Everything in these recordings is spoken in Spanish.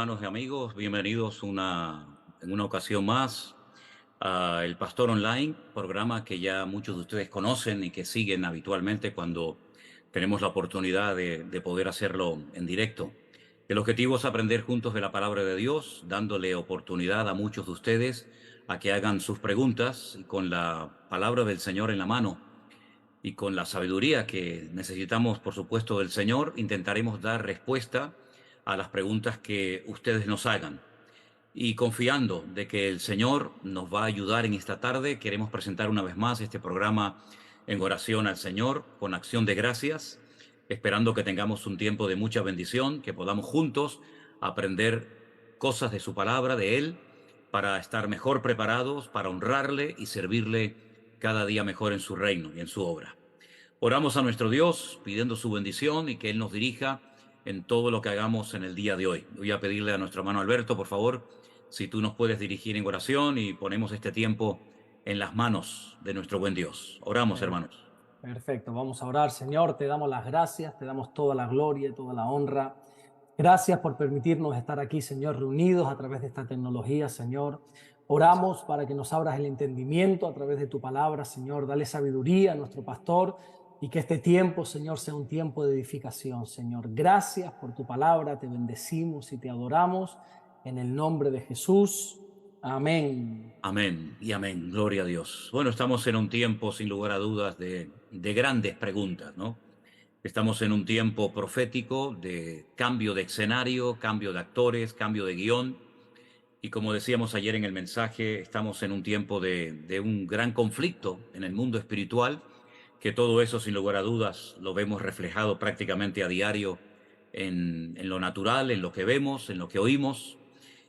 hermanos y amigos, bienvenidos en una ocasión más a El Pastor Online, programa que ya muchos de ustedes conocen y que siguen habitualmente cuando tenemos la oportunidad de poder hacerlo en directo. El objetivo es aprender juntos de la palabra de Dios, dándole oportunidad a muchos de ustedes a que hagan sus preguntas y con la palabra del Señor en la mano y con la sabiduría que necesitamos, por supuesto, del Señor, intentaremos dar respuesta a las preguntas que ustedes nos hagan. Y confiando de que el Señor nos va a ayudar en esta tarde, queremos presentar una vez más este programa en oración al Señor, con acción de gracias, esperando que tengamos un tiempo de mucha bendición, que podamos juntos aprender cosas de su palabra, de Él, para estar mejor preparados, para honrarle y servirle cada día mejor en su reino y en su obra. Oramos a nuestro Dios pidiendo su bendición y que Él nos dirija en todo lo que hagamos en el día de hoy. Voy a pedirle a nuestro hermano Alberto, por favor, si tú nos puedes dirigir en oración y ponemos este tiempo en las manos de nuestro buen Dios. Oramos, Per- hermanos. Perfecto, vamos a orar. Señor, te damos las gracias, te damos toda la gloria y toda la honra. Gracias por permitirnos estar aquí, Señor, reunidos a través de esta tecnología, Señor. Oramos para que nos abras el entendimiento a través de tu palabra, Señor. Dale sabiduría a nuestro pastor y que este tiempo, Señor, sea un tiempo de edificación, Señor. Gracias por tu palabra, te bendecimos y te adoramos en el nombre de Jesús. Amén. Amén y amén. Gloria a Dios. Bueno, estamos en un tiempo, sin lugar a dudas, de grandes preguntas, ¿no? Estamos en un tiempo profético de cambio de escenario, cambio de actores, cambio de guión. Y como decíamos ayer en el mensaje, estamos en un tiempo de un gran conflicto en el mundo espiritual, que todo eso, sin lugar a dudas, lo vemos reflejado prácticamente a diario en lo natural, en lo que vemos, en lo que oímos.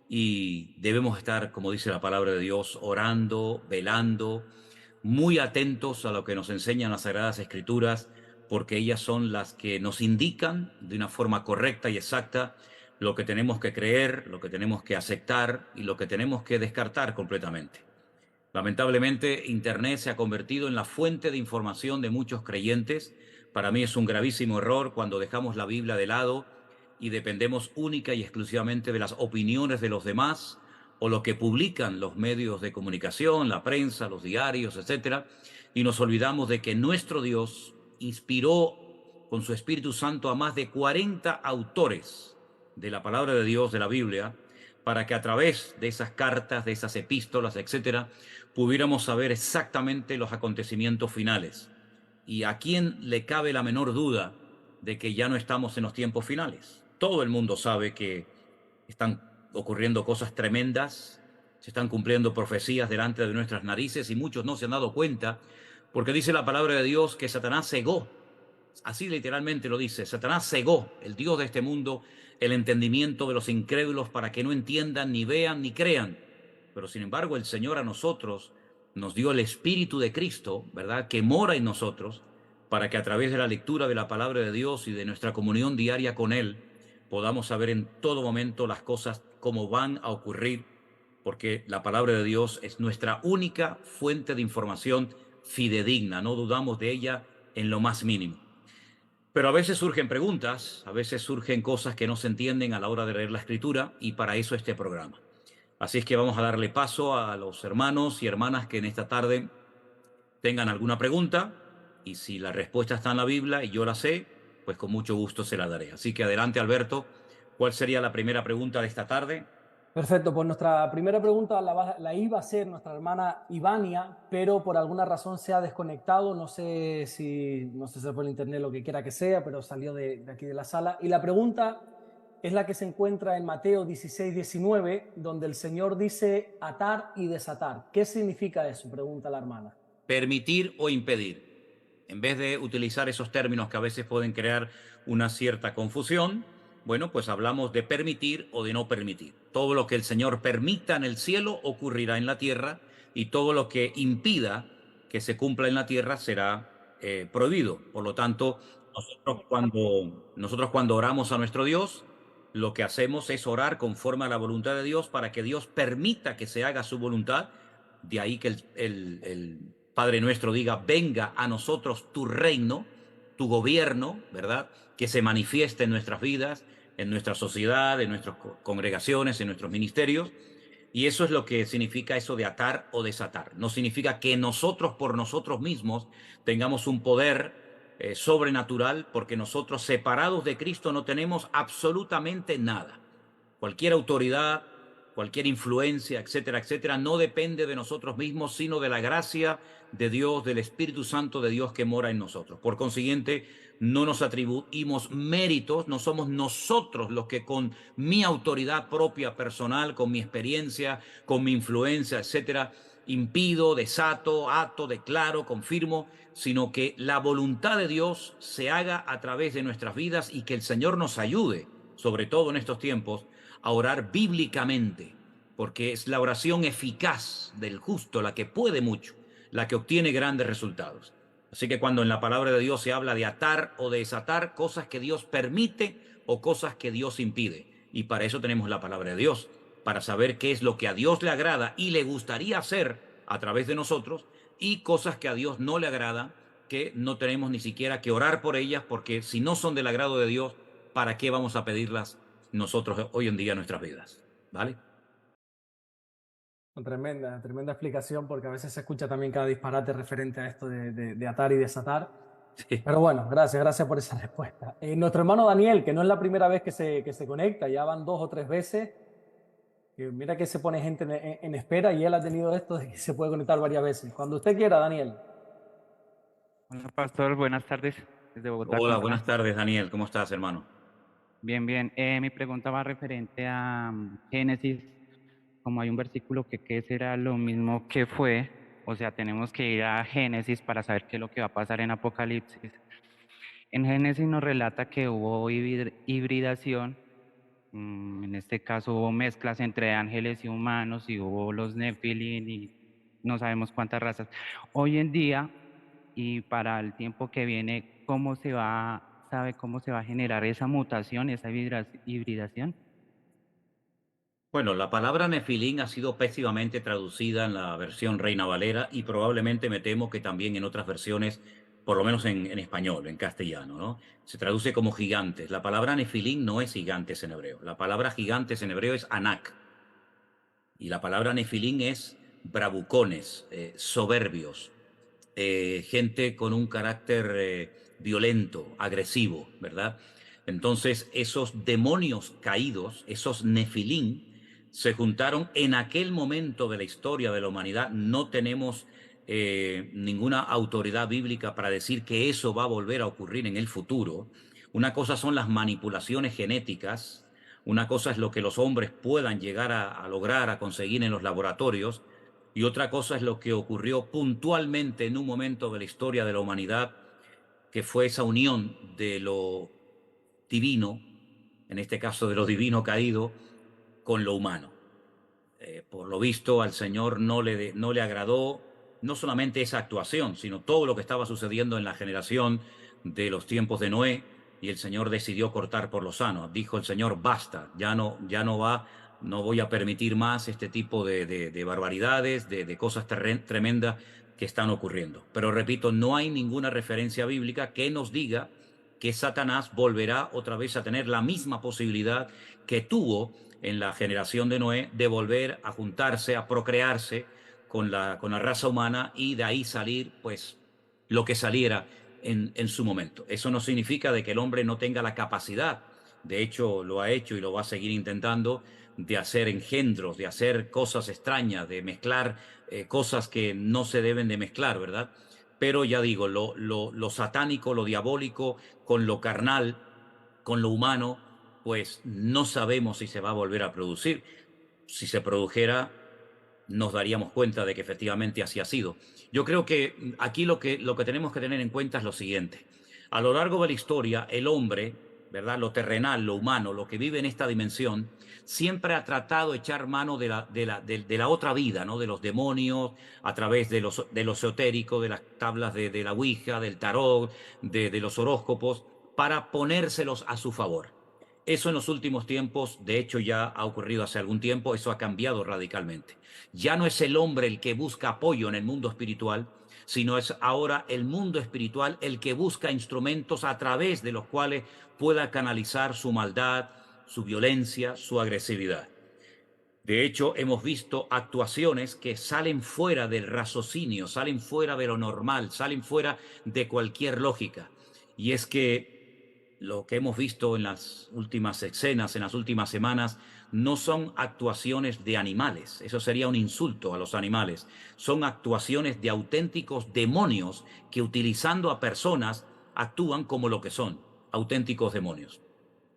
Y debemos estar, como dice la palabra de Dios, orando, velando, muy atentos a lo que nos enseñan las Sagradas Escrituras, porque ellas son las que nos indican de una forma correcta y exacta lo que tenemos que creer, lo que tenemos que aceptar y lo que tenemos que descartar completamente. Lamentablemente, Internet se ha convertido en la fuente de información de muchos creyentes. Para mí es un gravísimo error cuando dejamos la Biblia de lado y dependemos única y exclusivamente de las opiniones de los demás o lo que publican los medios de comunicación, la prensa, los diarios, etcétera, y nos olvidamos de que nuestro Dios inspiró con su Espíritu Santo a más de 40 autores de la palabra de Dios, de la Biblia, para que a través de esas cartas, de esas epístolas, etcétera, pudiéramos saber exactamente los acontecimientos finales. ¿Y a quién le cabe la menor duda de que ya no estamos en los tiempos finales? Todo el mundo sabe que están ocurriendo cosas tremendas, se están cumpliendo profecías delante de nuestras narices y muchos no se han dado cuenta porque dice la palabra de Dios que Satanás cegó, así literalmente lo dice, Satanás cegó, el Dios de este mundo, el entendimiento de los incrédulos para que no entiendan, ni vean, ni crean. Pero sin embargo, el Señor a nosotros nos dio el Espíritu de Cristo, ¿verdad? Que mora en nosotros, para que a través de la lectura de la palabra de Dios y de nuestra comunión diaria con Él, podamos saber en todo momento las cosas como van a ocurrir, porque la palabra de Dios es nuestra única fuente de información fidedigna, no dudamos de ella en lo más mínimo. Pero a veces surgen preguntas, a veces surgen cosas que no se entienden a la hora de leer la escritura y para eso este programa. Así es que vamos a darle paso a los hermanos y hermanas que en esta tarde tengan alguna pregunta y si la respuesta está en la Biblia y yo la sé, pues con mucho gusto se la daré. Así que adelante, Alberto. ¿Cuál sería la primera pregunta de esta tarde? Perfecto, pues nuestra primera pregunta la iba a hacer nuestra hermana Ivania, pero por alguna razón se ha desconectado, no sé si fue el internet, lo que quiera que sea, pero salió de aquí de la sala. Y la pregunta es la que se encuentra en Mateo 16-19, donde el Señor dice atar y desatar. ¿Qué significa eso? Pregunta la hermana. Permitir o impedir. En vez de utilizar esos términos que a veces pueden crear una cierta confusión, bueno, pues hablamos de permitir o de no permitir. Todo lo que el Señor permita en el cielo ocurrirá en la tierra y todo lo que impida que se cumpla en la tierra será prohibido. Por lo tanto, nosotros cuando oramos a nuestro Dios, lo que hacemos es orar conforme a la voluntad de Dios para que Dios permita que se haga su voluntad. De ahí que el Padre nuestro diga, venga a nosotros tu reino, tu gobierno, ¿verdad? Que se manifieste en nuestras vidas, en nuestra sociedad, en nuestras congregaciones, en nuestros ministerios. Y eso es lo que significa eso de atar o desatar. No significa que nosotros por nosotros mismos tengamos un poder sobrenatural, porque nosotros separados de Cristo no tenemos absolutamente nada. Cualquier autoridad, cualquier influencia, etcétera, etcétera, no depende de nosotros mismos, sino de la gracia de Dios, del Espíritu Santo de Dios que mora en nosotros. Por consiguiente, no nos atribuimos méritos, no somos nosotros los que con mi autoridad propia personal, con mi experiencia, con mi influencia, etcétera, impido, desato, ato, declaro, confirmo, sino que la voluntad de Dios se haga a través de nuestras vidas y que el Señor nos ayude, sobre todo en estos tiempos, a orar bíblicamente, porque es la oración eficaz del justo la que puede mucho, la que obtiene grandes resultados. Así que cuando en la palabra de Dios se habla de atar o de desatar, cosas que Dios permite o cosas que Dios impide. Y para eso tenemos la palabra de Dios, para saber qué es lo que a Dios le agrada y le gustaría hacer a través de nosotros, y cosas que a Dios no le agrada, que no tenemos ni siquiera que orar por ellas, porque si no son del agrado de Dios, ¿para qué vamos a pedirlas nosotros hoy en día en nuestras vidas? ¿Vale? Tremenda, tremenda explicación, porque a veces se escucha también cada disparate referente a esto de atar y desatar. Sí. Pero bueno, gracias, gracias por esa respuesta. Nuestro hermano Daniel, que no es la primera vez que se conecta, ya van 2 o 3 veces. Mira que se pone gente en espera, y él ha tenido esto de que se puede conectar varias veces. Cuando usted quiera, Daniel. Hola, pastor, buenas tardes. Desde Bogotá, ¿cómo Hola, está? buenas tardes, Daniel. ¿Cómo estás, hermano? Bien, bien. Mi pregunta va referente a Génesis. Como hay un versículo que qué será lo mismo que fue, o sea, tenemos que ir a Génesis para saber qué es lo que va a pasar en Apocalipsis. En Génesis nos relata que hubo hibridación, en este caso hubo mezclas entre ángeles y humanos, y hubo los Nefilim y no sabemos cuántas razas. Hoy en día y para el tiempo que viene, sabe cómo se va a generar esa mutación, esa hibridación? Bueno, la palabra nefilín ha sido pésimamente traducida en la versión Reina Valera y probablemente me temo que también en otras versiones, por lo menos en español, en castellano, ¿no? Se traduce como gigantes. La palabra nefilín no es gigantes en hebreo. La palabra gigantes en hebreo es anak. Y la palabra nefilín es bravucones, soberbios, gente con un carácter violento, agresivo, ¿verdad? Entonces, esos demonios caídos, esos nefilín, se juntaron en aquel momento de la historia de la humanidad. No tenemos ninguna autoridad bíblica para decir que eso va a volver a ocurrir en el futuro. Una cosa son las manipulaciones genéticas, una cosa es lo que los hombres puedan llegar a lograr, a conseguir en los laboratorios, y otra cosa es lo que ocurrió puntualmente en un momento de la historia de la humanidad, que fue esa unión de lo divino, en este caso de lo divino caído, con lo humano. Por lo visto al Señor no le agradó no solamente esa actuación, sino todo lo que estaba sucediendo en la generación de los tiempos de Noé, y el Señor decidió cortar por lo sano. Dijo el Señor, basta, ya no va, no voy a permitir más este tipo de barbaridades, de cosas tremendas que están ocurriendo. Pero repito, no hay ninguna referencia bíblica que nos diga que Satanás volverá otra vez a tener la misma posibilidad que tuvo en la generación de Noé de volver a juntarse, a procrearse con la raza humana, y de ahí salir pues lo que saliera en su momento. Eso no significa de que el hombre no tenga la capacidad, de hecho lo ha hecho y lo va a seguir intentando, de hacer engendros, de hacer cosas extrañas, de mezclar cosas que no se deben de mezclar, ¿verdad? Pero ya digo, lo satánico, lo diabólico, con lo carnal, con lo humano, pues no sabemos si se va a volver a producir. Si se produjera, nos daríamos cuenta de que efectivamente así ha sido. Yo creo que aquí lo que tenemos que tener en cuenta es lo siguiente. A lo largo de la historia, el hombre, ¿verdad? Lo terrenal, lo humano, lo que vive en esta dimensión, siempre ha tratado de echar mano de la otra vida, ¿no? De los demonios, a través de lo esotérico, de las tablas de la Ouija, del tarot, de los horóscopos, para ponérselos a su favor. Eso en los últimos tiempos, de hecho ya ha ocurrido hace algún tiempo, eso ha cambiado radicalmente. Ya no es el hombre el que busca apoyo en el mundo espiritual, sino es ahora el mundo espiritual el que busca instrumentos a través de los cuales pueda canalizar su maldad, su violencia, su agresividad. De hecho, hemos visto actuaciones que salen fuera del raciocinio, salen fuera de lo normal, salen fuera de cualquier lógica. Y es que lo que hemos visto en las últimas escenas, en las últimas semanas, no son actuaciones de animales. Eso sería un insulto a los animales. Son actuaciones de auténticos demonios que, utilizando a personas, actúan como lo que son, auténticos demonios.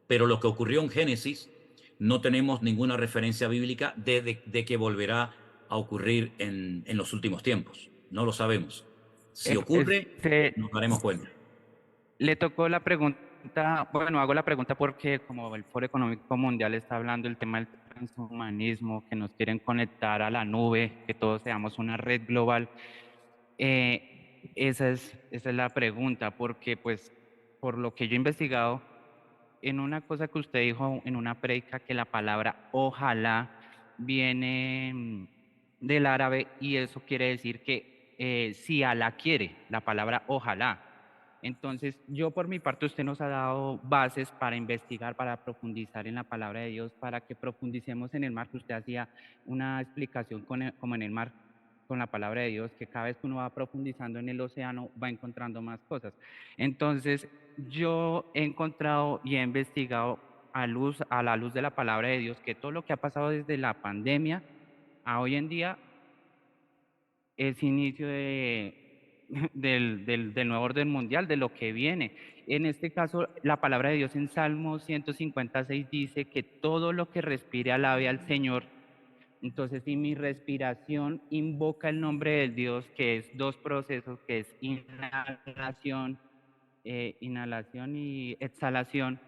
Pero lo que ocurrió en Génesis, no tenemos ninguna referencia bíblica de que volverá a ocurrir en los últimos tiempos. No lo sabemos. Si ocurre, Se, nos daremos cuenta. le tocó la pregunta, bueno, hago la pregunta porque como el Foro Económico Mundial está hablando del tema del transhumanismo, que nos quieren conectar a la nube, que todos seamos una red global, esa es la pregunta, porque pues por lo que yo he investigado, en una cosa que usted dijo en una predica, que la palabra ojalá viene del árabe y eso quiere decir que si Alá quiere, la palabra ojalá. Entonces, yo por mi parte, usted nos ha dado bases para investigar, para profundizar en la palabra de Dios, para que profundicemos en el mar, que usted hacía una explicación como en el mar, con la palabra de Dios, que cada vez que uno va profundizando en el océano va encontrando más cosas. Entonces, yo he encontrado y he investigado a la luz de la palabra de Dios que todo lo que ha pasado desde la pandemia a hoy en día es inicio del nuevo orden mundial, de lo que viene. En este caso, la palabra de Dios en Salmo 156 dice que todo lo que respire alabe al Señor. Entonces, si mi respiración invoca el nombre del Dios, que es dos procesos, que es inhalación y exhalación,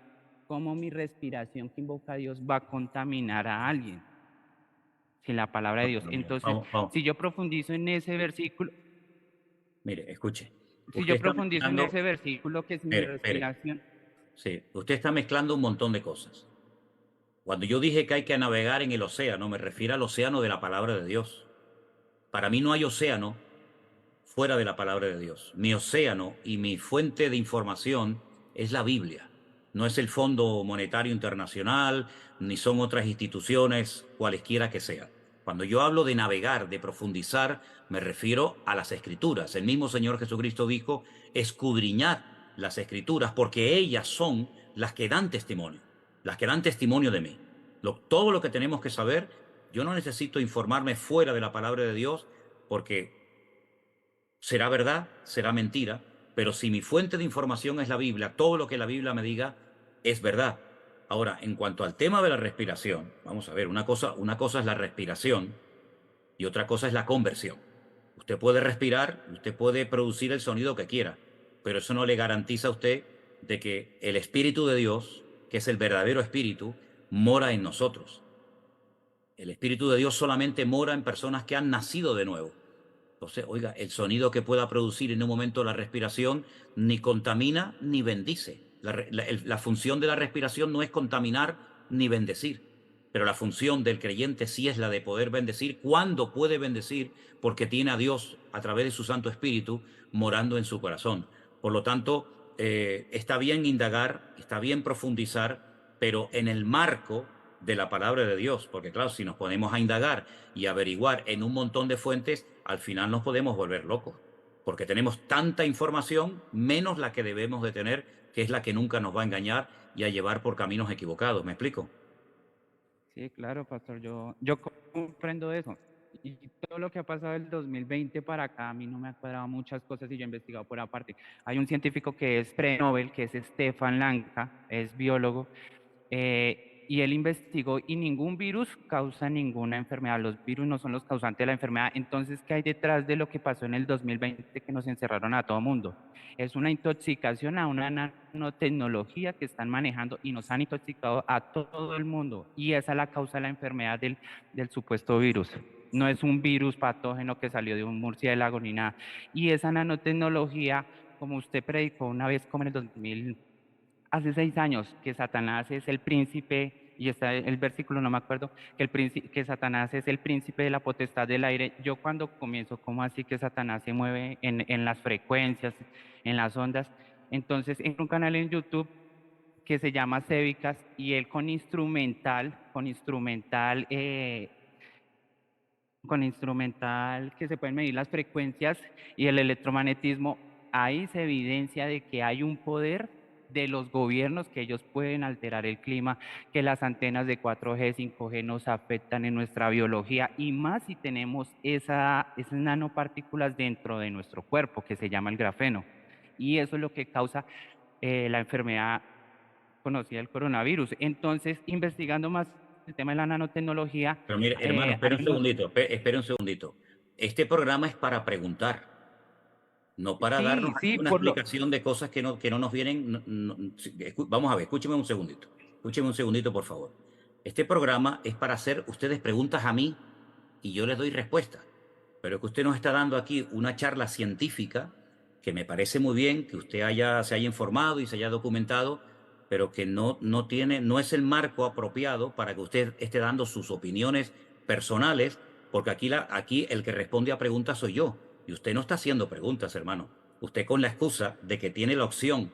¿cómo mi respiración que invoca a Dios va a contaminar a alguien? Sin la palabra de Dios. Bueno, mire, Entonces, vamos, vamos. si yo profundizo en ese versículo, Mire, escuche. si Usted yo está profundizo en mezclando, ese versículo que es mi espere. respiración, Sí, usted está mezclando un montón de cosas. Cuando yo dije que hay que navegar en el océano, me refiero al océano de la palabra de Dios. Para mí no hay océano fuera de la palabra de Dios. Mi océano y mi fuente de información es la Biblia. No es el Fondo Monetario Internacional, ni son otras instituciones, cualesquiera que sean. Cuando yo hablo de navegar, de profundizar, me refiero a las Escrituras. El mismo Señor Jesucristo dijo, escudriñad las Escrituras, porque ellas son las que dan testimonio de mí. Todo lo que tenemos que saber, yo no necesito informarme fuera de la palabra de Dios, porque será verdad, será mentira, pero si mi fuente de información es la Biblia, todo lo que la Biblia me diga es verdad. Ahora, en cuanto al tema de la respiración, vamos a ver, una cosa es la respiración y otra cosa es la conversión. Usted puede respirar, usted puede producir el sonido que quiera, pero eso no le garantiza a usted de que el Espíritu de Dios, que es el verdadero Espíritu, mora en nosotros. El Espíritu de Dios solamente mora en personas que han nacido de nuevo. Entonces, oiga, el sonido que pueda producir en un momento la respiración ni contamina ni bendice. La función de la respiración no es contaminar ni bendecir, pero la función del creyente sí es la de poder bendecir cuando puede bendecir, porque tiene a Dios a través de su Santo Espíritu morando en su corazón. Por lo tanto, está bien indagar, está bien profundizar, pero en el marco de la palabra de Dios, porque claro, si nos ponemos a indagar y averiguar en un montón de fuentes, al final nos podemos volver locos, porque tenemos tanta información menos la que debemos de tener, que es la que nunca nos va a engañar y a llevar por caminos equivocados. ¿Me explico? sí, claro, pastor, yo comprendo eso. Y todo lo que ha pasado del 2020 para acá, a mí no me ha cuadrado muchas cosas y yo he investigado por aparte. Hay un científico que es pre-Nobel, que es Stefan Lanka, es biólogo, y él investigó y ningún virus causa ninguna enfermedad. Los virus no son los causantes de la enfermedad. Entonces, ¿qué hay detrás de lo que pasó en el 2020 que nos encerraron a todo mundo? Es una intoxicación a una nanotecnología que están manejando y nos han intoxicado a todo el mundo. Y esa es la causa de la enfermedad del supuesto virus. No es un virus patógeno que salió de un murciélago ni nada. Y esa nanotecnología, como usted predicó una vez como en el 2000, hace 6 años, que Satanás es el príncipe, y está el versículo, no me acuerdo, que Satanás es el príncipe de la potestad del aire. Yo cuando comienzo, ¿cómo así que Satanás se mueve en las frecuencias, en las ondas? Entonces, en un canal en YouTube que se llama Cívicas, y él con instrumental que se pueden medir las frecuencias y el electromagnetismo, ahí se evidencia de que hay un poder de los gobiernos, que ellos pueden alterar el clima, que las antenas de 4G, 5G nos afectan en nuestra biología, y más si tenemos esas nanopartículas dentro de nuestro cuerpo, que se llama el grafeno. Y eso es lo que causa la enfermedad conocida, el coronavirus. Entonces, investigando más el tema de la nanotecnología, Pero mire, hermano, espera hay un unos... segundito, espera un segundito. Este programa es para preguntar, no para darnos Sí, aquí sí, una por lo... explicación de cosas que no nos vienen. Vamos a ver, escúcheme un segundito, por favor. Este programa es para hacer ustedes preguntas a mí y yo les doy respuesta. Pero que usted nos está dando aquí una charla científica, que me parece muy bien que usted se haya informado y se haya documentado, pero que no es el marco apropiado para que usted esté dando sus opiniones personales, porque aquí el que responde a preguntas soy yo, y usted no está haciendo preguntas, hermano. Usted, con la excusa de que tiene la opción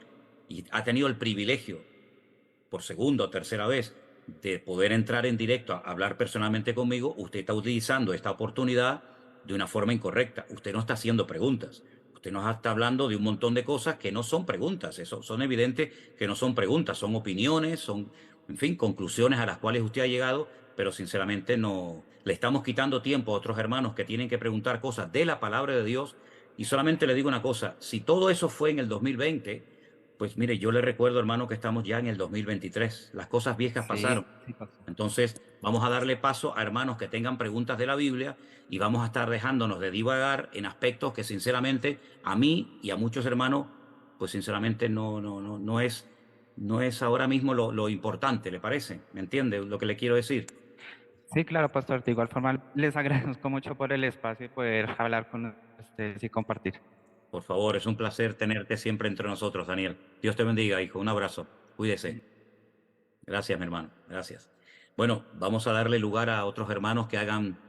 y ha tenido el privilegio, por segunda o tercera vez, de poder entrar en directo a hablar personalmente conmigo, usted está utilizando esta oportunidad de una forma incorrecta. Usted no está haciendo preguntas. Usted nos está hablando de un montón de cosas que no son preguntas. Eso son evidentes que no son preguntas, son opiniones, son, en fin, conclusiones a las cuales usted ha llegado, pero sinceramente no le estamos quitando tiempo a otros hermanos que tienen que preguntar cosas de la palabra de Dios. Y solamente le digo una cosa: si todo eso fue en el 2020, pues mire, yo le recuerdo, hermano, que estamos ya en el 2023. Las cosas viejas pasaron. Sí, sí pasó. Entonces, vamos a darle paso a hermanos que tengan preguntas de la Biblia, y vamos a estar dejándonos de divagar en aspectos que sinceramente a mí y a muchos hermanos, pues sinceramente no es ahora mismo lo importante, ¿le parece? ¿Me entiende lo que le quiero decir? Sí, claro, pastor. De igual forma, les agradezco mucho por el espacio y poder hablar con ustedes y compartir. Por favor, es un placer tenerte siempre entre nosotros, Daniel. Dios te bendiga, hijo. Un abrazo. Cuídese. Gracias, mi hermano. Gracias. Bueno, vamos a darle lugar a otros hermanos que hagan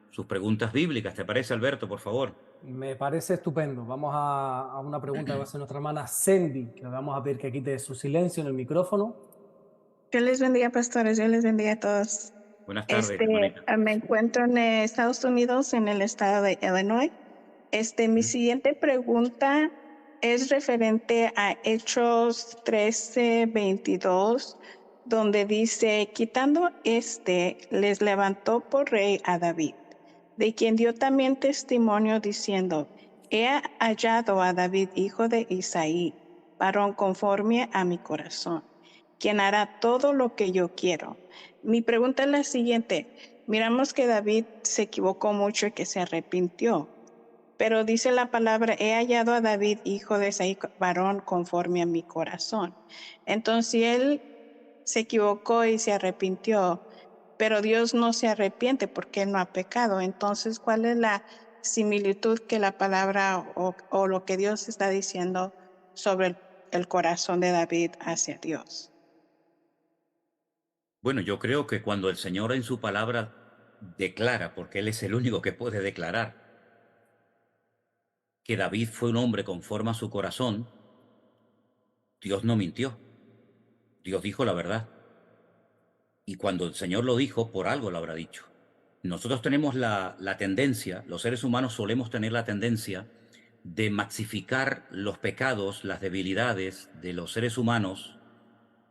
sus preguntas bíblicas. ¿Te parece, Alberto, por favor? Me parece estupendo. Vamos a una pregunta que va a hacer nuestra hermana Cindy, que vamos a pedir que quite su silencio en el micrófono. Dios les bendiga, pastores. Dios les bendiga a todos. Buenas tardes, hermanita. Me encuentro en Estados Unidos, en el estado de Illinois. Mi siguiente pregunta es referente a Hechos 13:22, donde dice: quitando les levantó por rey a David, de quien dio también testimonio diciendo: he hallado a David, hijo de Isaí, varón conforme a mi corazón, quien hará todo lo que yo quiero. Mi pregunta es la siguiente: miramos que David se equivocó mucho y que se arrepintió, pero dice la palabra: he hallado a David, hijo de Isaí, varón conforme a mi corazón. Entonces, si él se equivocó y se arrepintió, pero Dios no se arrepiente porque él no ha pecado, entonces, ¿cuál es la similitud que la palabra o lo que Dios está diciendo sobre el corazón de David hacia Dios? Bueno, yo creo que cuando el Señor en su palabra declara, porque Él es el único que puede declarar, que David fue un hombre conforme a su corazón, Dios no mintió. Dios dijo la verdad. Y cuando el Señor lo dijo, por algo lo habrá dicho. Nosotros tenemos la tendencia, los seres humanos solemos tener la tendencia de maxificar los pecados, las debilidades de los seres humanos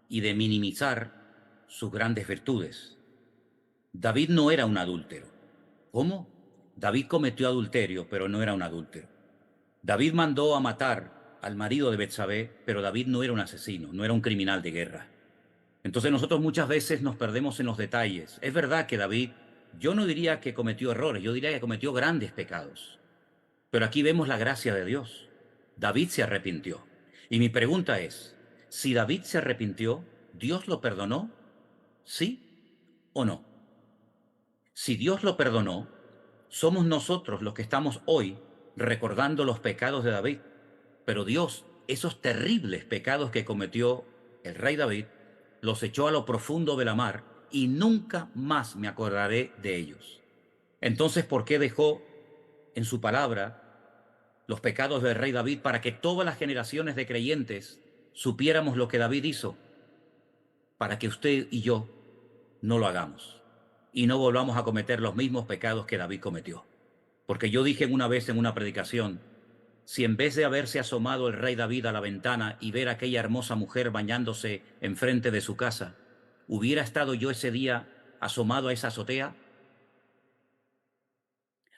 y de minimizar sus grandes virtudes. David no era un adúltero. ¿Cómo? David cometió adulterio, pero no era un adúltero. David mandó a matar al marido de Betsabé, pero David no era un asesino, no era un criminal de guerra. Entonces nosotros muchas veces nos perdemos en los detalles. Es verdad que David, yo no diría que cometió errores, yo diría que cometió grandes pecados. Pero aquí vemos la gracia de Dios. David se arrepintió. Y mi pregunta es: si David se arrepintió, ¿Dios lo perdonó? ¿Sí o no? Si Dios lo perdonó, somos nosotros los que estamos hoy recordando los pecados de David. Pero Dios, esos terribles pecados que cometió el rey David, los echó a lo profundo de la mar, y nunca más me acordaré de ellos. Entonces, ¿por qué dejó en su palabra los pecados del rey David? Para que todas las generaciones de creyentes supiéramos lo que David hizo. para que usted y yo no lo hagamos y no volvamos a cometer los mismos pecados que David cometió. Porque yo dije una vez en una predicación, si en vez de haberse asomado el rey David a la ventana y ver a aquella hermosa mujer bañándose enfrente de su casa, hubiera estado yo ese día asomado a esa azotea,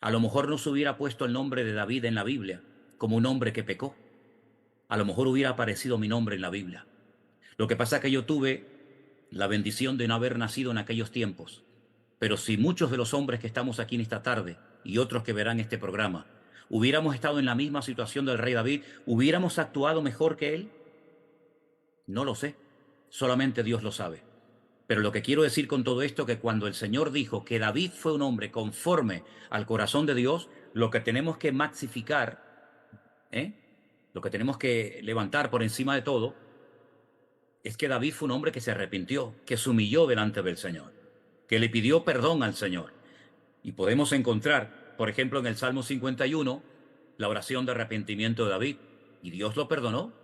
a lo mejor no se hubiera puesto el nombre de David en la Biblia como un hombre que pecó. A lo mejor hubiera aparecido mi nombre en la Biblia. Lo que pasa es que yo tuve la bendición de no haber nacido en aquellos tiempos. Pero si muchos de los hombres que estamos aquí en esta tarde y otros que verán este programa hubiéramos estado en la misma situación del rey David, ¿hubiéramos actuado mejor que él? No lo sé. Solamente Dios lo sabe. Pero lo que quiero decir con todo esto es que cuando el Señor dijo que David fue un hombre conforme al corazón de Dios, lo que tenemos que maxificar, lo que tenemos que levantar por encima de todo, es que David fue un hombre que se arrepintió, que se humilló delante del Señor, que le pidió perdón al Señor. Y podemos encontrar, por ejemplo, en el Salmo 51, la oración de arrepentimiento de David. Y Dios lo perdonó.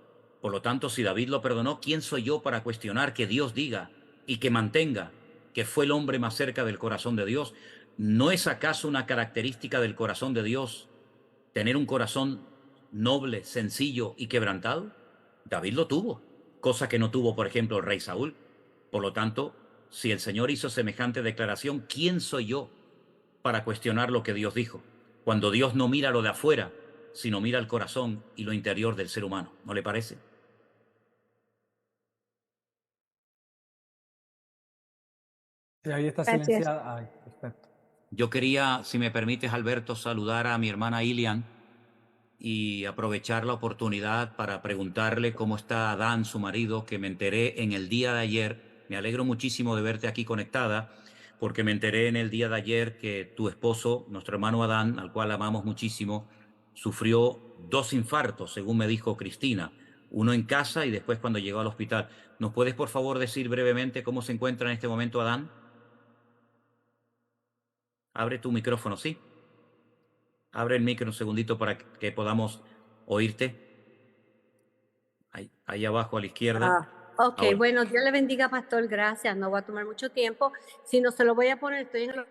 Por lo tanto, si David lo perdonó, ¿quién soy yo para cuestionar que Dios diga y que mantenga que fue el hombre más cerca del corazón de Dios? ¿No es acaso una característica del corazón de Dios tener un corazón noble, sencillo y quebrantado? David lo tuvo, cosa que no tuvo, por ejemplo, el rey Saúl. Por lo tanto, si el Señor hizo semejante declaración, ¿quién soy yo para cuestionar lo que Dios dijo? Cuando Dios no mira lo de afuera, sino mira el corazón y lo interior del ser humano. ¿No le parece? Sí, ahí está Gracias. silenciada. Ay, perfecto. Yo quería, si me permites, Alberto, saludar a mi hermana Ilian y aprovechar la oportunidad para preguntarle cómo está Adán, su marido, que me enteré en el día de ayer. Me alegro muchísimo de verte aquí conectada, porque me enteré en el día de ayer que tu esposo, nuestro hermano Adán, al cual amamos muchísimo, sufrió 2 infartos, según me dijo Cristina, uno en casa y después cuando llegó al hospital. ¿Nos puedes, por favor, decir brevemente cómo se encuentra en este momento Adán? Abre tu micrófono, ¿sí? Abre el micro un segundito para que podamos oírte. Ahí abajo a la izquierda. Ok, Ahora. bueno, Dios le bendiga, pastor, gracias, no voy a tomar mucho tiempo, si no se lo voy a poner, estoy en el...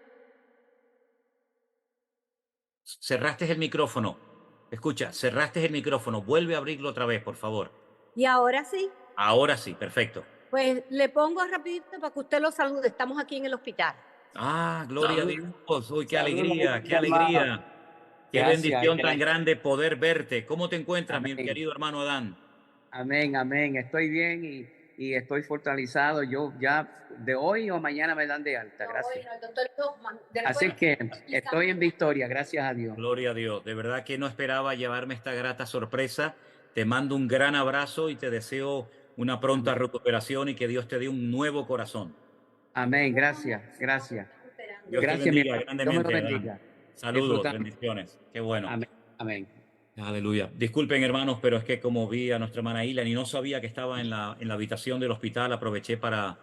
Cerraste el micrófono. Escucha, cerraste el micrófono. Vuelve a abrirlo otra vez, por favor. Y ahora sí, Ahora sí, perfecto. pues le pongo rapidito para que usted lo salude, estamos aquí en el hospital. Ah, gloria a Dios. Uy, qué Saludos, alegría, qué hermano. alegría. Qué Gracias, bendición tan gracias. grande poder verte. ¿Cómo te encuentras, mi Amén. querido hermano Adán? Amén, amén. Estoy bien y estoy fortalecido. Yo ya de hoy o mañana me dan de alta. Gracias. Bueno, el doctor Hoffman, Así que estoy en victoria, gracias a Dios. Gloria a Dios. De verdad que no esperaba llevarme esta grata sorpresa. Te mando un gran abrazo y te deseo una pronta recuperación y que Dios te dé un nuevo corazón. Amén, gracias, gracias. Dios Gracias, te mi bendiga hermano. Dios me lo grandemente, bendiga. Adán. Saludos, Disfrutando. bendiciones. Qué bueno. Amén, amén. Aleluya. Disculpen, hermanos, pero es que como vi a nuestra hermana Ilan y no sabía que estaba en la habitación del hospital, aproveché para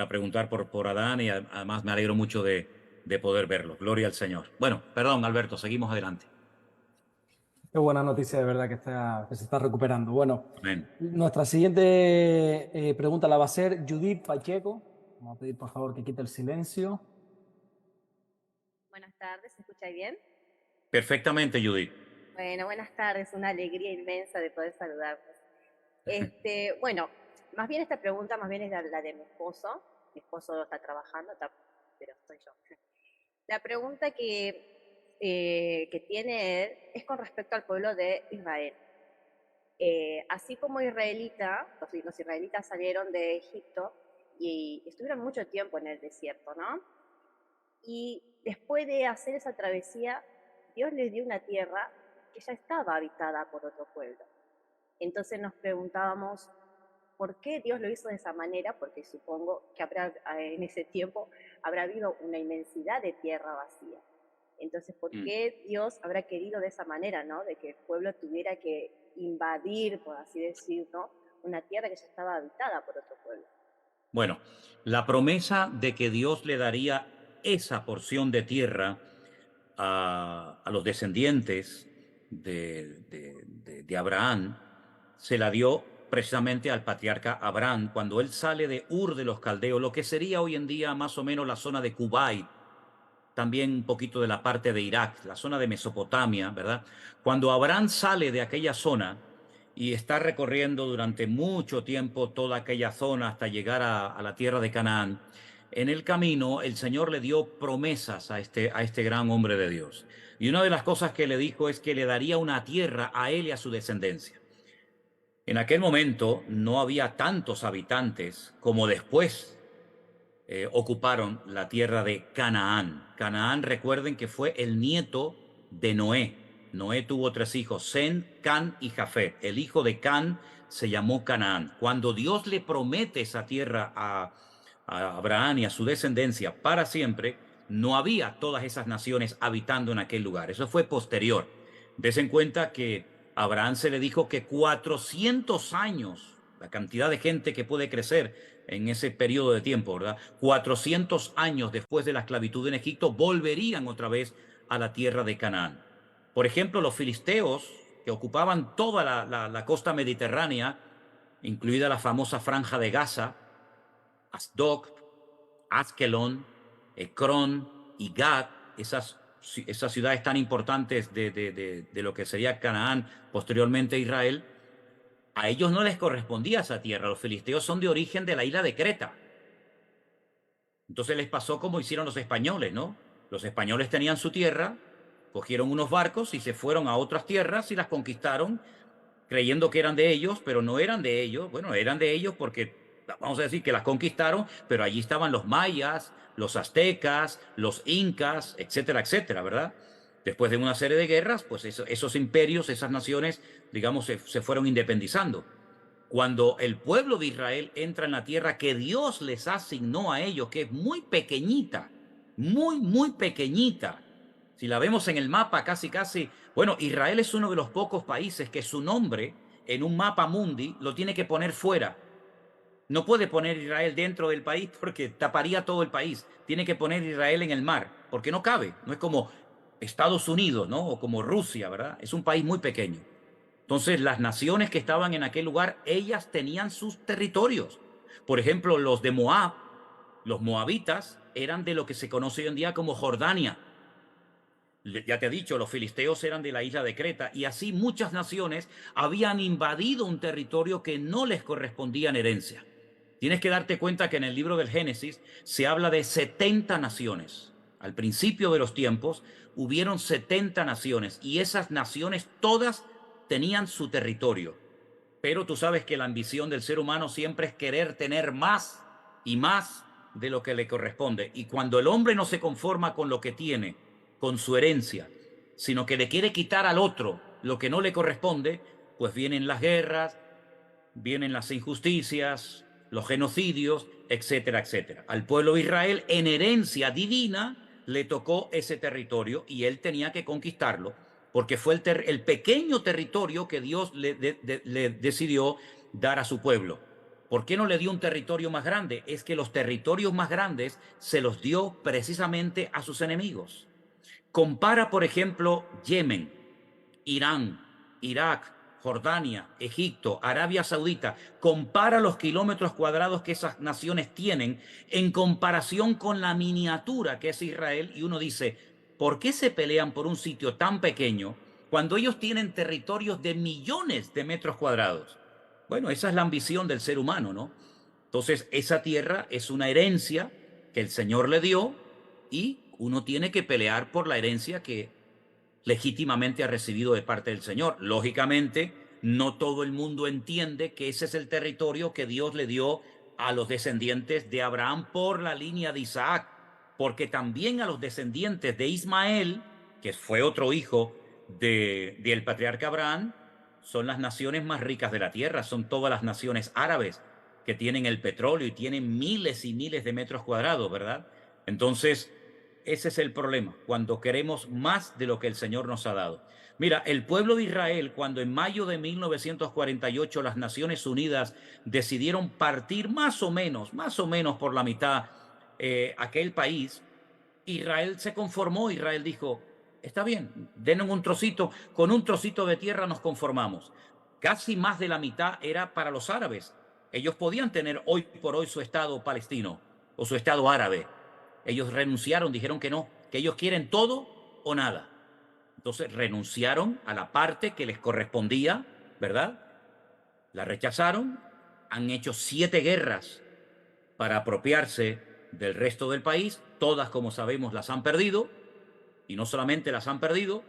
preguntar por Adán y además me alegro mucho de poder verlo. Gloria al Señor. Bueno, perdón, Alberto, seguimos adelante. Qué buena noticia, de verdad, que se está recuperando. Bueno, Amén. nuestra siguiente pregunta la va a hacer Judith Pacheco. Vamos a pedir, por favor, que quite el silencio. Buenas tardes, ¿se escucha bien? Perfectamente, Judith. Bueno, buenas tardes, una alegría inmensa de poder saludarlos. Bueno, más bien esta pregunta más bien es la de mi esposo. Mi esposo está trabajando, pero estoy yo. La pregunta que tiene él es con respecto al pueblo de Israel. Así como los israelitas salieron de Egipto y estuvieron mucho tiempo en el desierto, ¿no? Y después de hacer esa travesía, Dios les dio una tierra que ya estaba habitada por otro pueblo. Entonces nos preguntábamos, ¿por qué Dios lo hizo de esa manera? Porque supongo que en ese tiempo habrá habido una inmensidad de tierra vacía. Entonces, ¿por qué Dios habrá querido de esa manera, ¿no? De que el pueblo tuviera que invadir, por así decirlo, una tierra que ya estaba habitada por otro pueblo. Bueno, la promesa de que Dios le daría esa porción de tierra a los descendientes de Abraham se la dio precisamente al patriarca Abraham cuando él sale de Ur de los Caldeos, lo que sería hoy en día más o menos la zona de Kuwait, también un poquito de la parte de Irak, la zona de Mesopotamia, ¿verdad? Cuando Abraham sale de aquella zona y está recorriendo durante mucho tiempo toda aquella zona hasta llegar a la tierra de Canaán, en el camino el Señor le dio promesas a este gran hombre de Dios. Y una de las cosas que le dijo es que le daría una tierra a él y a su descendencia. En aquel momento no había tantos habitantes como después ocuparon la tierra de Canaán. Canaán, recuerden que fue el nieto de Noé. Noé tuvo 3 hijos, Sem, Can y Jafet. El hijo de Can se llamó Canaán. Cuando Dios le promete esa tierra a Abraham y a su descendencia para siempre, no había todas esas naciones habitando en aquel lugar. Eso fue posterior. Des en cuenta que a Abraham se le dijo que 400 años, la cantidad de gente que puede crecer en ese periodo de tiempo, ¿verdad? 400 años después de la esclavitud en Egipto, volverían otra vez a la tierra de Canaán. Por ejemplo, los filisteos, que ocupaban toda la costa mediterránea, incluida la famosa franja de Gaza, Asdod, Askelon, Ecrón y Gad, esas ciudades tan importantes de lo que sería Canaán, posteriormente Israel, a ellos no les correspondía esa tierra. Los filisteos son de origen de la isla de Creta. Entonces les pasó como hicieron los españoles, ¿no? Los españoles tenían su tierra, cogieron unos barcos y se fueron a otras tierras y las conquistaron creyendo que eran de ellos, pero no eran de ellos. Bueno, eran de ellos porque, vamos a decir, que las conquistaron, pero allí estaban los mayas, los aztecas, los incas, etcétera, etcétera, ¿verdad? Después de una serie de guerras, pues esos imperios, esas naciones, digamos, se fueron independizando. Cuando el pueblo de Israel entra en la tierra que Dios les asignó a ellos, que es muy pequeñita, muy, muy pequeñita. Si la vemos en el mapa, casi, casi, bueno, Israel es uno de los pocos países que su nombre en un mapa mundi lo tiene que poner fuera. No puede poner Israel dentro del país porque taparía todo el país. Tiene que poner Israel en el mar, porque no cabe. No es como Estados Unidos, ¿no? O como Rusia, ¿verdad? Es un país muy pequeño. Entonces, las naciones que estaban en aquel lugar, ellas tenían sus territorios. Por ejemplo, los de Moab, los moabitas, eran de lo que se conoce hoy en día como Jordania. Ya te he dicho, los filisteos eran de la isla de Creta y así muchas naciones habían invadido un territorio que no les correspondía en herencia. Tienes que darte cuenta que en el libro del Génesis se habla de 70 naciones. Al principio de los tiempos hubieron 70 naciones y esas naciones todas tenían su territorio. Pero tú sabes que la ambición del ser humano siempre es querer tener más y más de lo que le corresponde. Y cuando el hombre no se conforma con lo que tiene, con su herencia, sino que le quiere quitar al otro lo que no le corresponde, pues vienen las guerras, vienen las injusticias, los genocidios, etcétera, etcétera. Al pueblo de Israel, en herencia divina, le tocó ese territorio y él tenía que conquistarlo, porque fue el pequeño territorio que Dios le decidió dar a su pueblo. ¿Por qué no le dio un territorio más grande? Es que los territorios más grandes se los dio precisamente a sus enemigos. Compara, por ejemplo, Yemen, Irán, Irak, Jordania, Egipto, Arabia Saudita. Compara los kilómetros cuadrados que esas naciones tienen en comparación con la miniatura que es Israel y uno dice, ¿por qué se pelean por un sitio tan pequeño cuando ellos tienen territorios de millones de metros cuadrados? Bueno, esa es la ambición del ser humano, ¿no? Entonces, esa tierra es una herencia que el Señor le dio y uno tiene que pelear por la herencia que legítimamente ha recibido de parte del Señor. Lógicamente, no todo el mundo entiende que ese es el territorio que Dios le dio a los descendientes de Abraham por la línea de Isaac, porque también a los descendientes de Ismael, que fue otro hijo del patriarca Abraham, son las naciones más ricas de la tierra, son todas las naciones árabes que tienen el petróleo y tienen miles y miles de metros cuadrados, ¿verdad? Entonces, ese es el problema, cuando queremos más de lo que el Señor nos ha dado. Mira, el pueblo de Israel, cuando en mayo de 1948 las Naciones Unidas decidieron partir más o menos por la mitad aquel país, Israel se conformó, Israel dijo, está bien, denos un trocito, con un trocito de tierra nos conformamos. casi más de la mitad era para los árabes. Ellos podían tener hoy por hoy su Estado palestino o su Estado árabe. Ellos renunciaron, dijeron que no, que ellos quieren todo o nada. Entonces renunciaron a la parte que les correspondía, ¿verdad? La rechazaron, han hecho 7 guerras para apropiarse del resto del país. Todas, como sabemos, las han perdido. Y no solamente las han perdido,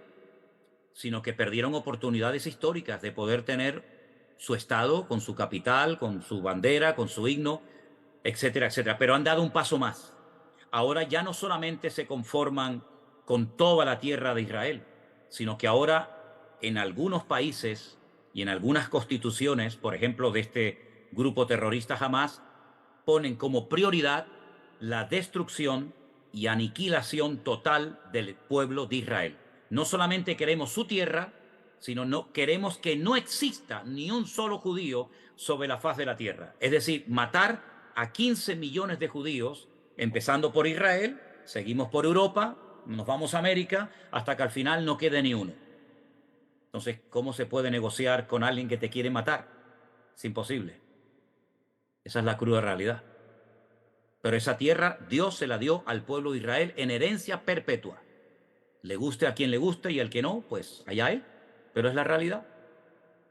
sino que perdieron oportunidades históricas de poder tener su Estado con su capital, con su bandera, con su himno, etcétera, etcétera. Pero han dado un paso más. Ahora ya no solamente se conforman con toda la tierra de Israel, sino que ahora en algunos países y en algunas constituciones, por ejemplo, de este grupo terrorista Hamás, ponen como prioridad la destrucción y aniquilación total del pueblo de Israel. No solamente queremos su tierra, sino no queremos que no exista ni un solo judío sobre la faz de la tierra. Es decir, matar a 15 millones de judíos, empezando por Israel, seguimos por Europa, nos vamos a América, hasta que al final no quede ni uno. Entonces, ¿cómo se puede negociar con alguien que te quiere matar? Es imposible. Esa es la cruda realidad. Pero esa tierra Dios se la dio al pueblo de Israel en herencia perpetua. Le guste a quien le guste y al que no, pues allá él. Pero es la realidad.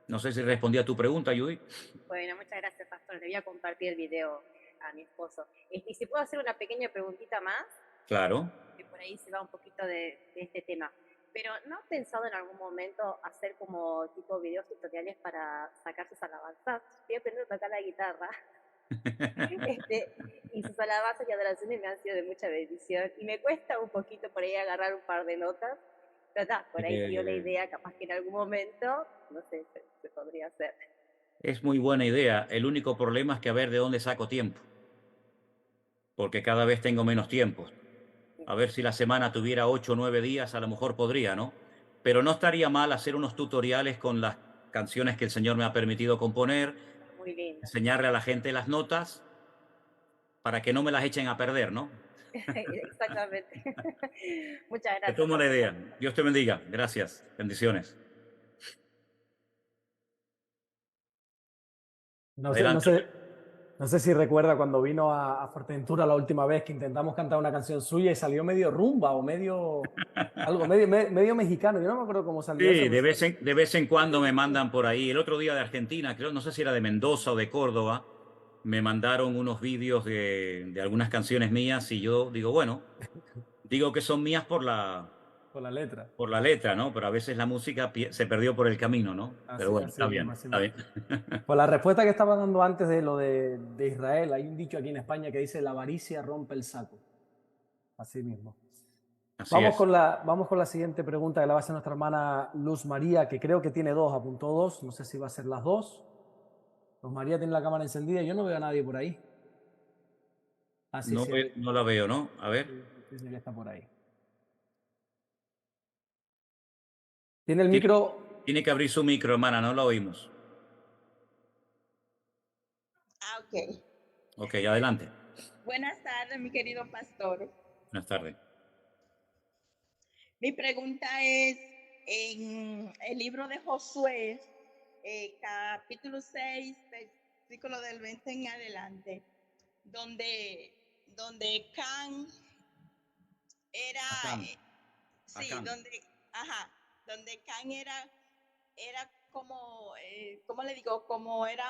No sé si respondí a tu pregunta, Judy. Bueno, muchas gracias, pastor. Le voy a compartir el video a mi esposo. Y si puedo hacer una pequeña preguntita más, Claro. que por ahí se va un poquito de este tema. Pero ¿no has pensado en algún momento hacer como tipo videos tutoriales para sacar sus alabanzas? Estoy aprendiendo a tocar la guitarra. Y sus alabanzas y adoraciones me han sido de mucha bendición. Y me cuesta un poquito por ahí agarrar un par de notas. Pero está, por ahí dio la idea, capaz que en algún momento, no sé, se podría hacer. Es muy buena idea. El único problema es que a ver de dónde saco tiempo. Porque cada vez tengo menos tiempo. A ver si la semana tuviera 8 o 9 días, a lo mejor podría, ¿no? Pero no estaría mal hacer unos tutoriales con las canciones que el Señor me ha permitido componer, Muy lindo. enseñarle a la gente las notas para que no me las echen a perder, ¿no? Exactamente. Muchas Te gracias. tomo la idea. Dios te bendiga. Gracias. Bendiciones. No sé, Adelante. no sé si recuerda cuando vino a Fuerteventura la última vez que intentamos cantar una canción suya y salió medio rumba o medio mexicano. Yo no me acuerdo cómo salió eso. Sí, de vez en cuando me mandan por ahí. El otro día de Argentina, creo, no sé si era de Mendoza o de Córdoba, me mandaron unos vídeos de algunas canciones mías y yo digo, bueno, digo que son mías por Con la letra. ¿no? Pero a veces la música se perdió por el camino, ¿no? Pero bueno, está bien, está bien. Pues la respuesta que estaba dando antes de lo de Israel, hay un dicho aquí en España que dice la avaricia rompe el saco. Así mismo. Así Vamos es. vamos con la siguiente pregunta que la va a hacer nuestra hermana Luz María, que creo que tiene 2, apuntó 2, no sé si va a ser las 2. Luz María tiene la cámara encendida, yo no veo a nadie por ahí. Ah, sí, No, sí, no la veo, ¿no? A ver. sí, ya está por ahí. Tiene el micro. Tiene que abrir su micro, hermana, no la oímos. Ok. Ok, adelante. Buenas tardes, mi querido pastor. Buenas tardes. Mi pregunta es, en el libro de Josué, capítulo 6, versículo del 20 en adelante, donde Can era... Acán. sí, Acán. donde Can era como, ¿cómo le digo? Como era,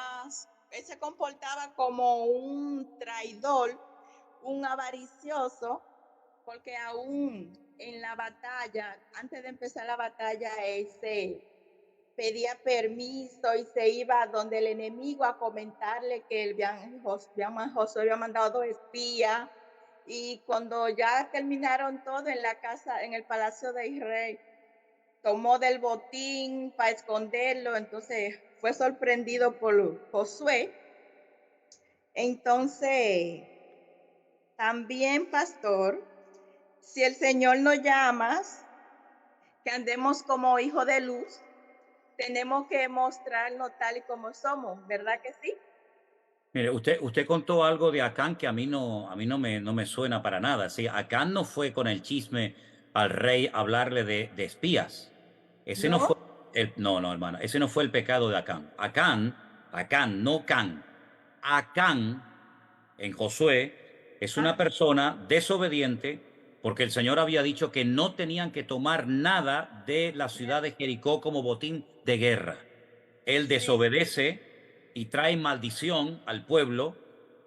él se comportaba como un traidor, un avaricioso, porque aún en la batalla, antes de empezar la batalla, él se pedía permiso y se iba donde el enemigo a comentarle que Josué había mandado 2 espías, y cuando ya terminaron todo en la casa, en el palacio de Israel, tomó del botín para esconderlo, entonces fue sorprendido por Josué. Entonces, también, pastor, si el Señor nos llama, que andemos como hijos de luz, tenemos que mostrarnos tal y como somos, ¿verdad que sí? Mire, usted contó algo de Acán que a mí no me suena para nada. Sí, Acán no fue con el chisme al rey a hablarle de espías. Ese no fue, ¿No? No, no, hermana, ese no fue el pecado de Acán. Acán, no Can. Acán, en Josué, es una persona desobediente porque el Señor había dicho que no tenían que tomar nada de la ciudad de Jericó como botín de guerra. Él desobedece y trae maldición al pueblo,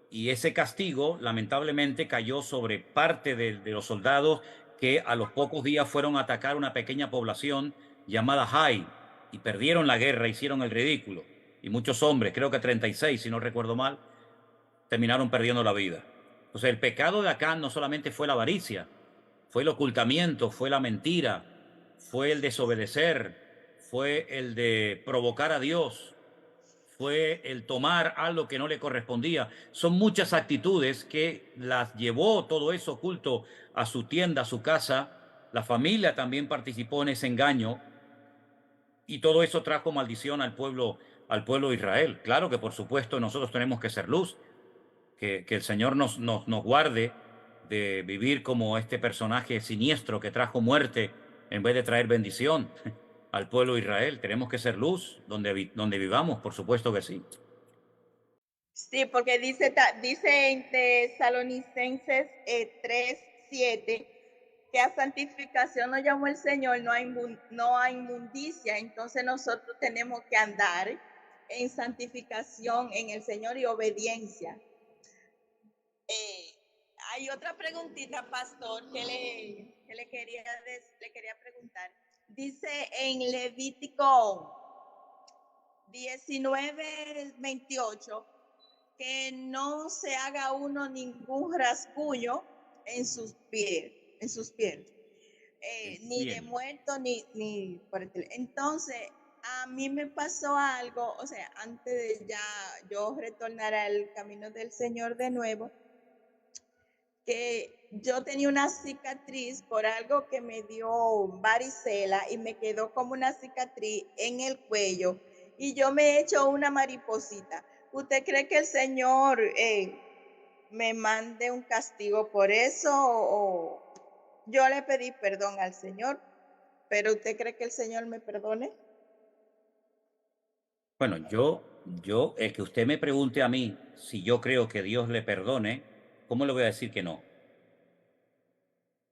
y ese castigo lamentablemente cayó sobre parte de los soldados que a los pocos días fueron a atacar una pequeña población llamada Hai y perdieron la guerra, hicieron el ridículo. Y muchos hombres, creo que 36, si no recuerdo mal, terminaron perdiendo la vida. Entonces el pecado de Acán no solamente fue la avaricia, fue el ocultamiento, fue la mentira, fue el desobedecer, fue el de provocar a Dios, fue el tomar algo que no le correspondía. Son muchas actitudes que las llevó todo eso oculto a su tienda, a su casa. La familia también participó en ese engaño y todo eso trajo maldición al pueblo de Israel. Claro que por supuesto nosotros tenemos que ser luz, que el Señor nos guarde de vivir como este personaje siniestro que trajo muerte en vez de traer bendición al pueblo de Israel. Tenemos que ser luz donde vivamos, por supuesto que sí. Sí, porque dice en Tesalonicenses 3:7 que a santificación nos llamó el Señor, no a inmundicia. Entonces nosotros tenemos que andar en santificación en el Señor y obediencia. Hay otra preguntita, pastor, que le quería preguntar. Dice en Levítico 19:28 que no se haga uno ningún rasguño en sus pies, ni de muerto ni por el teléfono. Entonces, a mí me pasó algo, o sea, antes de ya yo retornar al camino del Señor de nuevo, que yo tenía una cicatriz por algo que me dio varicela y me quedó como una cicatriz en el cuello y yo me he hecho una mariposita. ¿Usted cree que el Señor me mande un castigo por eso? O yo le pedí perdón al Señor, pero ¿usted cree que el Señor me perdone? Bueno, yo, el que usted me pregunte a mí si yo creo que Dios le perdone, ¿cómo le voy a decir que no?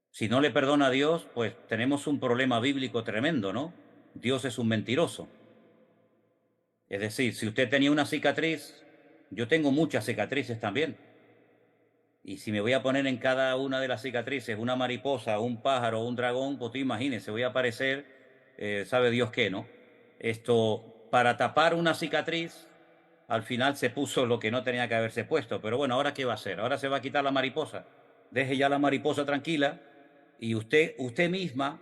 Si no le perdona a Dios, pues tenemos un problema bíblico tremendo, ¿no? Dios es un mentiroso. Es decir, si usted tenía una cicatriz, yo tengo muchas cicatrices también. Y si me voy a poner en cada una de las cicatrices una mariposa, un pájaro, un dragón, pues tú imagínese, voy a parecer, sabe Dios qué, ¿no? Esto, para tapar una cicatriz, al final se puso lo que no tenía que haberse puesto. Pero bueno, ¿ahora qué va a hacer? Ahora se va a quitar la mariposa. Deje ya la mariposa tranquila y usted misma,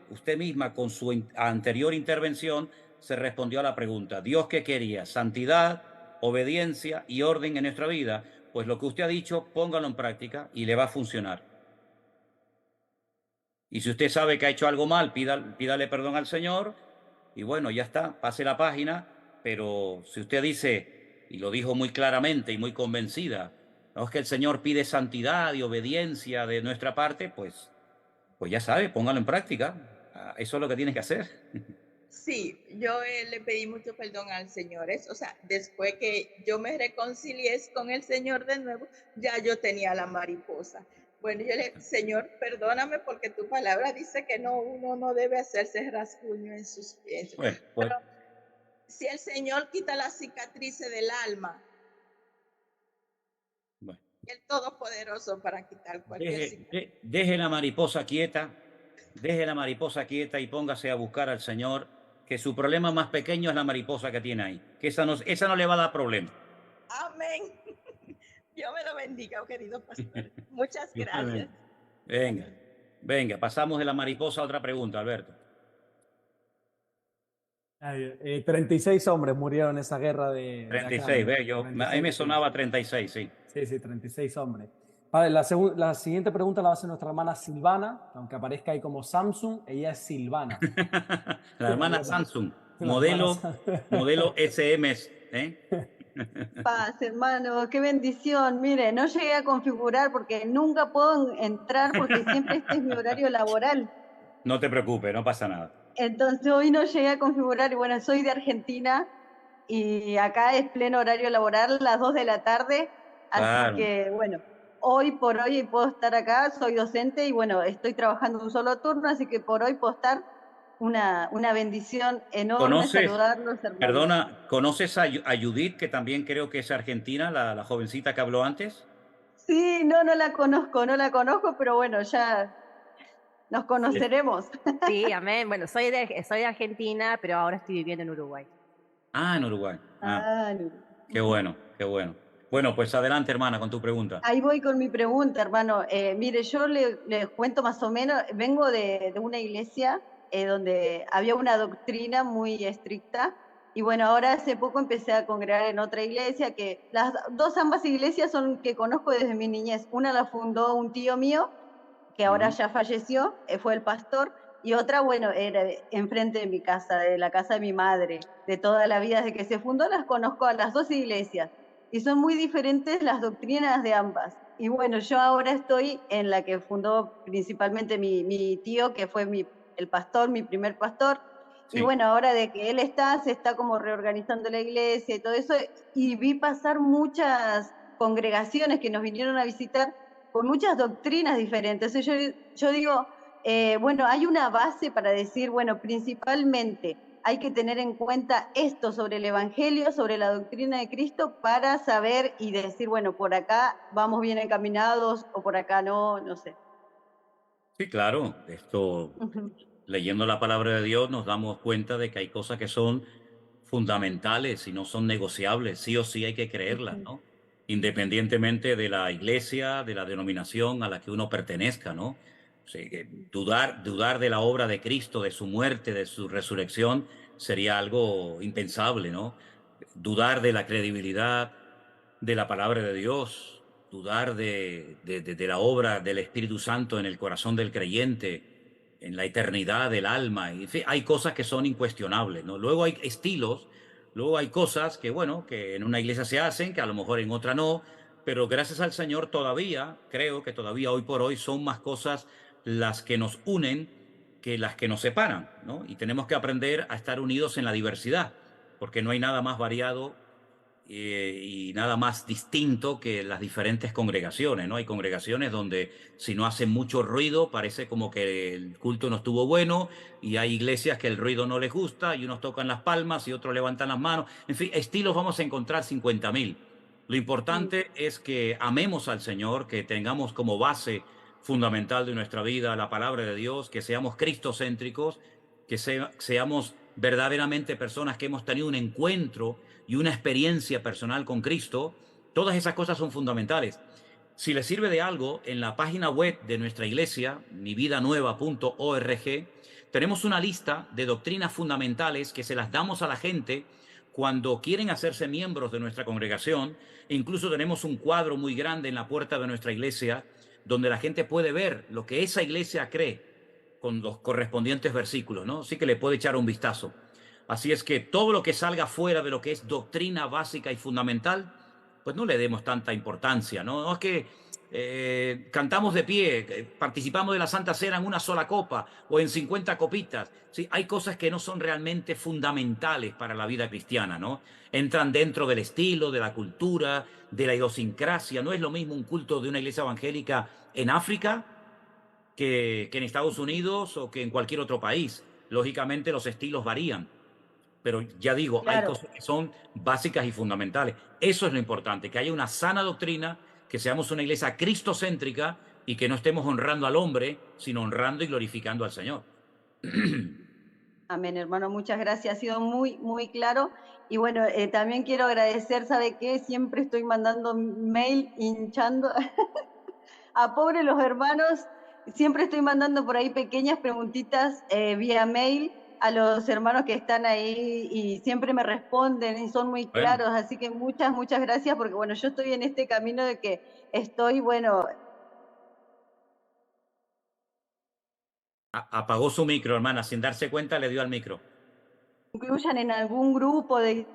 con su anterior intervención, se respondió a la pregunta. ¿Dios qué quería? Santidad, obediencia y orden en nuestra vida. Pues lo que usted ha dicho, póngalo en práctica y le va a funcionar. Y si usted sabe que ha hecho algo mal, pídale perdón al Señor y bueno, ya está, pase la página. Pero si usted dice, y lo dijo muy claramente y muy convencida, no es que el Señor pide santidad y obediencia de nuestra parte, pues ya sabe, póngalo en práctica. Eso es lo que tiene que hacer. Sí, yo le pedí mucho perdón al Señor. O sea, después que yo me reconcilié con el Señor de nuevo, ya yo tenía la mariposa. Bueno, yo le, Señor, perdóname porque tu palabra dice que no, uno no debe hacerse rasguño en sus pies. Pues, pero si el Señor quita las cicatrices del alma, bueno, el Todopoderoso para quitar cualquier cicatriz. Deje la mariposa quieta, y póngase a buscar al Señor, que su problema más pequeño es la mariposa que tiene ahí, que esa no le va a dar problema. Amén. Dios me lo bendiga, querido pastor. Muchas gracias. Venga, pasamos de la mariposa a otra pregunta, Alberto. 36 hombres murieron en esa guerra de 36, Acán. a mí me sonaba 36, sí. Sí, 36 hombres. Vale, la siguiente pregunta la va a hacer nuestra hermana Silvana, aunque aparezca ahí como Samsung, ella es Silvana. La hermana Samsung, modelo SMS, Paz, hermano, qué bendición. Mire, no llegué a configurar porque nunca puedo entrar porque siempre este es mi horario laboral. No te preocupes, no pasa nada. Entonces hoy no llegué a configurar y bueno, soy de Argentina y acá es pleno horario laboral, las 2 de la tarde, así Claro. que bueno, hoy por hoy puedo estar acá, soy docente y bueno, estoy trabajando un solo turno, así que por hoy puedo estar una bendición enorme ¿Conoces, saludarlos, hermanos. perdona, conoces a Judith, que también creo que es argentina, la jovencita que habló antes? Sí, no, no la conozco, pero bueno, ya nos Sí. conoceremos. Sí, amén. Bueno, soy de Argentina, pero ahora estoy viviendo en Uruguay. Ah, en Uruguay. Ah, Ah, qué bueno, qué bueno. Bueno, pues adelante, hermana, con tu pregunta. ahí voy con mi pregunta, hermano. Mire, yo les cuento más o menos, vengo de una iglesia donde había una doctrina muy estricta y bueno, ahora hace poco empecé a congregar en otra iglesia que las dos ambas iglesias son que conozco desde mi niñez. Una la fundó un tío mío que ahora Ujú. ya falleció, fue el pastor, y otra, bueno, era enfrente de mi casa, de la casa de mi madre, de toda la vida desde que se fundó, las conozco a las dos iglesias, y son muy diferentes las doctrinas de ambas. Y bueno, yo ahora estoy en la que fundó principalmente mi tío, que fue el pastor, mi primer pastor, y Sí. bueno, ahora de que él está, se está como reorganizando la iglesia y todo eso, y vi pasar muchas congregaciones que nos vinieron a visitar con muchas doctrinas diferentes. Entonces yo digo, bueno, hay una base para decir, bueno, principalmente hay que tener en cuenta esto sobre el Evangelio, sobre la doctrina de Cristo, para saber y decir, bueno, por acá vamos bien encaminados o por acá no, no sé. Sí, claro. Esto, Ujú, leyendo la palabra de Dios, nos damos cuenta de que hay cosas que son fundamentales y no son negociables. Sí o sí hay que creerlas, ujú. ¿no? Independientemente de la iglesia, de la denominación a la que uno pertenezca, ¿no? Sí, que dudar de la obra de Cristo, de su muerte, de su resurrección, sería algo impensable, ¿no? Dudar de la credibilidad de la palabra de Dios, dudar de la obra del Espíritu Santo en el corazón del creyente, en la eternidad del alma. Y, en fin, hay cosas que son incuestionables, ¿no? Luego hay estilos, luego hay cosas que, bueno, que en una iglesia se hacen, que a lo mejor en otra no, pero gracias al Señor todavía, creo que todavía hoy por hoy son más cosas las que nos unen que las que nos separan, ¿no? Y tenemos que aprender a estar unidos en la diversidad, porque no hay nada más variado y nada más distinto que las diferentes congregaciones, ¿no? Hay congregaciones donde si no hacen mucho ruido parece como que el culto no estuvo bueno, y hay iglesias que el ruido no les gusta y unos tocan las palmas y otros levantan las manos. En fin, estilos vamos a encontrar 50.000. Lo Sí, importante es que amemos al Señor, que tengamos como base fundamental de nuestra vida la palabra de Dios, que seamos cristocéntricos, que seamos verdaderamente personas que hemos tenido un encuentro y una experiencia personal con Cristo. Todas esas cosas son fundamentales. Si les sirve de algo, en la página web de nuestra iglesia, mividanueva.org, tenemos una lista de doctrinas fundamentales que se las damos a la gente cuando quieren hacerse miembros de nuestra congregación. E incluso tenemos un cuadro muy grande en la puerta de nuestra iglesia donde la gente puede ver lo que esa iglesia cree con los correspondientes versículos, ¿no? Sí que le puede echar un vistazo. Así es que todo lo que salga fuera de lo que es doctrina básica y fundamental, pues no le demos tanta importancia, ¿no? No es que cantamos de pie, participamos de la Santa Cena en una sola copa o en 50 copitas. Sí, hay cosas que no son realmente fundamentales para la vida cristiana, ¿no? Entran dentro del estilo, de la cultura, de la idiosincrasia. No es lo mismo un culto de una iglesia evangélica en África que en Estados Unidos o que en cualquier otro país. Lógicamente los estilos varían, pero ya digo, hay claro. cosas que son básicas y fundamentales. Eso es lo importante, que haya una sana doctrina, que seamos una iglesia cristocéntrica y que no estemos honrando al hombre, sino honrando y glorificando al Señor. Amén, hermano, muchas gracias. Ha sido muy, muy claro. Y bueno, también quiero agradecer, ¿sabe qué? Siempre estoy mandando mail hinchando a pobre los hermanos. Siempre estoy mandando por ahí pequeñas preguntitas vía mail a los hermanos que están ahí y siempre me responden y son muy Bueno, claros. Así que muchas, muchas gracias porque bueno, yo estoy en este camino de que estoy, bueno, apagó su micro, hermana, sin darse cuenta le dio al micro. incluyan en algún grupo de...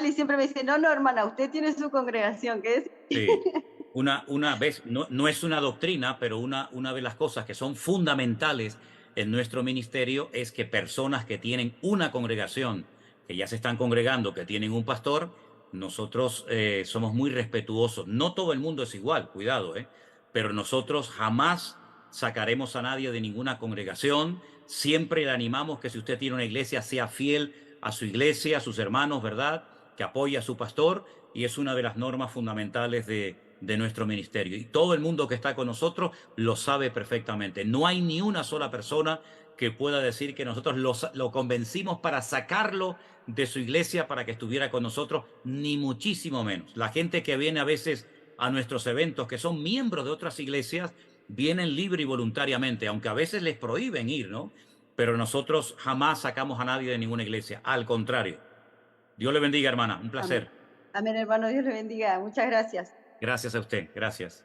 Y siempre me dicen, no, no, hermana, usted tiene su congregación, que es... Sí. Una vez, no, no es una doctrina, pero una de las cosas que son fundamentales en nuestro ministerio es que personas que tienen una congregación, que ya se están congregando, que tienen un pastor, nosotros somos muy respetuosos. No todo el mundo es igual, cuidado, pero nosotros jamás sacaremos a nadie de ninguna congregación. Siempre le animamos que si usted tiene una iglesia, sea fiel a su iglesia, a sus hermanos, ¿verdad? Que apoye a su pastor, y es una de las normas fundamentales de nuestro ministerio. Y todo el mundo que está con nosotros lo sabe perfectamente. No hay ni una sola persona que pueda decir que nosotros lo convencimos para sacarlo de su iglesia para que estuviera con nosotros, ni muchísimo menos. La gente que viene a veces a nuestros eventos, que son miembros de otras iglesias, vienen libre y voluntariamente, aunque a veces les prohíben ir, ¿no? Pero nosotros jamás sacamos a nadie de ninguna iglesia, al contrario. Dios le bendiga, hermana, un placer. Amén, hermano, Dios le bendiga. Muchas gracias. Gracias a usted, gracias.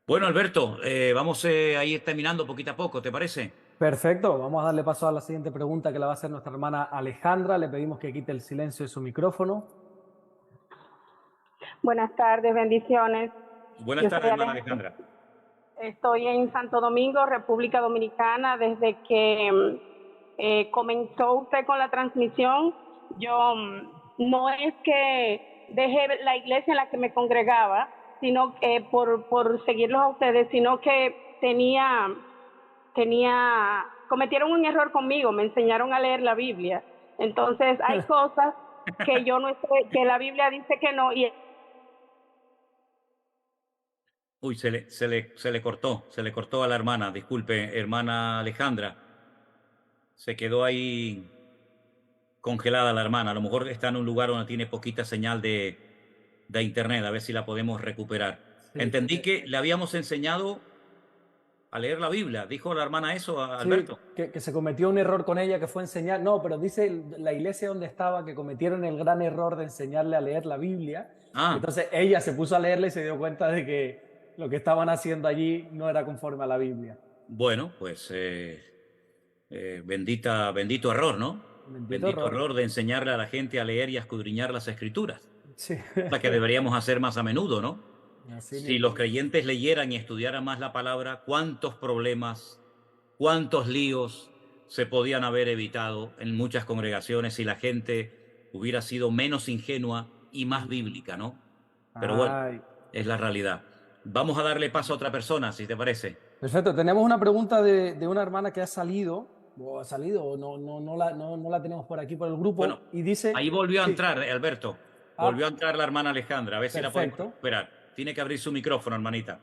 Bueno, Alberto, vamos a ir terminando poquito a poco, ¿te parece? Perfecto, vamos a darle paso a la siguiente pregunta que la va a hacer nuestra hermana Alejandra. Le pedimos que quite el silencio de su micrófono. Buenas tardes, bendiciones. Buenas tardes, hermana Alejandra. Estoy en Santo Domingo, República Dominicana. Desde que comenzó usted con la transmisión, yo no es que dejé la iglesia en la que me congregaba, sino por seguirlos a ustedes, sino que cometieron un error conmigo, me enseñaron a leer la Biblia. Entonces hay cosas que yo no estoy, que la Biblia dice que no, y Uy, se le cortó a la hermana. Disculpe, hermana Alejandra. Se quedó ahí congelada la hermana. A lo mejor está en un lugar donde tiene poquita señal de internet. A ver si la podemos recuperar. Sí, entendí que le habíamos enseñado a leer la Biblia. ¿Dijo la hermana eso, a Alberto? Sí, que se cometió un error con ella, que fue enseñar. No, pero dice la iglesia donde estaba que cometieron el gran error de enseñarle a leer la Biblia. Entonces ella se puso a leerla y se dio cuenta de que lo que estaban haciendo allí no era conforme a la Biblia. Bueno, pues bendito error, ¿no? Bendito error de enseñarle a la gente a leer y a escudriñar las Escrituras. Sí. La que deberíamos hacer más a menudo, ¿no? Así si los creyentes leyeran y estudiaran más la palabra, cuántos problemas, cuántos líos se podían haber evitado en muchas congregaciones si la gente hubiera sido menos ingenua y más bíblica, ¿no? Pero bueno, es la realidad. Vamos a darle paso a otra persona, si te parece. Perfecto. Tenemos una pregunta de una hermana que ha salido, no la tenemos por aquí por el grupo. Bueno, y dice, ahí volvió a entrar, Alberto. Volvió a entrar la hermana Alejandra. A ver si la podemos recuperar. Tiene que abrir su micrófono, hermanita.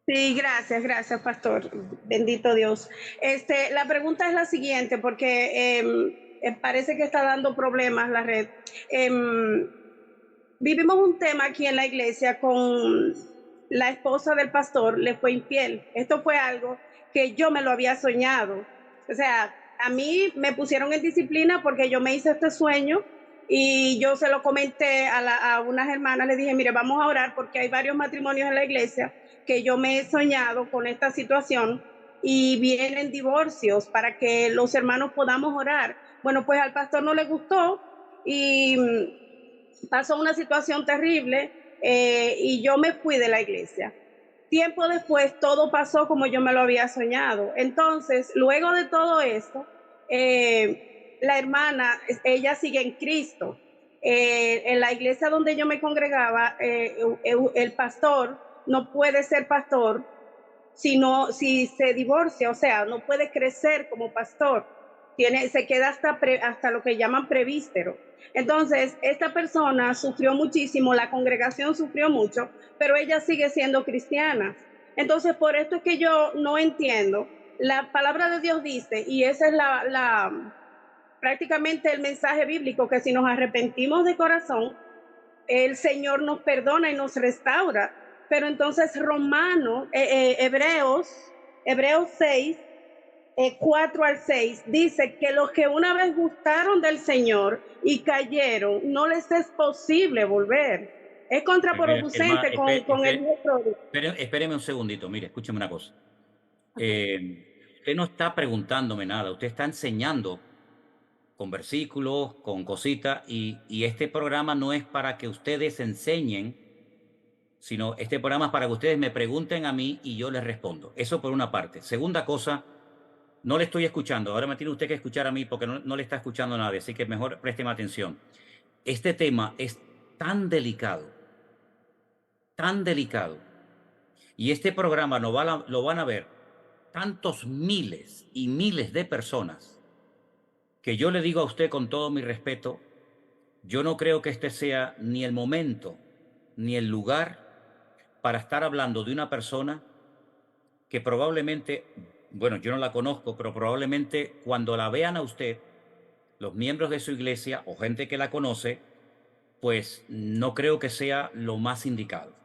Sí, gracias, pastor. Bendito Dios. La pregunta es la siguiente, porque parece que está dando problemas la red. Vivimos un tema aquí en la iglesia con la esposa del pastor, le fue infiel. Esto fue algo que yo me lo había soñado. O sea, a mí me pusieron en disciplina porque yo me hice este sueño y yo se lo comenté a unas hermanas, les dije, mire, vamos a orar porque hay varios matrimonios en la iglesia que yo me he soñado con esta situación y vienen divorcios para que los hermanos podamos orar. Bueno, pues al pastor no le gustó y pasó una situación terrible y yo me fui de la iglesia. Tiempo después todo pasó como yo me lo había soñado. Entonces, luego de todo esto, la hermana, ella sigue en Cristo. En la iglesia donde yo me congregaba, el pastor no puede ser pastor si se divorcia, o sea, no puede crecer como pastor. Se queda hasta lo que llaman prevístero. Entonces, esta persona sufrió muchísimo, la congregación sufrió mucho, pero ella sigue siendo cristiana. Entonces, por esto es que yo no entiendo. La palabra de Dios dice, y esa es prácticamente el mensaje bíblico, que si nos arrepentimos de corazón, el Señor nos perdona y nos restaura. Pero entonces Hebreos 6, 4 al 6, dice que los que una vez gustaron del Señor y cayeron, no les es posible volver. Es contraproducente con el pródigo. Espéreme un segundito, mire, escúcheme una cosa. Usted no está preguntándome nada, usted está enseñando con versículos, con cositas, y este programa no es para que ustedes enseñen, sino este programa es para que ustedes me pregunten a mí y yo les respondo. Eso por una parte. Segunda cosa, No le estoy escuchando. Ahora me tiene usted que escuchar a mí porque no le está escuchando a nadie. Así que mejor présteme atención. Este tema es tan delicado, y este programa lo van a ver tantos miles y miles de personas que yo le digo a usted con todo mi respeto, yo no creo que este sea ni el momento ni el lugar para estar hablando de una persona que probablemente, bueno, yo no la conozco, pero probablemente cuando la vean a usted, los miembros de su iglesia o gente que la conoce, pues no creo que sea lo más indicado.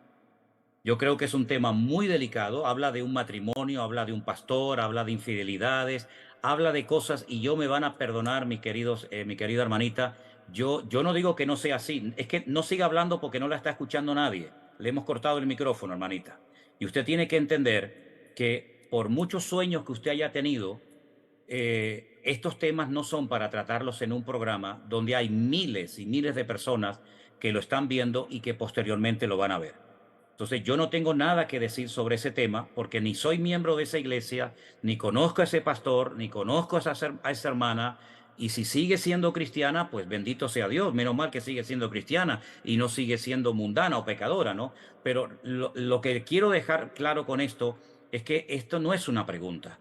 Yo creo que es un tema muy delicado, habla de un matrimonio, habla de un pastor, habla de infidelidades, habla de cosas, y yo me van a perdonar, mis queridos, mi querida hermanita, yo no digo que no sea así, es que no siga hablando porque no la está escuchando nadie. Le hemos cortado el micrófono, hermanita. Y usted tiene que entender que por muchos sueños que usted haya tenido, estos temas no son para tratarlos en un programa donde hay miles y miles de personas que lo están viendo y que posteriormente lo van a ver. Entonces, yo no tengo nada que decir sobre ese tema porque ni soy miembro de esa iglesia, ni conozco a ese pastor, ni conozco a esa hermana. Y si sigue siendo cristiana, pues bendito sea Dios. Menos mal que sigue siendo cristiana y no sigue siendo mundana o pecadora, ¿no? Pero lo que quiero dejar claro con esto es que esto no es una pregunta.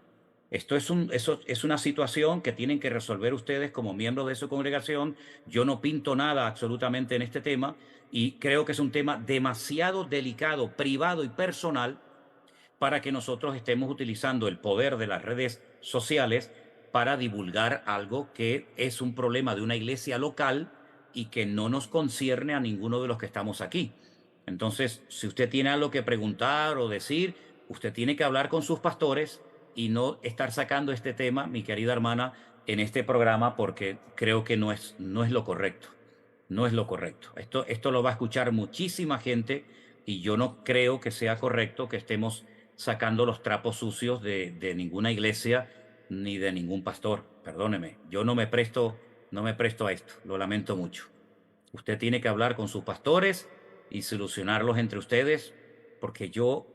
Esto es una situación que tienen que resolver ustedes como miembros de su congregación. Yo no pinto nada absolutamente en este tema y creo que es un tema demasiado delicado, privado y personal para que nosotros estemos utilizando el poder de las redes sociales para divulgar algo que es un problema de una iglesia local y que no nos concierne a ninguno de los que estamos aquí. Entonces, si usted tiene algo que preguntar o decir, usted tiene que hablar con sus pastores y no estar sacando este tema, mi querida hermana, en este programa porque creo que no es lo correcto. No es lo correcto. Esto lo va a escuchar muchísima gente y yo no creo que sea correcto que estemos sacando los trapos sucios de ninguna iglesia ni de ningún pastor. Perdóneme, yo no me presto a esto. Lo lamento mucho. Usted tiene que hablar con sus pastores y solucionarlos entre ustedes porque yo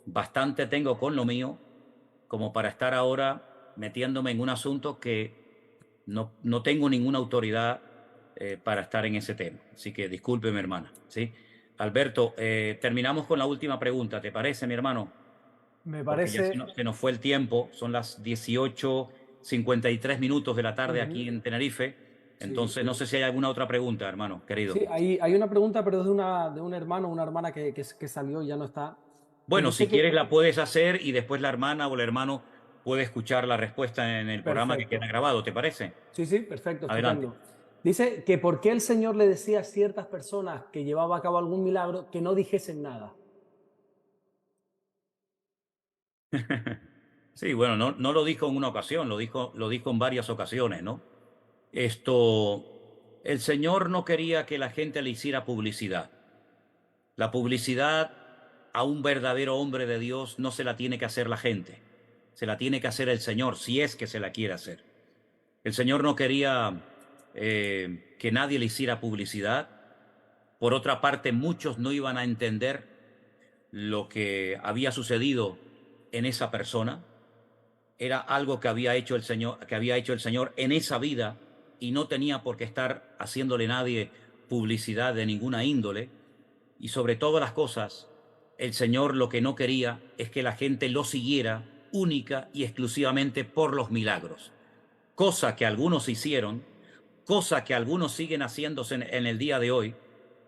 bastante tengo con lo mío como para estar ahora metiéndome en un asunto que no tengo ninguna autoridad para estar en ese tema. Así que discúlpeme, hermana. ¿Sí? Alberto, terminamos con la última pregunta. ¿Te parece, mi hermano? Me Porque ya parece... se nos fue el tiempo. Son las 18:53 de la tarde aquí Ujú. en Tenerife. Sí, Entonces, no sé si hay alguna otra pregunta, hermano, querido. sí, hay una pregunta, pero es de un hermano, una hermana que salió y ya no está. Que Bueno, si dice quieres que... la puedes hacer y después la hermana o el hermano puede escuchar la respuesta en el programa que queda Perfecto. grabado. ¿Te parece? Sí, sí, perfecto, Adelante. estupendo. Dice que por qué el Señor le decía a ciertas personas que llevaba a cabo algún milagro que no dijesen nada. Sí, bueno, no lo dijo en una ocasión, lo dijo en varias ocasiones, ¿no? El Señor no quería que la gente le hiciera publicidad. La publicidad a un verdadero hombre de Dios no se la tiene que hacer la gente, se la tiene que hacer el Señor, si es que se la quiere hacer. El Señor no quería que nadie le hiciera publicidad. Por otra parte, muchos no iban a entender lo que había sucedido en esa persona. Era algo que había hecho el Señor en esa vida y no tenía por qué estar haciéndole nadie publicidad de ninguna índole. Y sobre todas las cosas, el Señor lo que no quería es que la gente lo siguiera única y exclusivamente por los milagros, cosa que algunos hicieron, cosa que algunos siguen haciéndose en el día de hoy,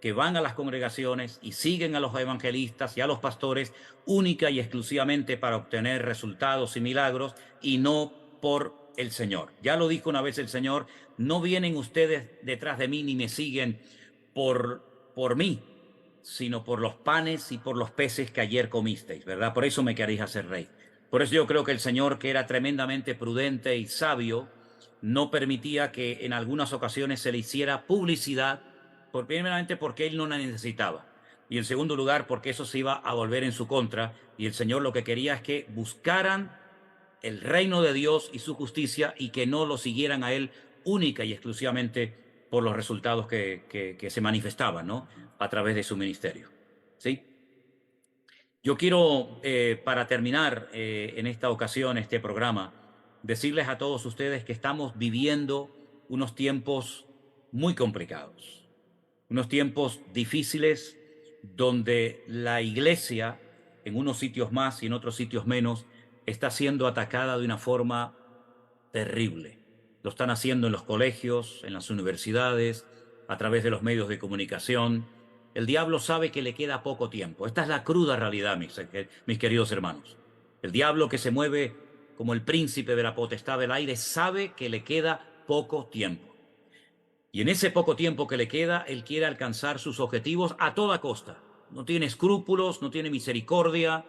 que van a las congregaciones y siguen a los evangelistas y a los pastores única y exclusivamente para obtener resultados y milagros y no por el Señor. Ya lo dijo una vez el Señor, no vienen ustedes detrás de mí ni me siguen por mí, sino por los panes y por los peces que ayer comisteis, ¿verdad? Por eso me queréis hacer rey. Por eso yo creo que el Señor, que era tremendamente prudente y sabio, no permitía que en algunas ocasiones se le hiciera publicidad, primeramente porque él no la necesitaba, y en segundo lugar porque eso se iba a volver en su contra, y el Señor lo que quería es que buscaran el reino de Dios y su justicia y que no lo siguieran a él única y exclusivamente por los resultados que se manifestaban, ¿no? A través de su ministerio. ¿Sí? Yo quiero, para terminar en esta ocasión, este programa, decirles a todos ustedes que estamos viviendo unos tiempos muy complicados, unos tiempos difíciles donde la iglesia, en unos sitios más y en otros sitios menos, está siendo atacada de una forma terrible. Lo están haciendo en los colegios, en las universidades, a través de los medios de comunicación. El diablo sabe que le queda poco tiempo. Esta es la cruda realidad, mis queridos hermanos. El diablo, que se mueve como el príncipe de la potestad del aire, sabe que le queda poco tiempo. Y en ese poco tiempo que le queda, él quiere alcanzar sus objetivos a toda costa. No tiene escrúpulos, no tiene misericordia,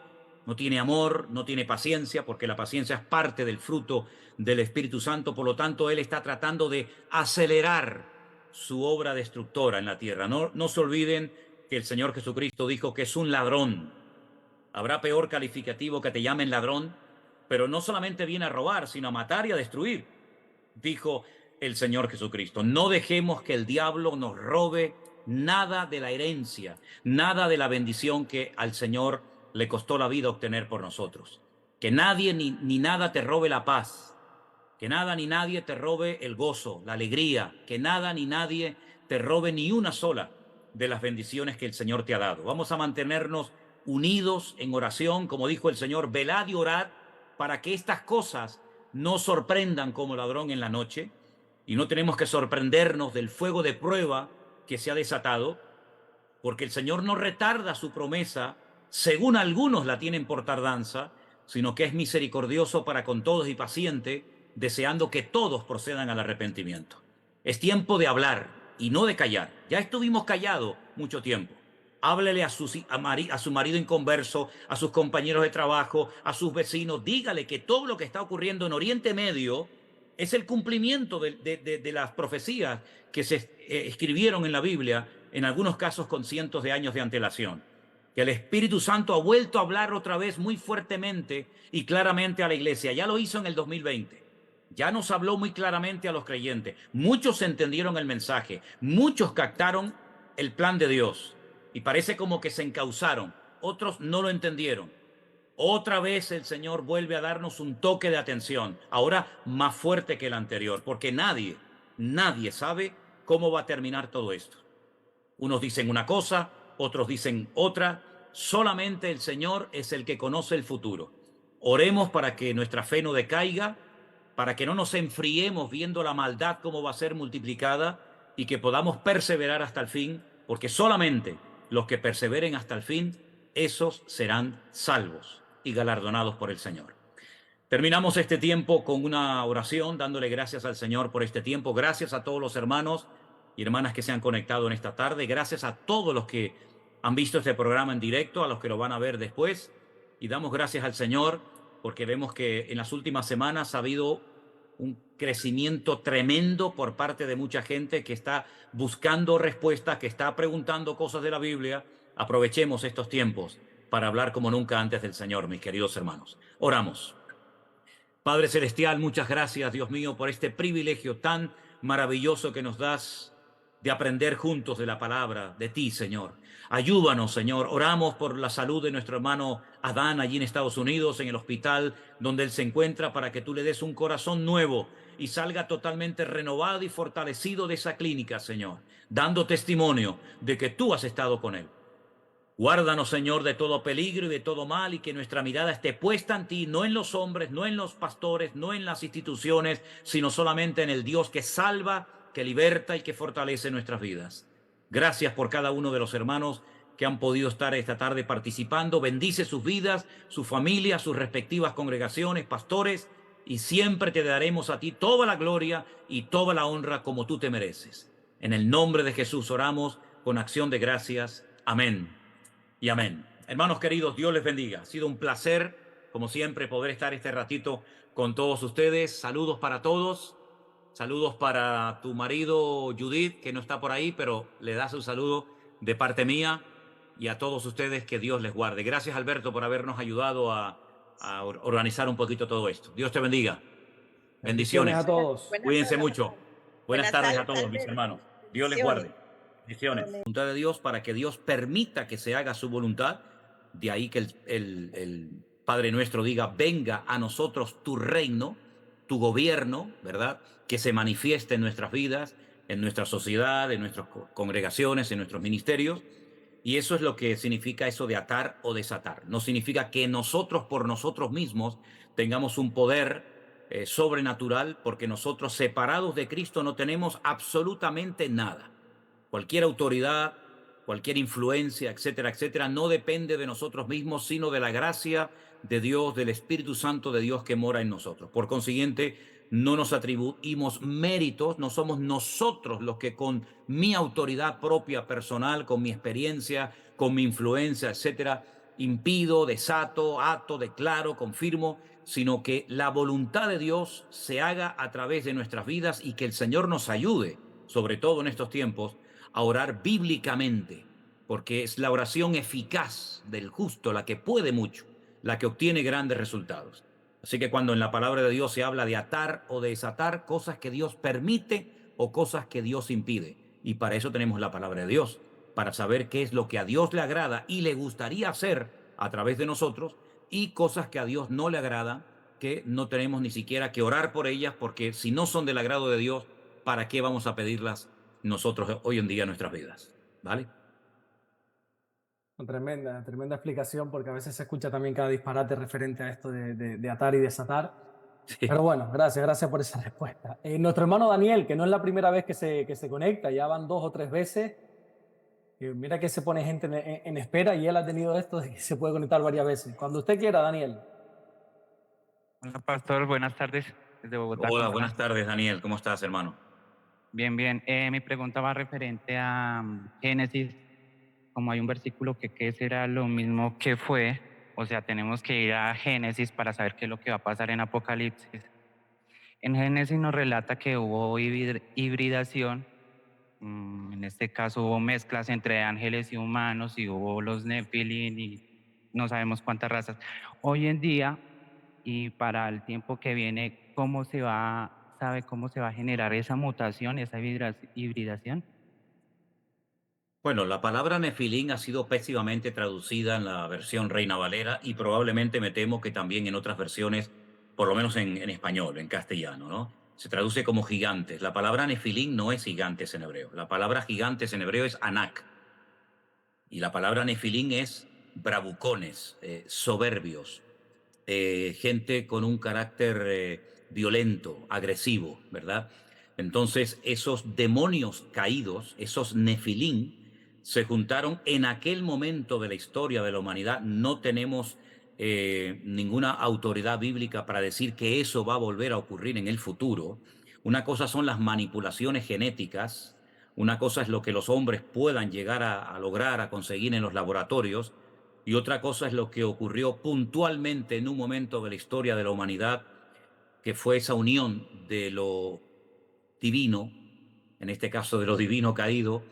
no tiene amor, no tiene paciencia, porque la paciencia es parte del fruto del Espíritu Santo. Por lo tanto, él está tratando de acelerar su obra destructora en la tierra. No se olviden que el Señor Jesucristo dijo que es un ladrón. Habrá peor calificativo que te llamen ladrón, pero no solamente viene a robar, sino a matar y a destruir, dijo el Señor Jesucristo. No dejemos que el diablo nos robe nada de la herencia, nada de la bendición que al Señor le costó la vida obtener por nosotros. Que nadie ni nada te robe la paz, que nada ni nadie te robe el gozo, la alegría, que nada ni nadie te robe ni una sola de las bendiciones que el Señor te ha dado. Vamos a mantenernos unidos en oración, como dijo el Señor, velad y orad para que estas cosas no sorprendan como ladrón en la noche, y no tenemos que sorprendernos del fuego de prueba que se ha desatado, porque el Señor no retarda su promesa, según algunos la tienen por tardanza, sino que es misericordioso para con todos y paciente, deseando que todos procedan al arrepentimiento. Es tiempo de hablar y no de callar. Ya estuvimos callados mucho tiempo. Háblele a su marido inconverso, a sus compañeros de trabajo, a sus vecinos. Dígale que todo lo que está ocurriendo en Oriente Medio es el cumplimiento de las profecías que se escribieron en la Biblia, en algunos casos con cientos de años de antelación. Que el Espíritu Santo ha vuelto a hablar otra vez muy fuertemente y claramente a la iglesia. Ya lo hizo en el 2020. Ya nos habló muy claramente a los creyentes. Muchos entendieron el mensaje. Muchos captaron el plan de Dios. Y parece como que se encauzaron. Otros no lo entendieron. Otra vez el Señor vuelve a darnos un toque de atención. Ahora más fuerte que el anterior. Porque nadie sabe cómo va a terminar todo esto. Unos dicen una cosa, otros dicen otra. Solamente el Señor es el que conoce el futuro. Oremos para que nuestra fe no decaiga, para que no nos enfriemos viendo la maldad cómo va a ser multiplicada y que podamos perseverar hasta el fin, porque solamente los que perseveren hasta el fin, esos serán salvos y galardonados por el Señor. Terminamos este tiempo con una oración, dándole gracias al Señor por este tiempo. Gracias a todos los hermanos y hermanas que se han conectado en esta tarde. Gracias a todos los que han visto este programa en directo, a los que lo van a ver después. Y damos gracias al Señor porque vemos que en las últimas semanas ha habido un crecimiento tremendo por parte de mucha gente que está buscando respuestas, que está preguntando cosas de la Biblia. Aprovechemos estos tiempos para hablar como nunca antes del Señor, mis queridos hermanos. Oramos. Padre Celestial, muchas gracias, Dios mío, por este privilegio tan maravilloso que nos das de aprender juntos de la palabra de ti, Señor. Ayúdanos, Señor. Oramos por la salud de nuestro hermano Adán allí en Estados Unidos, en el hospital donde él se encuentra, para que tú le des un corazón nuevo y salga totalmente renovado y fortalecido de esa clínica, Señor, dando testimonio de que tú has estado con él. Guárdanos, Señor, de todo peligro y de todo mal, y que nuestra mirada esté puesta en ti, no en los hombres, no en los pastores, no en las instituciones, sino solamente en el Dios que salva, que liberta y que fortalece nuestras vidas. Gracias por cada uno de los hermanos que han podido estar esta tarde participando. Bendice sus vidas, sus familias, sus respectivas congregaciones, pastores, y siempre te daremos a ti toda la gloria y toda la honra como tú te mereces. En el nombre de Jesús oramos con acción de gracias. Amén y amén. Hermanos queridos, Dios les bendiga. Ha sido un placer, como siempre, poder estar este ratito con todos ustedes. Saludos para todos. Saludos para tu marido Judith, que no está por ahí, pero le das un saludo de parte mía, y a todos ustedes, que Dios les guarde. Gracias, Alberto, por habernos ayudado a organizar un poquito todo esto. Dios te bendiga. Bendiciones a todos. Cuídense mucho. Buenas tardes a todos, Alberto. mis hermanos. Dios les guarde. Bendiciones. La voluntad de Dios, para que Dios permita que se haga su voluntad. De ahí que el Padre nuestro diga: venga a nosotros tu reino. tu gobierno, ¿verdad? Que se manifieste en nuestras vidas, en nuestra sociedad, en nuestras congregaciones, en nuestros ministerios. Y eso es lo que significa eso de atar o desatar. No significa que nosotros por nosotros mismos tengamos un poder sobrenatural, porque nosotros separados de Cristo no tenemos absolutamente nada. Cualquier autoridad, cualquier influencia, etcétera, etcétera, no depende de nosotros mismos, sino de la gracia de Dios, del Espíritu Santo de Dios que mora en nosotros. Por consiguiente, no nos atribuimos méritos, no somos nosotros los que con mi autoridad propia personal, con mi experiencia, con mi influencia, etcétera, impido, desato, ato, declaro, confirmo, sino que la voluntad de Dios se haga a través de nuestras vidas y que el Señor nos ayude, sobre todo en estos tiempos, a orar bíblicamente, porque es la oración eficaz del justo la que puede mucho, la que obtiene grandes resultados. Así que cuando en la palabra de Dios se habla de atar o de desatar, cosas que Dios permite o cosas que Dios impide. Y para eso tenemos la palabra de Dios, para saber qué es lo que a Dios le agrada y le gustaría hacer a través de nosotros, y cosas que a Dios no le agrada, que no tenemos ni siquiera que orar por ellas, porque si no son del agrado de Dios, ¿para qué vamos a pedirlas nosotros hoy en día en nuestras vidas? ¿Vale? Tremenda, tremenda explicación, porque a veces se escucha también cada disparate referente a esto de atar y desatar. Sí. Pero bueno, gracias por esa respuesta. Nuestro hermano Daniel, que no es la primera vez que se conecta, ya van 2 o 3 veces. Mira que se pone gente en espera, y él ha tenido esto de que se puede conectar varias veces. Cuando usted quiera, Daniel. Hola, pastor, buenas tardes desde Bogotá. Hola, buenas tardes, Daniel. ¿Cómo estás, hermano? Bien, bien. Mi pregunta va referente a Génesis. Como hay un versículo que será lo mismo que fue, o sea, tenemos que ir a Génesis para saber qué es lo que va a pasar en Apocalipsis. En Génesis nos relata que hubo hibridación, en este caso hubo mezclas entre ángeles y humanos, y hubo los Nefilim y no sabemos cuántas razas. Hoy en día, y para el tiempo que viene, ¿sabe cómo se va a generar esa mutación, esa hibridación? Bueno, la palabra nefilín ha sido pésimamente traducida en la versión Reina Valera, y probablemente me temo que también en otras versiones, por lo menos en español, en castellano, ¿no? Se traduce como gigantes. La palabra nefilín no es gigantes en hebreo. La palabra gigantes en hebreo es anak. Y la palabra nefilín es bravucones, soberbios, gente con un carácter violento, agresivo, ¿verdad? Entonces, esos demonios caídos, esos nefilín, se juntaron en aquel momento de la historia de la humanidad. No tenemos ninguna autoridad bíblica para decir que eso va a volver a ocurrir en el futuro. Una cosa son las manipulaciones genéticas, una cosa es lo que los hombres puedan llegar a lograr, a conseguir en los laboratorios, y otra cosa es lo que ocurrió puntualmente en un momento de la historia de la humanidad, que fue esa unión de lo divino, en este caso de lo divino caído,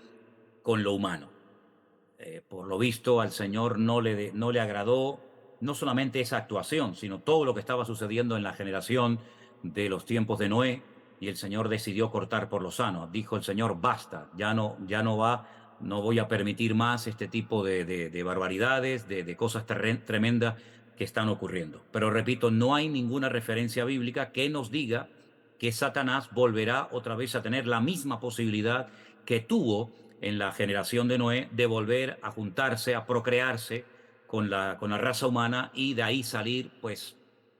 con lo humano. Por lo visto, al Señor no le agradó no solamente esa actuación, sino todo lo que estaba sucediendo en la generación de los tiempos de Noé, y el Señor decidió cortar por lo sano. Dijo el Señor: basta, ya no voy a permitir más este tipo de barbaridades, de cosas tremendas que están ocurriendo. Pero repito, no hay ninguna referencia bíblica que nos diga que Satanás volverá otra vez a tener la misma posibilidad que tuvo en la generación de Noé, de volver a juntarse, a procrearse con la raza humana, y de ahí salir pues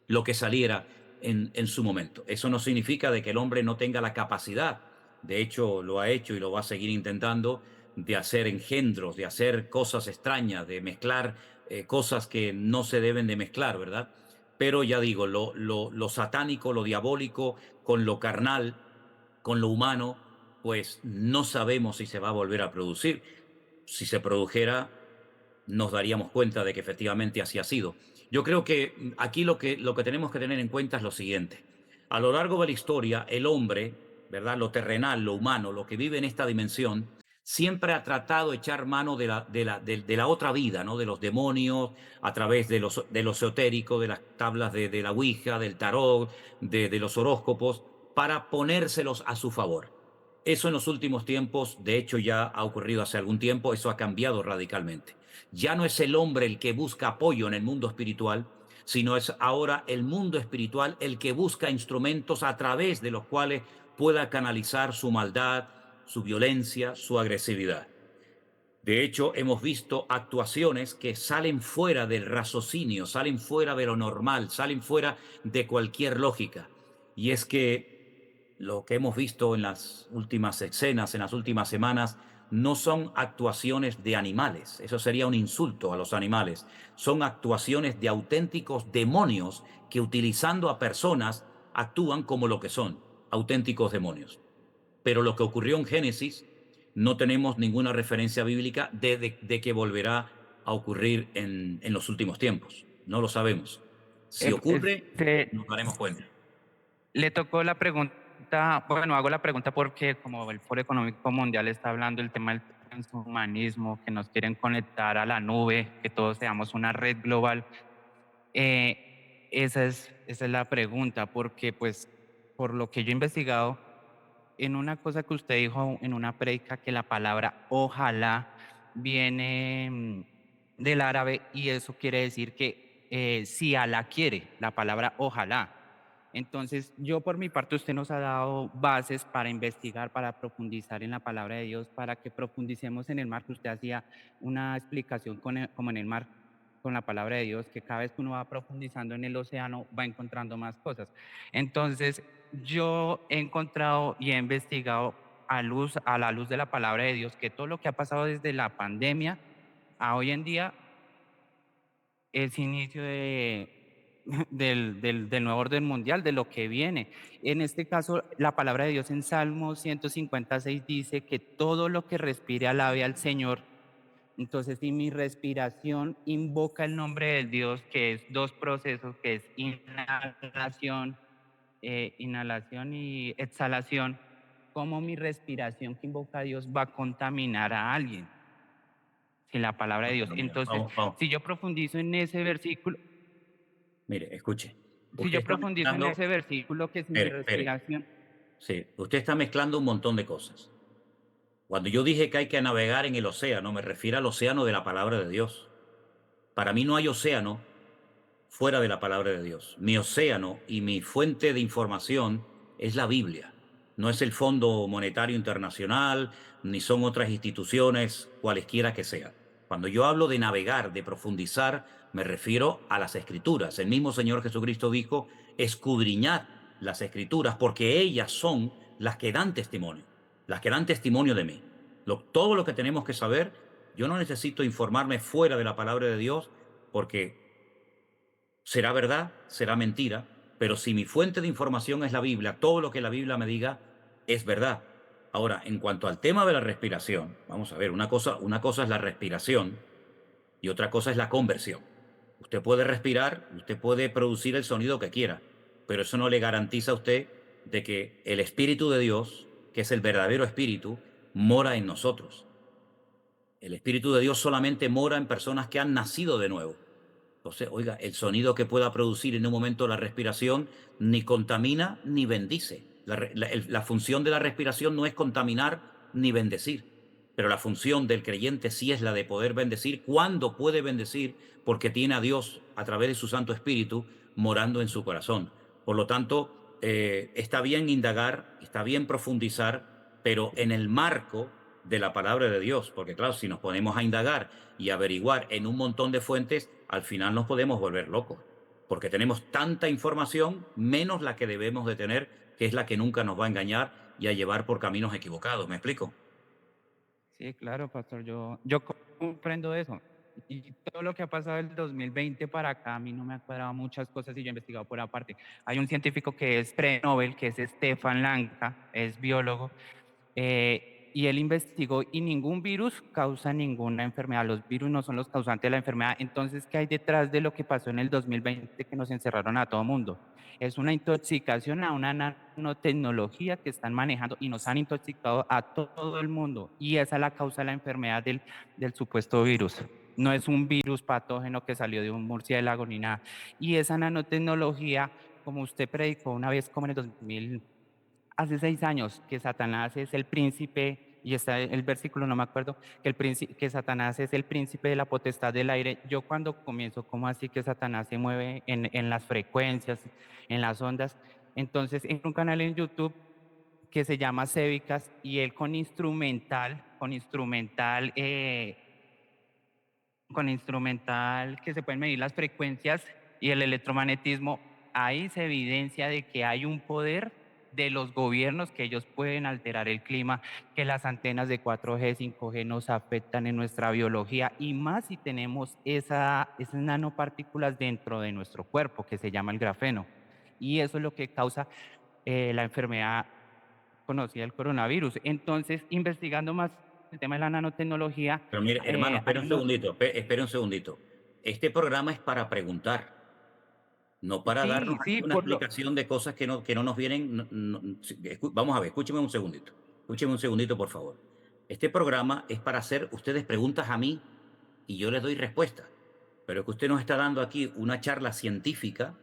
lo que saliera en su momento. Eso no significa de que el hombre no tenga la capacidad, de hecho lo ha hecho y lo va a seguir intentando, de hacer engendros, de hacer cosas extrañas, de mezclar cosas que no se deben de mezclar, ¿verdad? Pero ya digo, lo satánico, lo diabólico, con lo carnal, con lo humano, pues no sabemos si se va a volver a producir. Si se produjera, nos daríamos cuenta de que efectivamente así ha sido. Yo creo que aquí lo que tenemos que tener en cuenta es lo siguiente. A lo largo de la historia, el hombre, ¿verdad?, lo terrenal, lo humano, lo que vive en esta dimensión, siempre ha tratado de echar mano de la otra vida, ¿no?, de los demonios, a través de lo esotérico, de las tablas de la Ouija, del tarot, de los horóscopos, para ponérselos a su favor. Eso en los últimos tiempos, de hecho ya ha ocurrido hace algún tiempo, eso ha cambiado radicalmente. Ya no es el hombre el que busca apoyo en el mundo espiritual, sino es ahora el mundo espiritual el que busca instrumentos a través de los cuales pueda canalizar su maldad, su violencia, su agresividad. De hecho, hemos visto actuaciones que salen fuera del raciocinio, salen fuera de lo normal, salen fuera de cualquier lógica. Y es que lo que hemos visto en las últimas escenas, en las últimas semanas, no son actuaciones de animales. Eso sería un insulto a los animales. Son actuaciones de auténticos demonios que, utilizando a personas, actúan como lo que son, auténticos demonios. Pero lo que ocurrió en Génesis, no tenemos ninguna referencia bíblica de que volverá a ocurrir en los últimos tiempos. No lo sabemos. Si ocurre, nos daremos cuenta. Le tocó la pregunta, bueno, hago la pregunta porque como el Foro Económico Mundial está hablando del tema del transhumanismo, que nos quieren conectar a la nube, que todos seamos una red global, esa es la pregunta, porque pues por lo que yo he investigado, en una cosa que usted dijo en una predica, que la palabra ojalá viene del árabe y eso quiere decir que si Alá quiere, la palabra ojalá. Entonces, yo por mi parte, usted nos ha dado bases para investigar, para profundizar en la palabra de Dios, para que profundicemos en el mar, que usted hacía una explicación como en el mar, con la palabra de Dios, que cada vez que uno va profundizando en el océano, va encontrando más cosas. Entonces, yo he encontrado y he investigado a la luz de la palabra de Dios, que todo lo que ha pasado desde la pandemia a hoy en día es inicio del nuevo orden mundial, de lo que viene. En este caso, la palabra de Dios en Salmo 156 dice que todo lo que respire alabe al Señor. Entonces, si mi respiración invoca el nombre del Dios, que es dos procesos, que es inhalación y exhalación, ¿cómo mi respiración que invoca a Dios va a contaminar a alguien? Si la palabra de Dios. Entonces, si yo profundizo en ese versículo, Mire, escuche. si yo profundizo en ese versículo, que es mi respiración. Sí, usted está mezclando un montón de cosas. Cuando yo dije que hay que navegar en el océano, me refiero al océano de la palabra de Dios. Para mí no hay océano fuera de la palabra de Dios. Mi océano y mi fuente de información es la Biblia. No es el Fondo Monetario Internacional, ni son otras instituciones, cualesquiera que sean. Cuando yo hablo de navegar, de profundizar, me refiero a las Escrituras. El mismo Señor Jesucristo dijo, escudriñad las Escrituras, porque ellas son las que dan testimonio de mí. Todo lo que tenemos que saber, yo no necesito informarme fuera de la palabra de Dios, porque será verdad, será mentira, pero si mi fuente de información es la Biblia, todo lo que la Biblia me diga es verdad. Ahora, en cuanto al tema de la respiración, vamos a ver, una cosa es la respiración y otra cosa es la conversión. Usted puede respirar, usted puede producir el sonido que quiera, pero eso no le garantiza a usted de que el Espíritu de Dios, que es el verdadero Espíritu, mora en nosotros. El Espíritu de Dios solamente mora en personas que han nacido de nuevo. Entonces, oiga, el sonido que pueda producir en un momento la respiración ni contamina ni bendice. La función de la respiración no es contaminar ni bendecir, pero la función del creyente sí es la de poder bendecir cuando puede bendecir, porque tiene a Dios a través de su Santo Espíritu morando en su corazón. Por lo tanto, está bien indagar, está bien profundizar, pero en el marco de la palabra de Dios, porque claro, si nos ponemos a indagar y averiguar en un montón de fuentes, al final nos podemos volver locos, porque tenemos tanta información menos la que debemos de tener, que es la que nunca nos va a engañar y a llevar por caminos equivocados. ¿Me explico? Sí, claro, pastor, yo comprendo eso. Y todo lo que ha pasado del 2020 para acá, a mí no me ha cuadrado muchas cosas y yo he investigado por aparte. Hay un científico que es premio Nobel, que es Stefan Lanka, es biólogo, y él investigó y ningún virus causa ninguna enfermedad. Los virus no son los causantes de la enfermedad. Entonces, ¿qué hay detrás de lo que pasó en el 2020 que nos encerraron a todo mundo? Es una intoxicación a una nanotecnología que están manejando y nos han intoxicado a todo el mundo. Y esa es la causa de la enfermedad del supuesto virus. No es un virus patógeno que salió de un murciélago ni nada. Y esa nanotecnología, como usted predicó una vez, como en el 2000, hace 6 años, que Satanás es el príncipe y está el versículo, no me acuerdo, que Satanás es el príncipe de la potestad del aire. Yo cuando comienzo, ¿cómo así que Satanás se mueve en las frecuencias, en las ondas? Entonces, en un canal en YouTube que se llama Cévicas y él con instrumental que se pueden medir las frecuencias y el electromagnetismo, ahí se evidencia de que hay un poder de los gobiernos que ellos pueden alterar el clima, que las antenas de 4G, 5G nos afectan en nuestra biología y más si tenemos esas nanopartículas dentro de nuestro cuerpo que se llama el grafeno. Y eso es lo que causa la enfermedad conocida, el coronavirus. Entonces, investigando más el tema de la nanotecnología, Pero mire, hermano, hay espera un unos... segundito, espera un segundito. Este programa es para preguntar, no para darnos Sí, aquí sí, una explicación de cosas que no nos vienen. Vamos a ver, escúcheme un segundito, por favor. Este programa es para hacer ustedes preguntas a mí y yo les doy respuestas. Pero que usted nos está dando aquí una charla científica,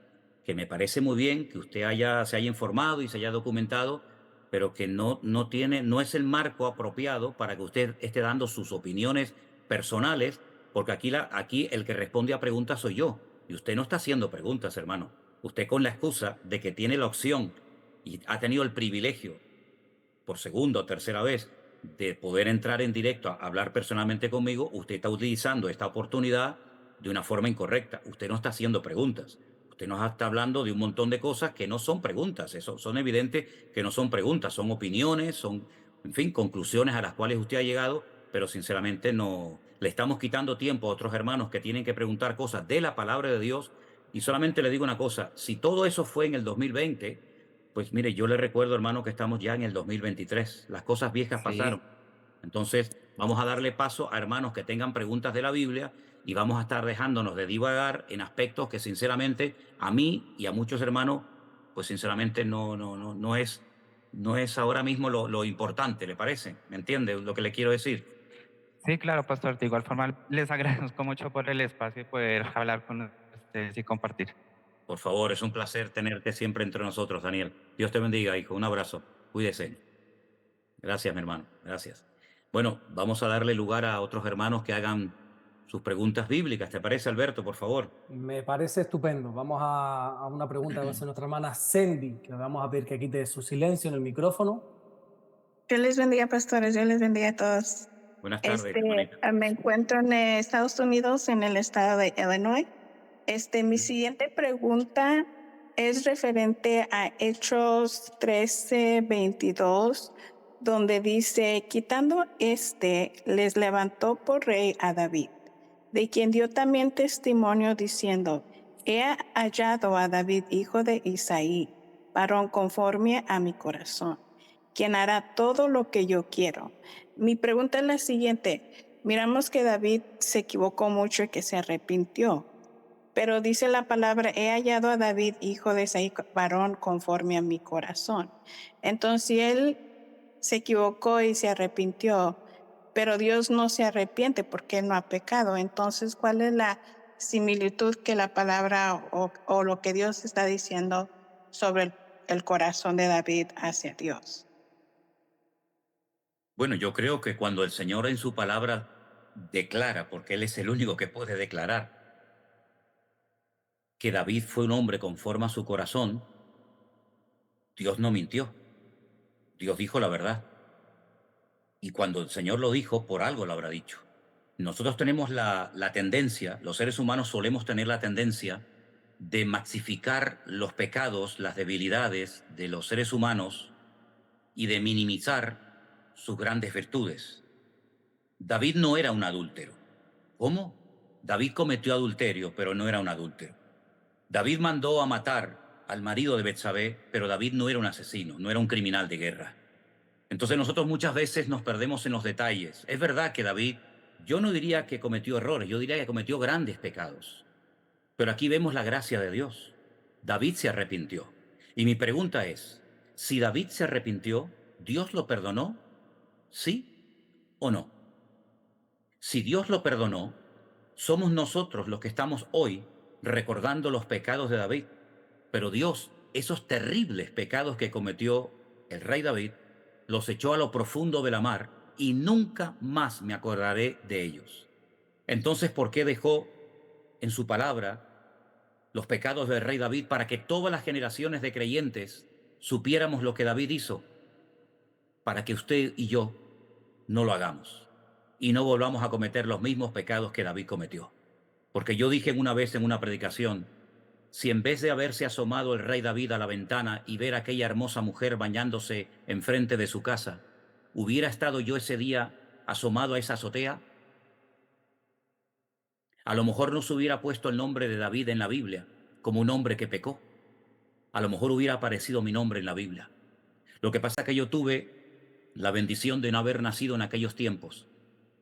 que me parece muy bien que usted se haya informado y se haya documentado, pero que no es el marco apropiado para que usted esté dando sus opiniones personales, porque aquí el que responde a preguntas soy yo, y usted no está haciendo preguntas, hermano. Usted, con la excusa de que tiene la opción y ha tenido el privilegio por segunda o tercera vez de poder entrar en directo a hablar personalmente conmigo, usted está utilizando esta oportunidad de una forma incorrecta. Usted no está haciendo preguntas. Usted nos está hablando de un montón de cosas que no son preguntas. Eso son evidentes que no son preguntas, son opiniones, son, en fin, conclusiones a las cuales usted ha llegado, pero sinceramente no le estamos quitando tiempo a otros hermanos que tienen que preguntar cosas de la palabra de Dios. Y solamente le digo una cosa: si todo eso fue en el 2020, pues mire, yo le recuerdo, hermano, que estamos ya en el 2023. Las cosas viejas pasaron. Sí, Entonces, vamos a darle paso a hermanos que tengan preguntas de la Biblia y vamos a estar dejándonos de divagar en aspectos que sinceramente a mí y a muchos hermanos, pues sinceramente no es ahora mismo lo importante, ¿le parece? ¿Me entiende lo que le quiero decir? sí, claro, pastor. De igual forma, les agradezco mucho por el espacio y poder hablar con ustedes y compartir. Por favor, es un placer tenerte siempre entre nosotros, Daniel. Dios te bendiga, hijo. Un abrazo. Cuídese. Gracias, mi hermano. Gracias. Bueno, vamos a darle lugar a otros hermanos que hagan sus preguntas bíblicas. ¿Te parece, Alberto, por favor? Me parece estupendo. Vamos a una pregunta que va a hacer nuestra hermana Cindy, que le vamos a pedir que quite su silencio en el micrófono. Dios les bendiga, pastores. Dios les bendiga a todos. Buenas tardes, hermanita. Me encuentro en Estados Unidos, en el estado de Illinois. Mi siguiente pregunta es referente a Hechos 13:22, donde dice: quitando les levantó por rey a David, de quien dio también testimonio diciendo: he hallado a David, hijo de Isaí, varón conforme a mi corazón, quien hará todo lo que yo quiero. Mi pregunta es la siguiente: miramos que David se equivocó mucho y que se arrepintió, pero dice la palabra: he hallado a David, hijo de Isaí, varón conforme a mi corazón. Entonces, si él se equivocó y se arrepintió, pero Dios no se arrepiente porque él no ha pecado, entonces, ¿cuál es la similitud que la palabra o lo que Dios está diciendo sobre el corazón de David hacia Dios? Bueno, yo creo que cuando el Señor en su palabra declara, porque Él es el único que puede declarar, que David fue un hombre conforme a su corazón, Dios no mintió. Dios dijo la verdad. Y cuando el Señor lo dijo, por algo lo habrá dicho. Nosotros tenemos la tendencia, los seres humanos solemos tener la tendencia de maxificar los pecados, las debilidades de los seres humanos y de minimizar sus grandes virtudes. David no era un adúltero. ¿Cómo? David cometió adulterio, pero no era un adúltero. David mandó a matar al marido de Betsabé, pero David no era un asesino, no era un criminal de guerra. Entonces nosotros muchas veces nos perdemos en los detalles. Es verdad que David, yo no diría que cometió errores, yo diría que cometió grandes pecados. Pero aquí vemos la gracia de Dios. David se arrepintió. Y mi pregunta es: si David se arrepintió, ¿Dios lo perdonó? ¿Sí o no? Si Dios lo perdonó, somos nosotros los que estamos hoy recordando los pecados de David. Pero Dios, esos terribles pecados que cometió el rey David, los echó a lo profundo de la mar y nunca más me acordaré de ellos. Entonces, ¿por qué dejó en su palabra los pecados del rey David para que todas las generaciones de creyentes supiéramos lo que David hizo? Para que usted y yo no lo hagamos y no volvamos a cometer los mismos pecados que David cometió. Porque yo dije una vez en una predicación, si en vez de haberse asomado el rey David a la ventana y ver a aquella hermosa mujer bañándose enfrente de su casa, hubiera estado yo ese día asomado a esa azotea, a lo mejor no se hubiera puesto el nombre de David en la Biblia como un hombre que pecó. A lo mejor hubiera aparecido mi nombre en la Biblia. Lo que pasa es que yo tuve la bendición de no haber nacido en aquellos tiempos.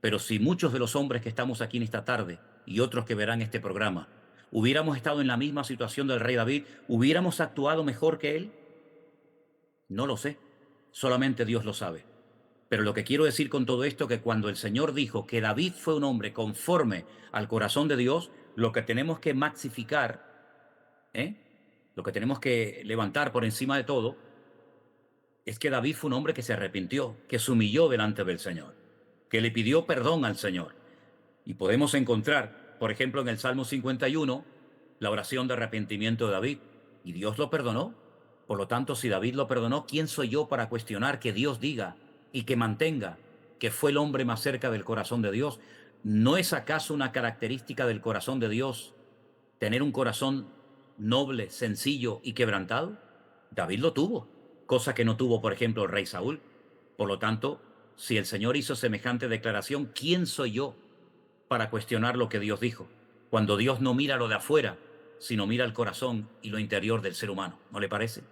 Pero si muchos de los hombres que estamos aquí en esta tarde y otros que verán este programa hubiéramos estado en la misma situación del rey David, ¿hubiéramos actuado mejor que él? No lo sé. Solamente Dios lo sabe. Pero lo que quiero decir con todo esto es que cuando el Señor dijo que David fue un hombre conforme al corazón de Dios, lo que tenemos que maxificar, lo que tenemos que levantar por encima de todo, es que David fue un hombre que se arrepintió, que se humilló delante del Señor, que le pidió perdón al Señor. Y podemos encontrar, por ejemplo, en el Salmo 51, la oración de arrepentimiento de David. Y Dios lo perdonó. Por lo tanto, si David lo perdonó, ¿quién soy yo para cuestionar que Dios diga y que mantenga que fue el hombre más cerca del corazón de Dios? ¿No es acaso una característica del corazón de Dios tener un corazón noble, sencillo y quebrantado? David lo tuvo, cosa que no tuvo, por ejemplo, el rey Saúl. Por lo tanto, si el Señor hizo semejante declaración, ¿quién soy yo para cuestionar lo que Dios dijo? Cuando Dios no mira lo de afuera, sino mira el corazón y lo interior del ser humano. ¿No le parece?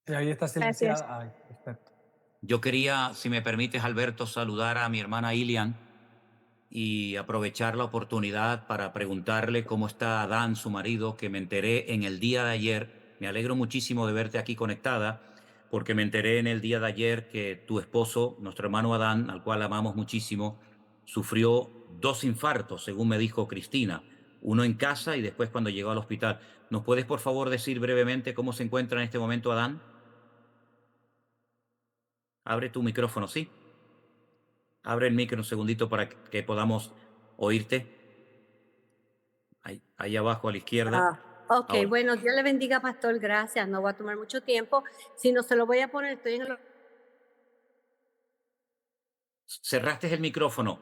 Y ahí está Gracias. silenciada. Ay, perfecto. Yo quería, si me permites, Alberto, saludar a mi hermana Ilian y aprovechar la oportunidad para preguntarle cómo está Adán, su marido, que me enteré en el día de ayer. Me alegro muchísimo de verte aquí conectada, porque me enteré en el día de ayer que tu esposo, nuestro hermano Adán, al cual amamos muchísimo, sufrió 2 infartos, según me dijo Cristina, uno en casa y después cuando llegó al hospital. ¿Nos puedes, por favor, decir brevemente cómo se encuentra en este momento Adán? Abre tu micrófono, ¿sí? Abre el micro un segundito para que podamos oírte. Ahí abajo a la izquierda. Ok, Ahora. bueno, Dios le bendiga, pastor, gracias, no voy a tomar mucho tiempo, si no se lo voy a poner, estoy en el... Cerraste el micrófono.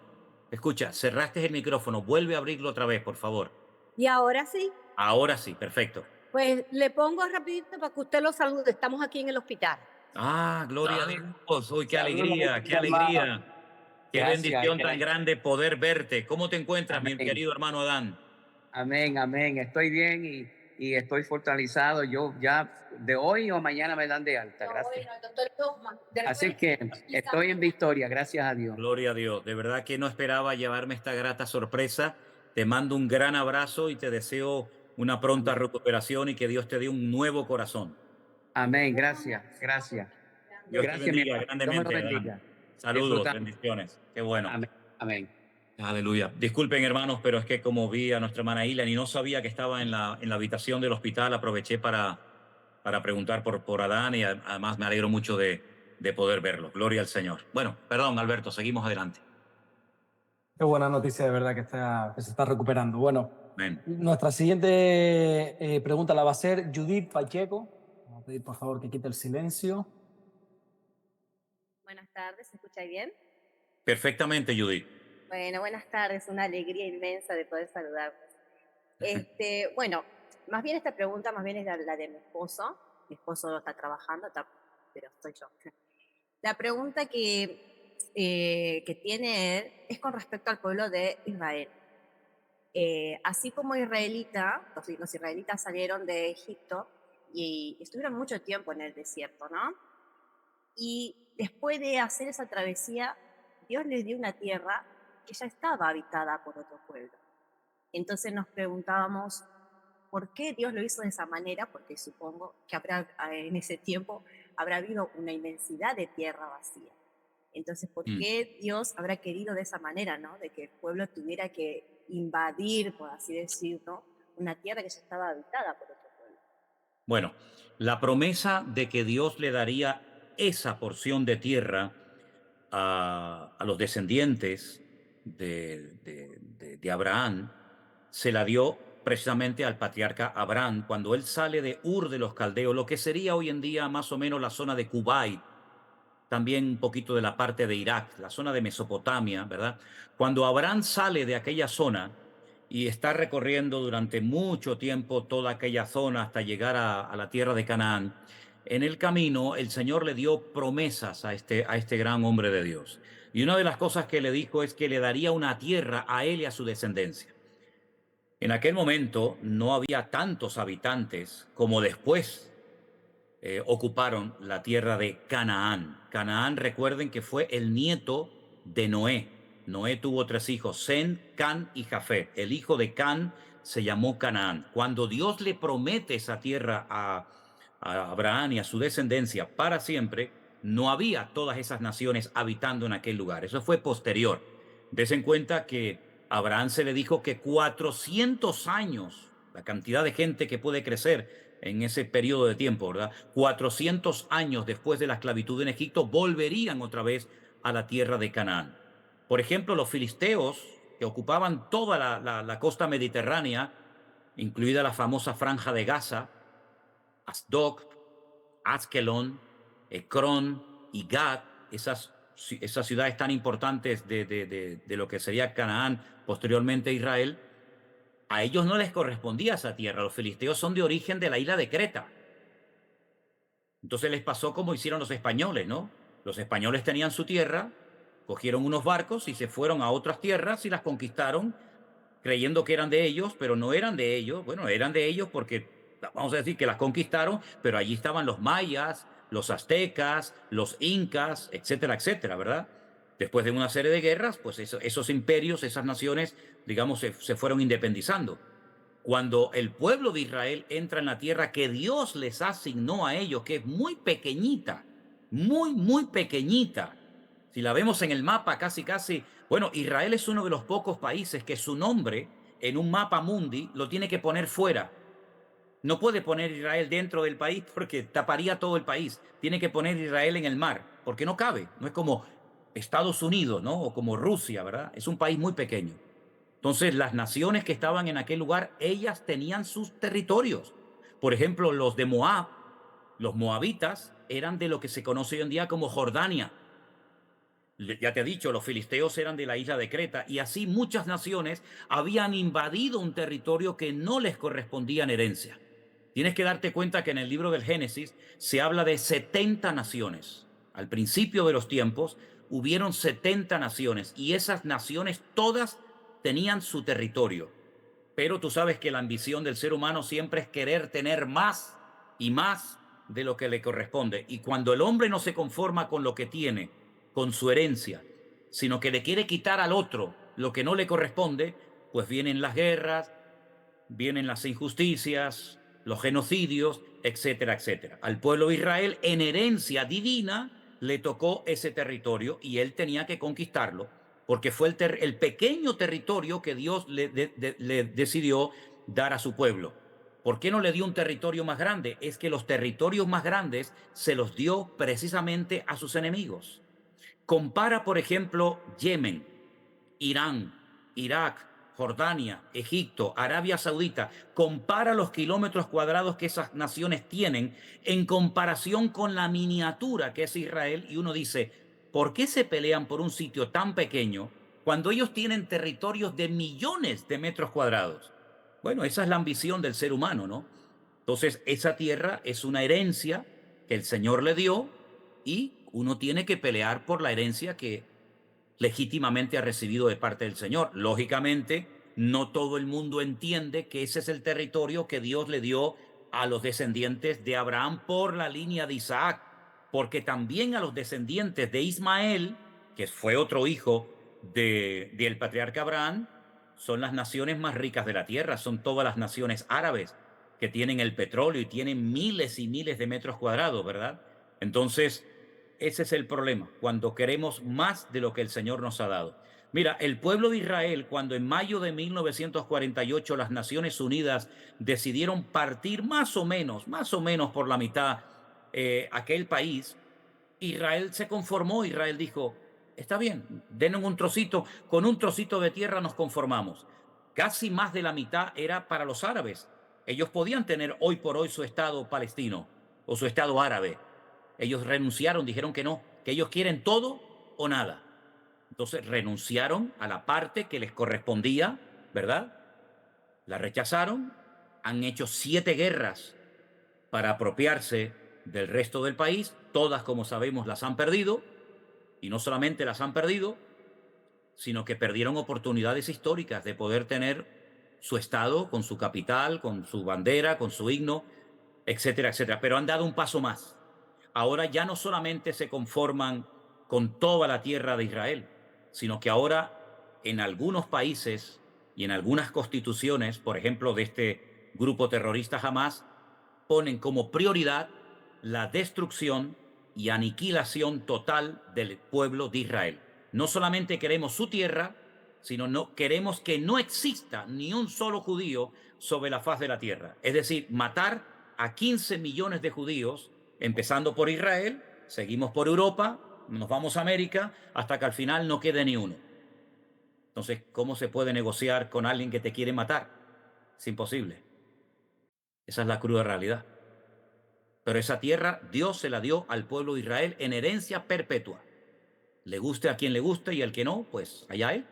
Escucha, cerraste el micrófono. Vuelve a abrirlo otra vez, por favor. Y ahora sí, Ahora sí, perfecto. pues le pongo rapidito para que usted lo salude, estamos aquí en el hospital. Ah, gloria a Dios. Uy, qué Saludos, alegría, qué hermano. alegría. Qué Gracias, bendición tan gracias. grande poder verte. ¿Cómo te encuentras, mi Amén. querido hermano Adán? Amén, amén. Estoy bien y estoy fortalecido. Yo ya de hoy o mañana me dan de alta. Gracias. Así que estoy en victoria, gracias a Dios. Gloria a Dios. De verdad que no esperaba llevarme esta grata sorpresa. Te mando un gran abrazo y te deseo una pronta recuperación y que Dios te dé un nuevo corazón. Amén, gracias, gracias. Dios Gracias, te mi bendiga hermano. Dios me lo grandemente. bendiga. Adán. Saludos, Disfrutando. bendiciones. Qué bueno. Amén, amén. Aleluya. Disculpen, hermanos, pero es que como vi a nuestra hermana Ilan y no sabía que estaba en la habitación del hospital, aproveché para preguntar por Adán y además me alegro mucho de poder verlo. Gloria al Señor. Bueno, perdón, Alberto, seguimos adelante. Qué buena noticia, de verdad, que se está recuperando. Bueno, Amén. nuestra siguiente pregunta la va a hacer Judith Pacheco. Vamos a pedir, por favor, que quite el silencio. Buenas tardes, ¿se escucha bien? Perfectamente, Judith. Bueno, buenas tardes, una alegría inmensa de poder saludarlos. Bueno, más bien esta pregunta más bien es la de mi esposo. Mi esposo no está trabajando, pero estoy yo. La pregunta que tiene él es con respecto al pueblo de Israel. Así como los israelitas salieron de Egipto y estuvieron mucho tiempo en el desierto, ¿no? Y después de hacer esa travesía, Dios les dio una tierra que ya estaba habitada por otro pueblo. Entonces nos preguntábamos, ¿por qué Dios lo hizo de esa manera? Porque supongo que en ese tiempo habrá habido una inmensidad de tierra vacía. Entonces, ¿por qué Dios habrá querido de esa manera, ¿no? De que el pueblo tuviera que invadir, por así decirlo, una tierra que ya estaba habitada por otro pueblo. Bueno, la promesa de que Dios le daría esa porción de tierra a los descendientes de Abraham se la dio precisamente al patriarca Abraham cuando él sale de Ur de los Caldeos, lo que sería hoy en día más o menos la zona de Kuwait, también un poquito de la parte de Irak, la zona de Mesopotamia, ¿verdad? Cuando Abraham sale de aquella zona y está recorriendo durante mucho tiempo toda aquella zona hasta llegar a la tierra de Canaán, en el camino el Señor le dio promesas a este gran hombre de Dios. Y una de las cosas que le dijo es que le daría una tierra a él y a su descendencia. En aquel momento no había tantos habitantes como después ocuparon la tierra de Canaán. Canaán, recuerden que fue el nieto de Noé. Noé tuvo 3 hijos, Sem, Can y Jafet. El hijo de Can se llamó Canaán. Cuando Dios le promete esa tierra a Abraham y a su descendencia para siempre, no había todas esas naciones habitando en aquel lugar. Eso fue posterior. Des en cuenta que a Abraham se le dijo que 400 años, la cantidad de gente que puede crecer en ese periodo de tiempo, ¿verdad? 400 años después de la esclavitud en Egipto, volverían otra vez a la tierra de Canaán. Por ejemplo, los filisteos, que ocupaban toda la costa mediterránea, incluida la famosa franja de Gaza, Asdod, Askelon, Ecrón y Gad, esas ciudades tan importantes de lo que sería Canaán, posteriormente Israel, a ellos no les correspondía esa tierra. Los filisteos son de origen de la isla de Creta. Entonces les pasó como hicieron los españoles, ¿no? Los españoles tenían su tierra, cogieron unos barcos y se fueron a otras tierras y las conquistaron, creyendo que eran de ellos, pero no eran de ellos. Bueno, eran de ellos porque, vamos a decir, que las conquistaron, pero allí estaban los mayas, los aztecas, los incas, etcétera, etcétera, ¿verdad? Después de una serie de guerras, pues esos imperios, esas naciones, digamos, se fueron independizando. Cuando el pueblo de Israel entra en la tierra que Dios les asignó a ellos, que es muy pequeñita, muy, muy pequeñita. Si la vemos en el mapa, casi, casi, bueno, Israel es uno de los pocos países que su nombre en un mapa mundi lo tiene que poner fuera. No puede poner Israel dentro del país porque taparía todo el país. Tiene que poner Israel en el mar, porque no cabe. No es como Estados Unidos, ¿no? O como Rusia, ¿verdad? Es un país muy pequeño. Entonces, las naciones que estaban en aquel lugar, ellas tenían sus territorios. Por ejemplo, los de Moab, los moabitas, eran de lo que se conoce hoy en día como Jordania. Ya te he dicho, los filisteos eran de la isla de Creta y así muchas naciones habían invadido un territorio que no les correspondía en herencia. Tienes que darte cuenta que en el libro del Génesis se habla de 70 naciones. Al principio de los tiempos hubieron 70 naciones y esas naciones todas tenían su territorio. Pero tú sabes que la ambición del ser humano siempre es querer tener más y más de lo que le corresponde. Y cuando el hombre no se conforma con lo que tiene, con su herencia, sino que le quiere quitar al otro lo que no le corresponde, pues vienen las guerras, vienen las injusticias, los genocidios, etcétera, etcétera. Al pueblo de Israel, en herencia divina, le tocó ese territorio y él tenía que conquistarlo, porque fue el pequeño territorio que Dios le decidió dar a su pueblo. ¿Por qué no le dio un territorio más grande? Es que los territorios más grandes se los dio precisamente a sus enemigos. Compara, por ejemplo, Yemen, Irán, Irak, Jordania, Egipto, Arabia Saudita. Compara los kilómetros cuadrados que esas naciones tienen en comparación con la miniatura que es Israel y uno dice, ¿por qué se pelean por un sitio tan pequeño cuando ellos tienen territorios de millones de metros cuadrados? Bueno, esa es la ambición del ser humano, ¿no? Entonces, esa tierra es una herencia que el Señor le dio y uno tiene que pelear por la herencia que legítimamente ha recibido de parte del Señor. Lógicamente, no todo el mundo entiende que ese es el territorio que Dios le dio a los descendientes de Abraham por la línea de Isaac, porque también a los descendientes de Ismael, que fue otro hijo del patriarca Abraham, son las naciones más ricas de la tierra, son todas las naciones árabes que tienen el petróleo y tienen miles y miles de metros cuadrados, ¿verdad? Entonces, ese es el problema, cuando queremos más de lo que el Señor nos ha dado. Mira, el pueblo de Israel, cuando en mayo de 1948 las Naciones Unidas decidieron partir más o menos por la mitad aquel país, Israel se conformó. Israel dijo, está bien, denos un trocito, con un trocito de tierra nos conformamos. Casi más de la mitad era para los árabes. Ellos podían tener hoy por hoy su Estado palestino o su Estado árabe. Ellos renunciaron, dijeron que no, que ellos quieren todo o nada. Entonces renunciaron a la parte que les correspondía, ¿verdad? La rechazaron, han hecho 7 guerras para apropiarse del resto del país. Todas, como sabemos, las han perdido. Y no solamente las han perdido, sino que perdieron oportunidades históricas de poder tener su Estado con su capital, con su bandera, con su himno, etcétera, etcétera. Pero han dado un paso más. Ahora ya no solamente se conforman con toda la tierra de Israel, sino que ahora en algunos países y en algunas constituciones, por ejemplo, de este grupo terrorista Hamas, ponen como prioridad la destrucción y aniquilación total del pueblo de Israel. No solamente queremos su tierra, sino no queremos que no exista ni un solo judío sobre la faz de la tierra. Es decir, matar a 15 millones de judíos, empezando por Israel, seguimos por Europa, nos vamos a América, hasta que al final no quede ni uno. Entonces, ¿cómo se puede negociar con alguien que te quiere matar? Es imposible. Esa es la cruda realidad. Pero esa tierra Dios se la dio al pueblo de Israel en herencia perpetua. Le guste a quien le guste y al que no, pues allá él.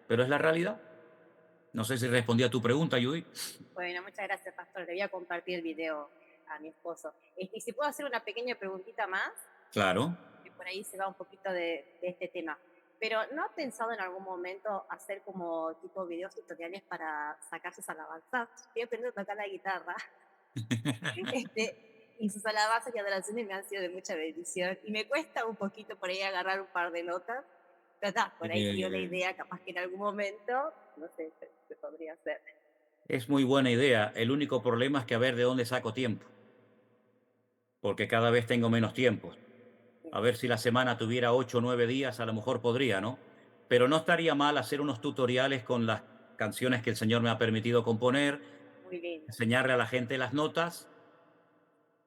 Pero es la realidad. No sé si respondí a tu pregunta, Judy. Bueno, muchas gracias, pastor. Le voy a compartir el video a mi esposo. Y si puedo hacer una pequeña preguntita más, Claro. que por ahí se va un poquito de este tema. Pero ¿no ha pensado en algún momento hacer como tipo videos tutoriales para sacar sus alabanzas? Estoy aprendiendo a tocar la guitarra. Y sus alabanzas y adoraciones me han sido de mucha bendición. Y me cuesta un poquito por ahí agarrar un par de notas. Pero está, por ahí dio la idea, capaz que en algún momento, no sé, se podría hacer. Es muy buena idea. El único problema es que a ver de dónde saco tiempo. Porque cada vez tengo menos tiempo. A ver si la semana tuviera 8 o 9 días, a lo mejor podría, ¿no? Pero no estaría mal hacer unos tutoriales con las canciones que el Señor me ha permitido componer, Muy lindo. enseñarle a la gente las notas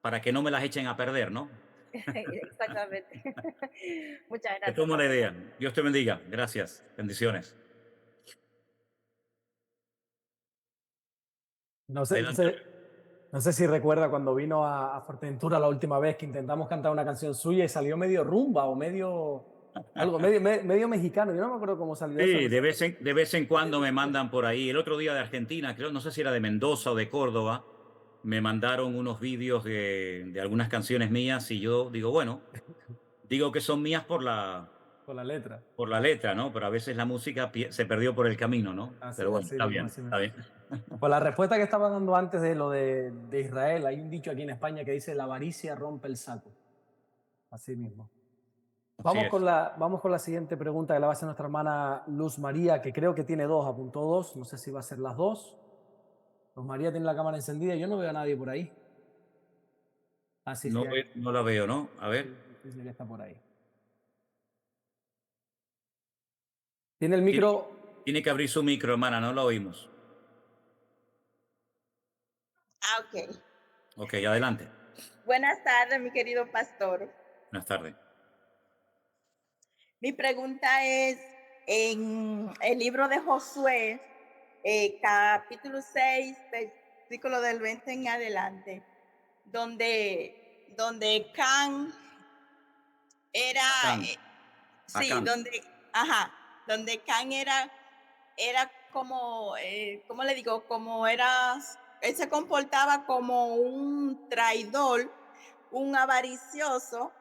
para que no me las echen a perder, ¿no? Exactamente. Muchas Te gracias. tomo la pastor. idea. Dios te bendiga. Gracias. Bendiciones. No sé, no Adelante. sé, no sé si recuerda cuando vino a Fuerteventura la última vez que intentamos cantar una canción suya y salió medio rumba o medio mexicano. Yo no me acuerdo cómo salió eso. Sí, No sé. de vez en cuando me mandan por ahí. El otro día de Argentina, creo, no sé si era de Mendoza o de Córdoba, me mandaron unos vídeos de algunas canciones mías y yo digo, bueno, digo que son mías Con la letra. por la letra, ¿no? Pero a veces la música se perdió por el camino, ¿no? Pero bueno, Así está mismo, bien, así está mismo. bien. Pues la respuesta que estaba dando antes de lo de Israel, hay un dicho aquí en España que dice la avaricia rompe el saco. Así mismo. Así es. Vamos con la siguiente pregunta que la va a hacer nuestra hermana Luz María, que creo que tiene dos, apuntó dos. No sé si va a ser las dos. Luz María tiene la cámara encendida y yo no veo a nadie por ahí. Ah, sí, sí, No, no la veo, ¿no? A ver. sí, sí que está por ahí. Tiene el Tiene, micro. tiene que abrir su micro, hermana, no lo oímos. Ok. Ok, adelante. Buenas tardes, mi querido pastor. Buenas tardes. Mi pregunta es, en el libro de Josué, capítulo 6, versículo del 20 en adelante, donde Can era, Acán. sí, Acán. donde Can era como, ¿cómo le digo? Como era, él se comportaba como un traidor, un avaricioso,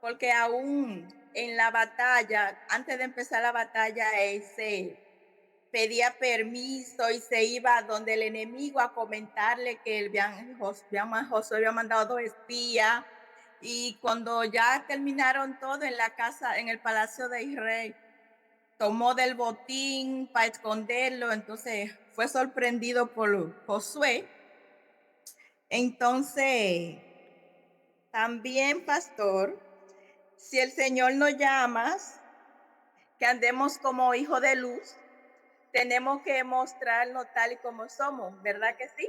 porque aún en la batalla, antes de empezar la batalla, él se pedía permiso y se iba donde el enemigo a comentarle que Josué había mandado 2 espías. Y cuando ya terminaron todo en la casa, en el palacio de Israel, tomó del botín para esconderlo, entonces fue sorprendido por Josué. Entonces, también, pastor, si el Señor nos llama que andemos como hijos de luz, tenemos que mostrarnos tal y como somos, ¿verdad que sí?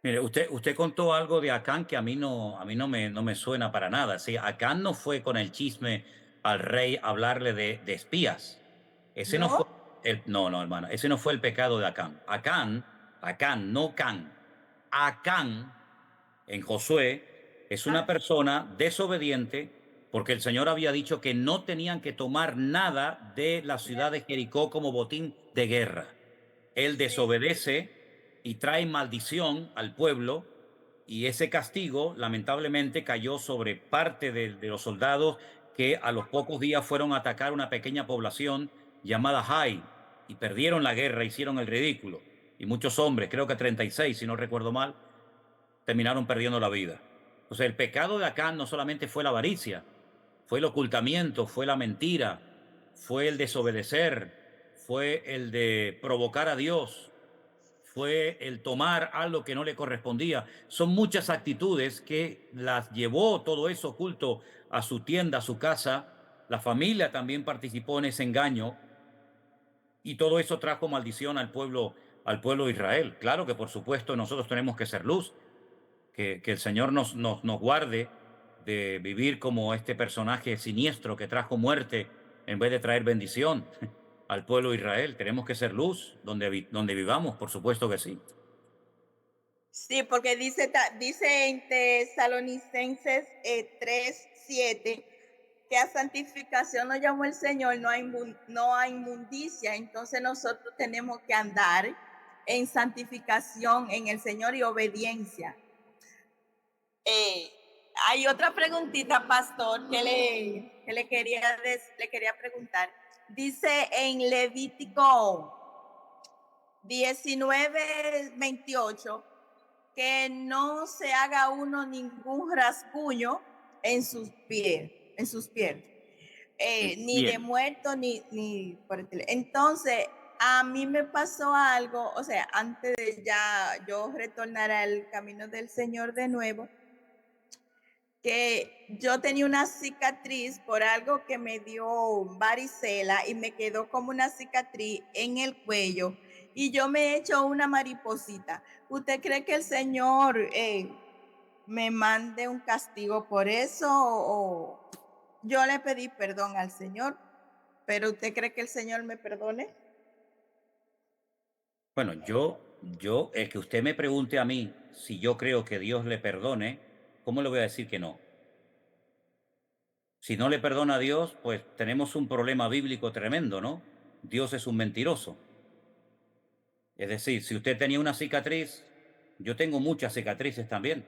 Mire, usted contó algo de Acán que a mí no me suena para nada. Sí, Acán no fue con el chisme al rey a hablarle de espías. Ese no fue ¿No? no, hermana, ese no fue el pecado de Acán. Acán, no Can. Acán en Josué es una Ah, persona desobediente porque el Señor había dicho que no tenían que tomar nada de la ciudad de Jericó como botín de guerra. Él sí. desobedece y trae maldición al pueblo y ese castigo lamentablemente cayó sobre parte de los soldados que a los pocos días fueron a atacar una pequeña población llamada Hai y perdieron la guerra, hicieron el ridículo. Y muchos hombres, creo que 36, si no recuerdo mal, terminaron perdiendo la vida. O sea, el pecado de Acán no solamente fue la avaricia, fue el ocultamiento, fue la mentira, fue el desobedecer, fue el de provocar a Dios, fue el tomar algo que no le correspondía. Son muchas actitudes que las llevó todo eso oculto a su tienda, a su casa. La familia también participó en ese engaño y todo eso trajo maldición al pueblo de Israel. Claro que por supuesto nosotros tenemos que ser luz, que el Señor nos guarde de vivir como este personaje siniestro que trajo muerte en vez de traer bendición al pueblo de Israel. Tenemos que ser luz donde vivamos, por supuesto que sí. Sí, porque dice en Tesalonicenses 3:7 que a santificación nos llamó el Señor, no a inmundicia. Entonces nosotros tenemos que andar en santificación en el Señor y obediencia. Hay otra preguntita, pastor, que le quería preguntar. Dice en Levítico 19:28 que no se haga uno ningún rasguño en sus pies, ni de Bien. muerto ni por el Entonces, a mí me pasó algo, o sea, antes de ya yo retornar al camino del Señor de nuevo, que yo tenía una cicatriz por algo que me dio varicela y me quedó como una cicatriz en el cuello y yo me he hecho una mariposita. ¿Usted cree que el Señor me mande un castigo por eso o yo le pedí perdón al Señor, pero usted cree que el Señor me perdone? Bueno, el que usted me pregunte a mí si yo creo que Dios le perdone, ¿cómo le voy a decir que no? Si no le perdona a Dios, pues tenemos un problema bíblico tremendo, ¿no? Dios es un mentiroso. Es decir, si usted tenía una cicatriz, yo tengo muchas cicatrices también.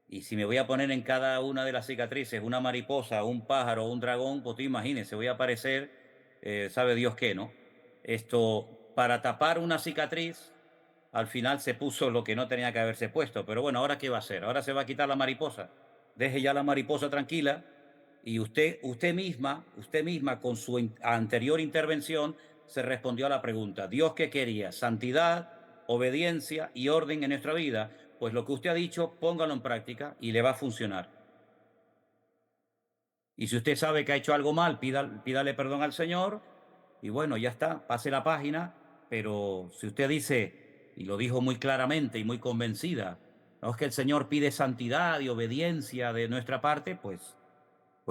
Y si me voy a poner en cada una de las cicatrices una mariposa, un pájaro, un dragón, pues tú imagínese, voy a parecer, sabe Dios qué, ¿no? Esto, para tapar una cicatriz, al final se puso lo que no tenía que haberse puesto. Pero bueno, ¿ahora qué va a hacer? Ahora se va a quitar la mariposa. Deje ya la mariposa tranquila y usted misma con su anterior intervención se respondió a la pregunta. ¿Dios qué quería? Santidad, obediencia y orden en nuestra vida. Pues lo que usted ha dicho, póngalo en práctica y le va a funcionar. Y si usted sabe que ha hecho algo mal, pídale perdón al Señor y bueno, ya está, pase la página. Pero si usted dice, y lo dijo muy claramente y muy convencida, no es que el Señor pide santidad y obediencia de nuestra parte, pues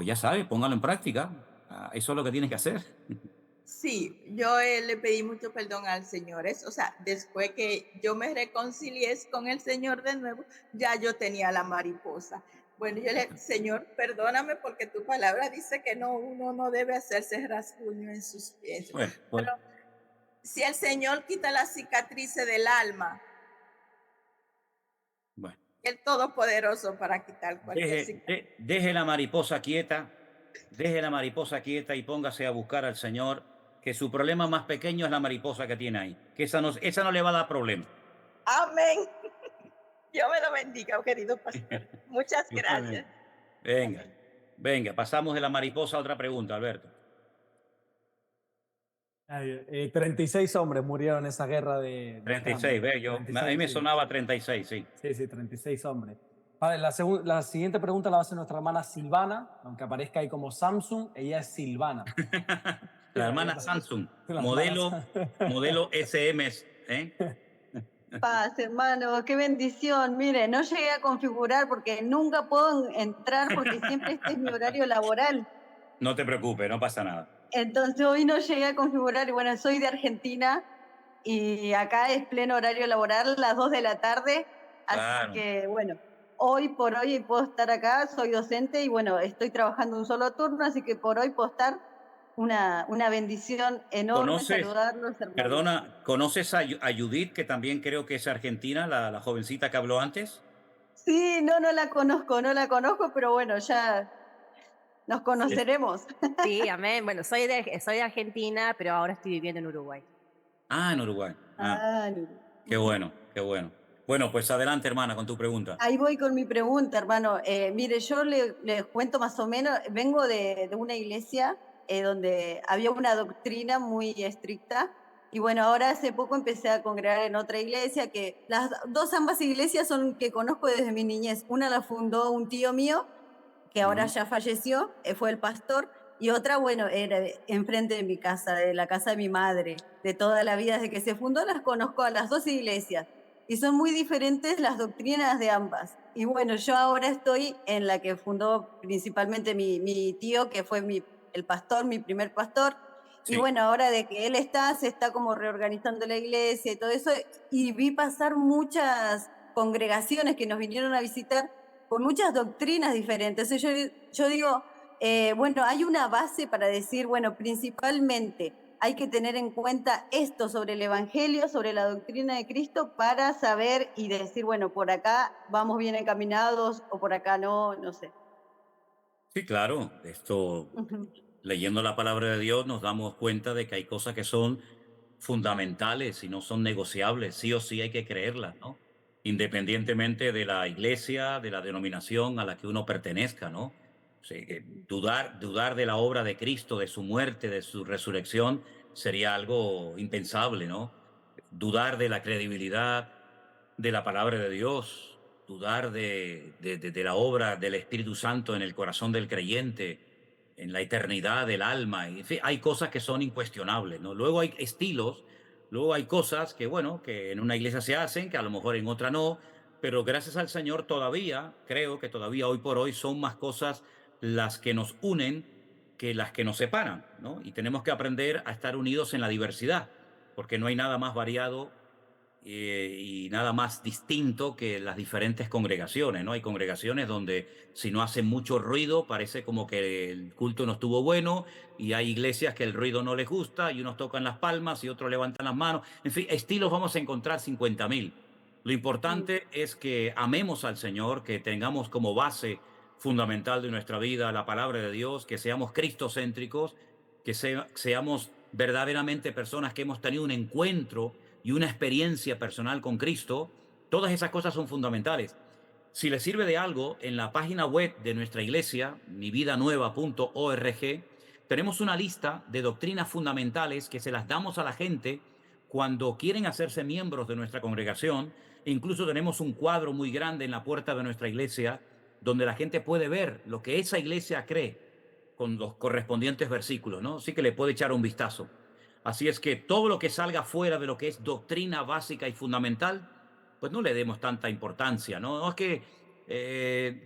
ya sabe, póngalo en práctica. Eso es lo que tiene que hacer. Sí, yo le pedí mucho perdón al Señor. O sea, después que yo me reconcilié con el Señor de nuevo, ya yo tenía la mariposa. Bueno, yo le Señor, perdóname porque tu palabra dice que no, uno no debe hacerse rasguño en sus pies. Bueno, pues, Pero si el Señor quita las cicatrices del alma, bueno. el Todopoderoso para quitar cualquier cicatriz. Deje la mariposa quieta y póngase a buscar al Señor, que su problema más pequeño es la mariposa que tiene ahí, que esa no le va a dar problema. Amén. Dios me lo bendiga, querido pastor. Muchas gracias. Venga, pasamos de la mariposa a otra pregunta, Alberto. 36 hombres murieron en esa guerra de 36, Acán. a mí me sonaba 36, sí. Sí, 36 hombres. Vale, la siguiente pregunta la va a hacer nuestra hermana Silvana, aunque aparezca ahí como Samsung, ella es Silvana. La hermana Samsung, La modelo, hermana. modelo SMS, ¿eh? Paz, hermano, qué bendición. Mire, no llegué a configurar porque nunca puedo entrar porque siempre este es mi horario laboral. No te preocupes, no pasa nada. Entonces hoy no llegué a configurar y bueno, soy de Argentina y acá es pleno horario laboral, las 2 de la tarde. Claro. Así que bueno, hoy por hoy puedo estar acá, soy docente y bueno, estoy trabajando un solo turno, así que por hoy puedo estar. Una bendición enorme ¿Conoces, saludarlos, hermanos. perdona, conoces a Judith, que también creo que es argentina, la jovencita que habló antes? Sí, no la conozco, pero bueno, ya nos conoceremos. Sí, amén. Bueno, soy de Argentina, pero ahora estoy viviendo en Uruguay. Ah, en Uruguay. Ah, Ah, qué bueno, qué bueno. Bueno, pues adelante, hermana, con tu pregunta. ahí voy con mi pregunta, hermano. Mire, yo le cuento más o menos, vengo de una iglesia donde había una doctrina muy estricta y bueno, ahora hace poco empecé a congregar en otra iglesia que ambas iglesias son que conozco desde mi niñez. Una la fundó un tío mío que ahora ya falleció, fue el pastor, y otra, bueno, era enfrente de mi casa, de la casa de mi madre, de toda la vida, desde que se fundó las conozco a las dos iglesias, y son muy diferentes las doctrinas de ambas. Y bueno, yo ahora estoy en la que fundó principalmente mi tío, que fue el pastor, mi primer pastor, y Sí. bueno, ahora de que él se está como reorganizando la iglesia y todo eso, y vi pasar muchas congregaciones que nos vinieron a visitar con muchas doctrinas diferentes. Yo digo, bueno, hay una base para decir, bueno, principalmente hay que tener en cuenta esto sobre el Evangelio, sobre la doctrina de Cristo, para saber y decir, bueno, por acá vamos bien encaminados o por acá no sé. Sí, claro, esto, leyendo la palabra de Dios, nos damos cuenta de que hay cosas que son fundamentales y no son negociables. Sí o sí hay que creerlas, ¿no? Independientemente de la iglesia, de la denominación a la que uno pertenezca, ¿no? Sí, que dudar de la obra de Cristo, de su muerte, de su resurrección, sería algo impensable, ¿no? Dudar de la credibilidad de la palabra de Dios, dudar de la obra del Espíritu Santo en el corazón del creyente, en la eternidad del alma. En fin, hay cosas que son incuestionables, ¿no? Luego hay estilos, luego hay cosas que, bueno, que en una iglesia se hacen, que a lo mejor en otra no, pero gracias al Señor todavía, creo que todavía hoy por hoy son más cosas las que nos unen que las que nos separan, ¿no? Y tenemos que aprender a estar unidos en la diversidad, porque no hay nada más variado y nada más distinto que las diferentes congregaciones, ¿no? Hay congregaciones donde si no hacen mucho ruido parece como que el culto no estuvo bueno, y hay iglesias que el ruido no les gusta y unos tocan las palmas y otros levantan las manos. En fin, estilos vamos a encontrar 50.000. Lo importante es que amemos al Señor, que tengamos como base fundamental de nuestra vida la palabra de Dios, que seamos cristocéntricos, que seamos verdaderamente personas que hemos tenido un encuentro y una experiencia personal con Cristo. Todas esas cosas son fundamentales. Si les sirve de algo, en la página web de nuestra iglesia, mividanueva.org, tenemos una lista de doctrinas fundamentales que se las damos a la gente cuando quieren hacerse miembros de nuestra congregación. Incluso tenemos un cuadro muy grande en la puerta de nuestra iglesia donde la gente puede ver lo que esa iglesia cree con los correspondientes versículos, ¿no? Así que le puede echar un vistazo. Así es que todo lo que salga fuera de lo que es doctrina básica y fundamental, pues no le demos tanta importancia, ¿no? No es que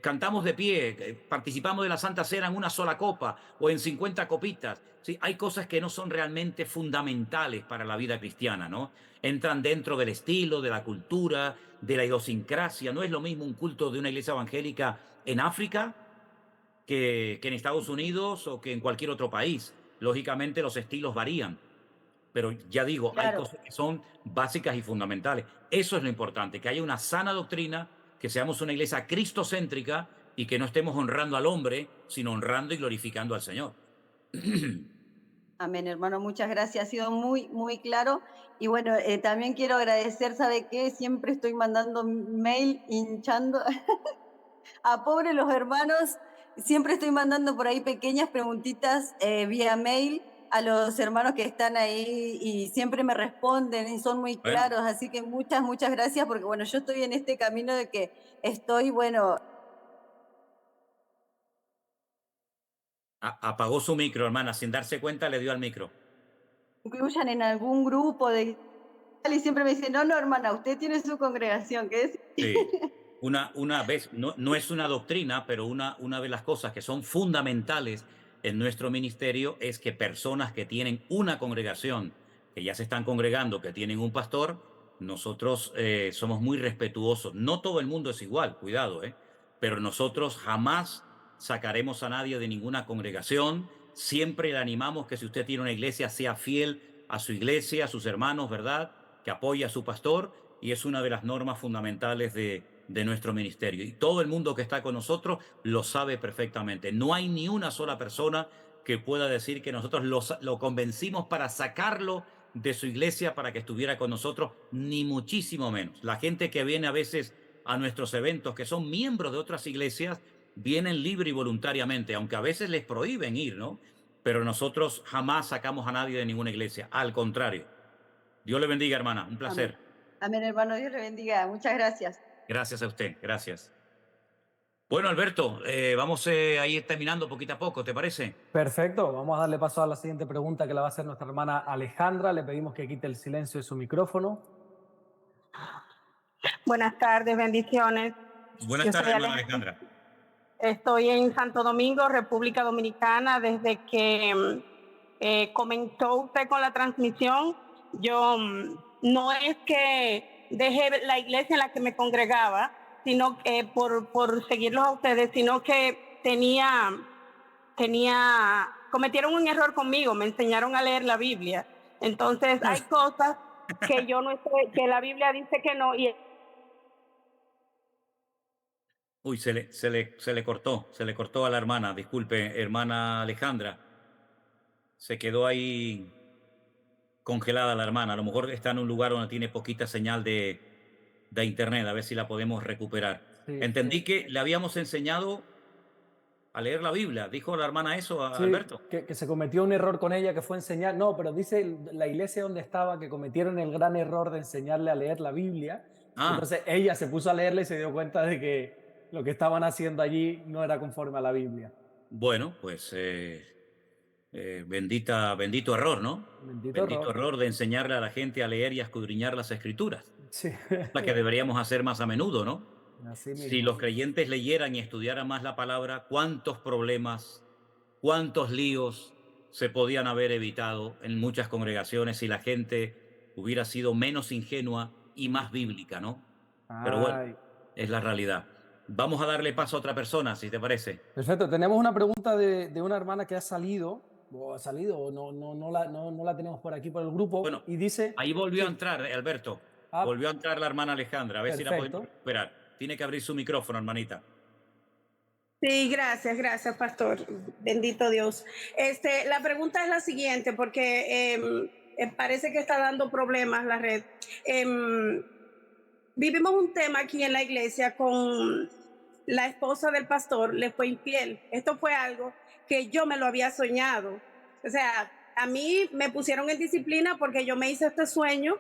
cantamos de pie, participamos de la Santa Cena en una sola copa o en 50 copitas. Sí, hay cosas que no son realmente fundamentales para la vida cristiana, ¿no? Entran dentro del estilo, de la cultura, de la idiosincrasia. No es lo mismo un culto de una iglesia evangélica en África que en Estados Unidos o que en cualquier otro país. Lógicamente los estilos varían, pero ya digo, hay Claro. cosas que son básicas y fundamentales. Eso es lo importante, que haya una sana doctrina, que seamos una iglesia cristocéntrica y que no estemos honrando al hombre, sino honrando y glorificando al Señor. Amén, hermano, muchas gracias. Ha sido muy claro. Y bueno, también quiero agradecer, ¿sabe qué? Siempre estoy mandando mail hinchando a pobres los hermanos. Siempre estoy mandando por ahí pequeñas preguntitas vía mail a los hermanos que están ahí y siempre me responden y son muy Bueno, claros, así que muchas gracias porque bueno, yo estoy en este camino de que estoy, bueno, apagó su micro, hermana, sin darse cuenta le dio al micro. incluyan en algún grupo de y siempre me dicen, no, hermana, usted tiene su congregación, que es... Sí. Una vez, no es una doctrina, pero una de las cosas que son fundamentales en nuestro ministerio es que personas que tienen una congregación, que ya se están congregando, que tienen un pastor, nosotros somos muy respetuosos. No todo el mundo es igual, cuidado, pero nosotros jamás sacaremos a nadie de ninguna congregación. Siempre le animamos que si usted tiene una iglesia, sea fiel a su iglesia, a sus hermanos, ¿verdad? Que apoye a su pastor, y es una de las normas fundamentales de nuestro ministerio. Y todo el mundo que está con nosotros lo sabe perfectamente. No hay ni una sola persona que pueda decir que nosotros lo convencimos para sacarlo de su iglesia para que estuviera con nosotros, ni muchísimo menos. La gente que viene a veces a nuestros eventos, que son miembros de otras iglesias, vienen libre y voluntariamente, aunque a veces les prohíben ir, ¿no? Pero nosotros jamás sacamos a nadie de ninguna iglesia. Al contrario. Dios le bendiga, hermana. Un Amén. placer. Amén, hermano, Dios le bendiga. Muchas gracias. Gracias a usted. Gracias. Bueno, Alberto, vamos a ir terminando poquito a poco, ¿te parece? Perfecto, vamos a darle paso a la siguiente pregunta que la va a hacer nuestra hermana Alejandra. Le pedimos que quite el silencio de su micrófono. Buenas tardes, bendiciones. Buenas Yo tardes, soy hermana Alejandra. Estoy en Santo Domingo, República Dominicana, desde que comentó usted con la transmisión. Yo no es que dejé la iglesia en la que me congregaba, sino que por seguirlos a ustedes, sino que cometieron un error conmigo, me enseñaron a leer la Biblia. Entonces hay cosas que yo no estoy, que la Biblia dice que no, y Uy, se le cortó a la hermana. Disculpe, hermana Alejandra. Se quedó ahí congelada la hermana. A lo mejor está en un lugar donde tiene poquita señal de internet. A ver si la podemos recuperar. Sí, Entendí que le habíamos enseñado a leer la Biblia. ¿Dijo la hermana eso, a sí, Alberto? que se cometió un error con ella que fue enseñar. No, pero dice la iglesia donde estaba que cometieron el gran error de enseñarle a leer la Biblia. Ah, Entonces ella se puso a leerla y se dio cuenta de que lo que estaban haciendo allí no era conforme a la Biblia. bueno, pues bendito error, ¿no? Bendito Bendito error. error de enseñarle a la gente a leer y a escudriñar las escrituras. Sí, La que deberíamos hacer más a menudo, ¿no? así Si mismo. los creyentes leyeran y estudiaran más la palabra, cuántos problemas, cuántos líos se podían haber evitado en muchas congregaciones si la gente hubiera sido menos ingenua y más bíblica, ¿no? Pero bueno, Ay, es la realidad. Vamos a darle paso a otra persona, si te parece. perfecto. Tenemos una pregunta de una hermana que ha salido, o no la tenemos por aquí por el grupo, Bueno, y dice, ahí volvió a sí, entrar, Alberto. ah, Volvió a entrar la hermana Alejandra. A ver si la podemos perfecto. recuperar. Tiene que abrir su micrófono, hermanita. sí, gracias, pastor. Bendito Dios. La pregunta es la siguiente, porque parece que está dando problemas la red. Vivimos un tema aquí en la iglesia con la esposa del pastor, le fue infiel. Esto fue algo que yo me lo había soñado. O sea, a mí me pusieron en disciplina porque yo me hice este sueño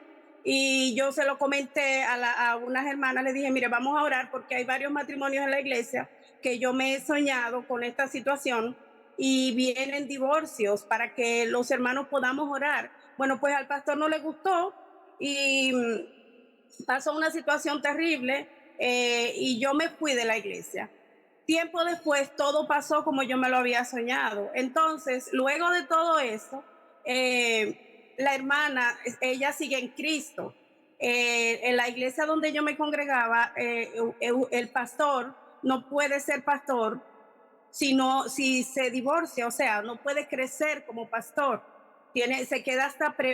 y yo se lo comenté a unas hermanas, les dije, mire, vamos a orar porque hay varios matrimonios en la iglesia que yo me he soñado con esta situación y vienen divorcios para que los hermanos podamos orar. Bueno, pues al pastor no le gustó y pasó una situación terrible y yo me fui de la iglesia. Tiempo después todo pasó como yo me lo había soñado. Entonces, luego de todo eso, la hermana, ella sigue en Cristo. En la iglesia donde yo me congregaba, el pastor no puede ser pastor si se divorcia, o sea, no puede crecer como pastor. Se queda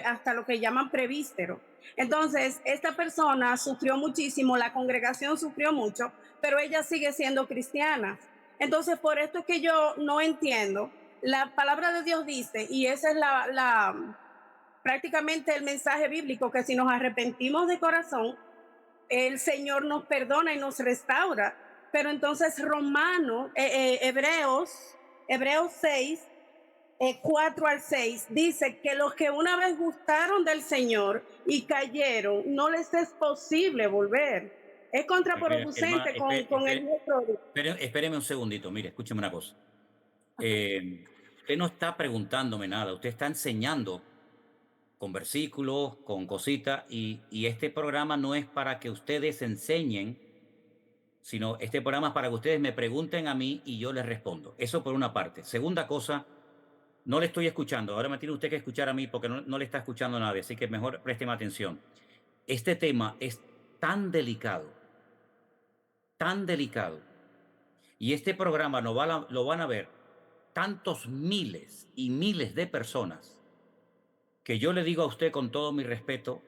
hasta lo que llaman prevístero. Entonces, esta persona sufrió muchísimo, la congregación sufrió mucho, pero ella sigue siendo cristiana. Entonces, por esto es que yo no entiendo. La palabra de Dios dice, y esa es prácticamente el mensaje bíblico, que si nos arrepentimos de corazón, el Señor nos perdona y nos restaura. Pero entonces Hebreos 6, 4 al 6, dice que los que una vez gustaron del Señor y cayeron, no les es posible volver. Es contraproducente con el otro. Espéreme un segundito, mire, escúcheme una cosa. Usted no está preguntándome nada, usted está enseñando con versículos, con cositas, y este programa no es para que ustedes enseñen, sino este programa es para que ustedes me pregunten a mí y yo les respondo. Eso por una parte. Segunda cosa, no le estoy escuchando. Ahora me tiene usted que escuchar a mí porque no le está escuchando a nadie, así que mejor présteme atención. Este tema es tan delicado, y este programa lo van a ver tantos miles y miles de personas, que yo le digo a usted con todo mi respeto,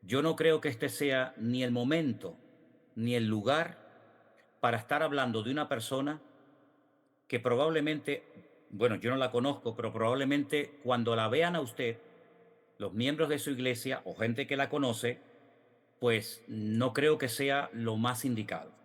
yo no creo que este sea ni el momento ni el lugar para estar hablando de una persona que probablemente, bueno, yo no la conozco, pero probablemente cuando la vean a usted, los miembros de su iglesia o gente que la conoce, pues no creo que sea lo más indicado.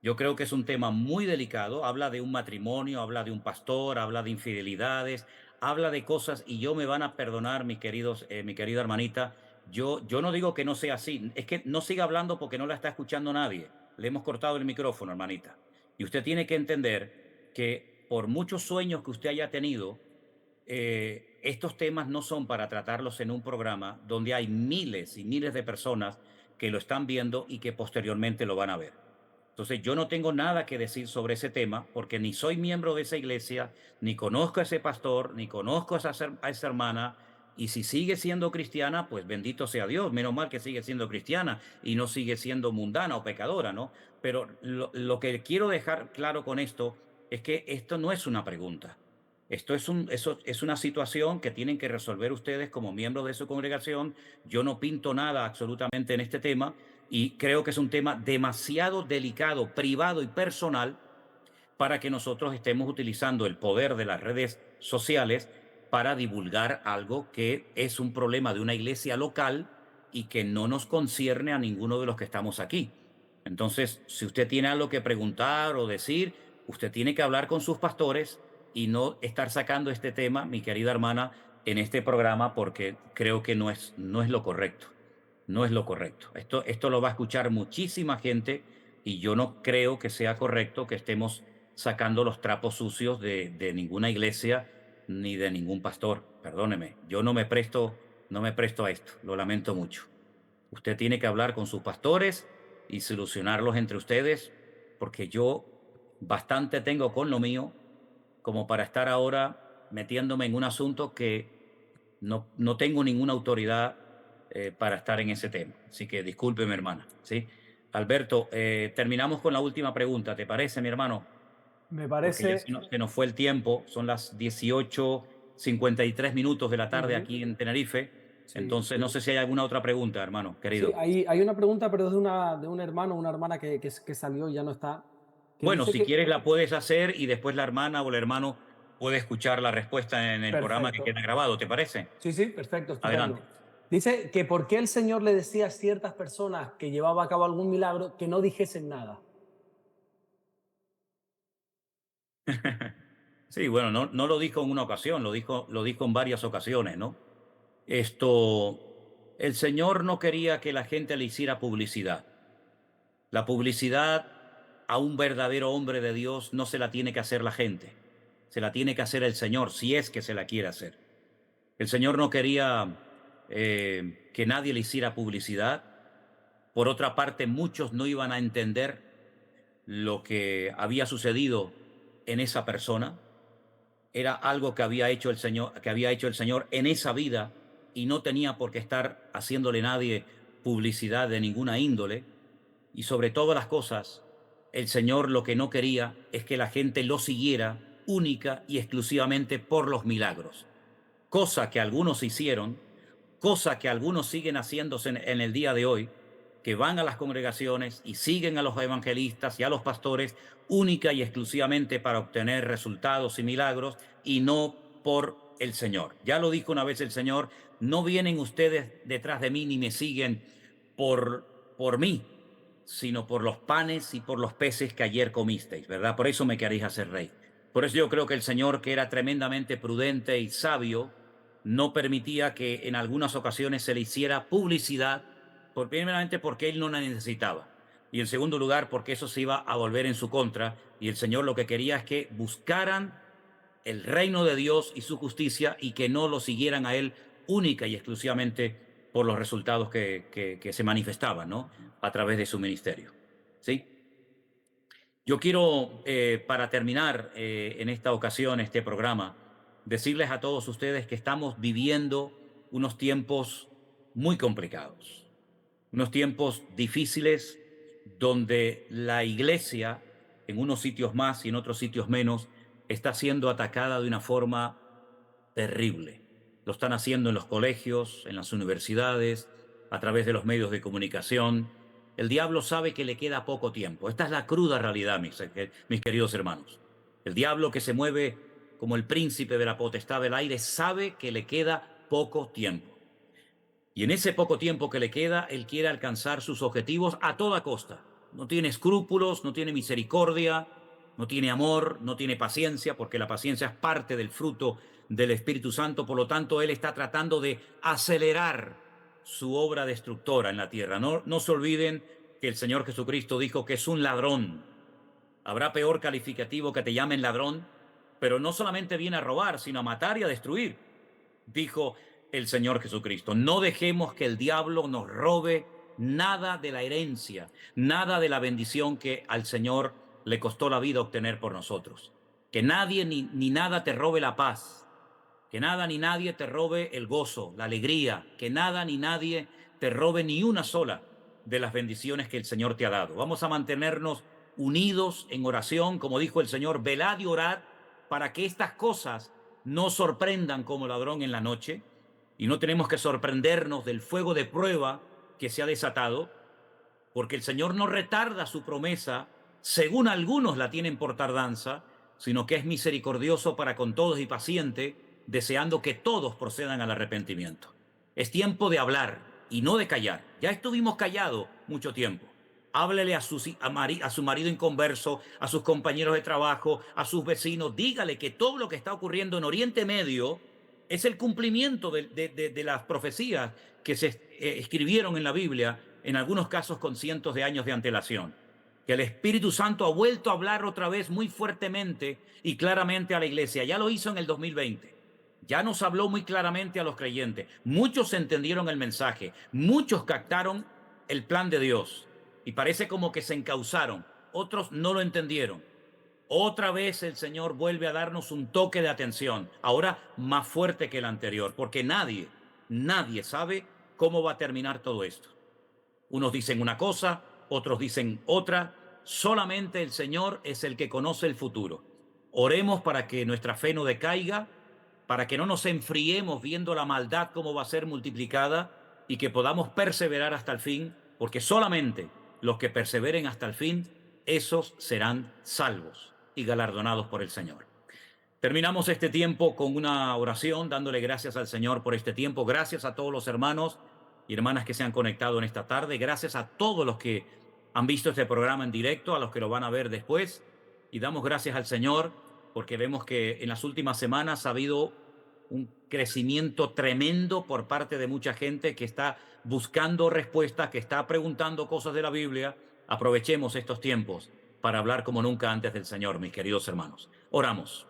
Yo creo que es un tema muy delicado, habla de un matrimonio, habla de un pastor, habla de infidelidades, habla de cosas, y yo me van a perdonar, mis queridos, mi querida hermanita, yo no digo que no sea así, es que no siga hablando porque no la está escuchando nadie. Le hemos cortado el micrófono, hermanita. Y usted tiene que entender que por muchos sueños que usted haya tenido, estos temas no son para tratarlos en un programa donde hay miles y miles de personas que lo están viendo y que posteriormente lo van a ver. Entonces yo no tengo nada que decir sobre ese tema porque ni soy miembro de esa iglesia, ni conozco a ese pastor, ni conozco a esa hermana, y si sigue siendo cristiana, pues bendito sea Dios, menos mal que sigue siendo cristiana y no sigue siendo mundana o pecadora, ¿no? Pero lo que quiero dejar claro con esto es que esto no es una pregunta. Esto es una situación que tienen que resolver ustedes como miembros de su congregación. Yo no pinto nada absolutamente en este tema y creo que es un tema demasiado delicado, privado y personal para que nosotros estemos utilizando el poder de las redes sociales para divulgar algo que es un problema de una iglesia local y que no nos concierne a ninguno de los que estamos aquí. Entonces, si usted tiene algo que preguntar o decir, usted tiene que hablar con sus pastores y no estar sacando este tema, mi querida hermana, en este programa, porque creo que no es lo correcto. No es lo correcto. Esto lo va a escuchar muchísima gente y yo no creo que sea correcto que estemos sacando los trapos sucios de ninguna iglesia ni de ningún pastor. Perdóneme, yo no me presto a esto. Lo lamento mucho. Usted tiene que hablar con sus pastores y solucionarlos entre ustedes, porque yo bastante tengo con lo mío como para estar ahora metiéndome en un asunto que no tengo ninguna autoridad para estar en ese tema. Así que discúlpeme, hermana. ¿Sí? Alberto, terminamos con la última pregunta. ¿Te parece, mi hermano? Me Porque ya parece... se nos fue el tiempo. Son las 18:53 de la tarde aquí en Tenerife. Sí. Entonces, no sé si hay alguna otra pregunta, hermano, querido. Sí, hay una pregunta, pero es de un hermano, una hermana que salió y ya no está. Bueno, si quieres la puedes hacer y después la hermana o el hermano puede escuchar la respuesta en el programa que queda grabado, ¿te parece? Sí, sí, perfecto. Estupendo. Adelante. Dice que por qué el Señor le decía a ciertas personas que llevaba a cabo algún milagro que no dijesen nada. Sí, bueno, no lo dijo en una ocasión, lo dijo en varias ocasiones, ¿no? El Señor no quería que la gente le hiciera publicidad. La publicidad a un verdadero hombre de Dios no se la tiene que hacer la gente, se la tiene que hacer el Señor, si es que se la quiere hacer. El Señor no quería que nadie le hiciera publicidad. Por otra parte, muchos no iban a entender lo que había sucedido en esa persona. Era algo que había hecho el Señor en esa vida y no tenía por qué estar haciéndole nadie publicidad de ninguna índole. Y sobre todas las cosas, el Señor lo que no quería es que la gente lo siguiera única y exclusivamente por los milagros. Cosa que algunos hicieron, cosa que algunos siguen haciéndose en el día de hoy, que van a las congregaciones y siguen a los evangelistas y a los pastores única y exclusivamente para obtener resultados y milagros y no por el Señor. Ya lo dijo una vez el Señor, no vienen ustedes detrás de mí ni me siguen por mí, sino por los panes y por los peces que ayer comisteis, ¿verdad? Por eso me queréis hacer rey. Por eso yo creo que el Señor, que era tremendamente prudente y sabio, no permitía que en algunas ocasiones se le hiciera publicidad, primeramente porque Él no la necesitaba, y en segundo lugar porque eso se iba a volver en su contra, y el Señor lo que quería es que buscaran el reino de Dios y su justicia y que no lo siguieran a Él única y exclusivamente por los resultados que se manifestaban, ¿no?, a través de su ministerio. ¿Sí? Yo quiero, para terminar en esta ocasión, este programa, decirles a todos ustedes que estamos viviendo unos tiempos muy complicados, unos tiempos difíciles donde la iglesia, en unos sitios más y en otros sitios menos, está siendo atacada de una forma terrible. Lo están haciendo en los colegios, en las universidades, a través de los medios de comunicación. El diablo sabe que le queda poco tiempo. Esta es la cruda realidad, mis queridos hermanos. El diablo, que se mueve como el príncipe de la potestad del aire, sabe que le queda poco tiempo. Y en ese poco tiempo que le queda, él quiere alcanzar sus objetivos a toda costa. No tiene escrúpulos, no tiene misericordia, no tiene amor, no tiene paciencia, porque la paciencia es parte del fruto del Espíritu Santo. Por lo tanto, él está tratando de acelerar su obra destructora en la tierra. No se olviden que el Señor Jesucristo dijo que es un ladrón. Habrá peor calificativo que te llamen ladrón, pero no solamente viene a robar, sino a matar y a destruir. Dijo el Señor Jesucristo: no dejemos que el diablo nos robe nada de la herencia, nada de la bendición que al Señor le costó la vida obtener por nosotros. Que nadie ni nada te robe la paz, que nada ni nadie te robe el gozo, la alegría, que nada ni nadie te robe ni una sola de las bendiciones que el Señor te ha dado. Vamos a mantenernos unidos en oración, como dijo el Señor: velad y orad para que estas cosas no sorprendan como ladrón en la noche. Y no tenemos que sorprendernos del fuego de prueba que se ha desatado, porque el Señor no retarda su promesa, según algunos la tienen por tardanza, sino que es misericordioso para con todos y paciente, deseando que todos procedan al arrepentimiento. Es tiempo de hablar y no de callar. Ya estuvimos callados mucho tiempo. Háblele a su marido inconverso, a sus compañeros de trabajo, a sus vecinos. Dígale que todo lo que está ocurriendo en Oriente Medio es el cumplimiento de las profecías que se escribieron en la Biblia, en algunos casos con cientos de años de antelación. Que el Espíritu Santo ha vuelto a hablar otra vez muy fuertemente y claramente a la iglesia. Ya lo hizo en el 2020. Ya nos habló muy claramente a los creyentes. Muchos entendieron el mensaje. Muchos captaron el plan de Dios. Y parece como que se encauzaron. Otros no lo entendieron. Otra vez el Señor vuelve a darnos un toque de atención, ahora más fuerte que el anterior, porque nadie sabe cómo va a terminar todo esto. Unos dicen una cosa, otros dicen otra. Solamente el Señor es el que conoce el futuro. Oremos para que nuestra fe no decaiga, para que no nos enfriemos viendo la maldad cómo va a ser multiplicada y que podamos perseverar hasta el fin, porque solamente los que perseveren hasta el fin, esos serán salvos y galardonados por el Señor. Terminamos este tiempo con una oración, dándole gracias al Señor por este tiempo. Gracias a todos los hermanos y hermanas que se han conectado en esta tarde. Gracias a todos los que han visto este programa en directo, a los que lo van a ver después. Y damos gracias al Señor porque vemos que en las últimas semanas ha habido un crecimiento tremendo por parte de mucha gente que está buscando respuestas, que está preguntando cosas de la Biblia. Aprovechemos estos tiempos para hablar como nunca antes del Señor, mis queridos hermanos. Oramos.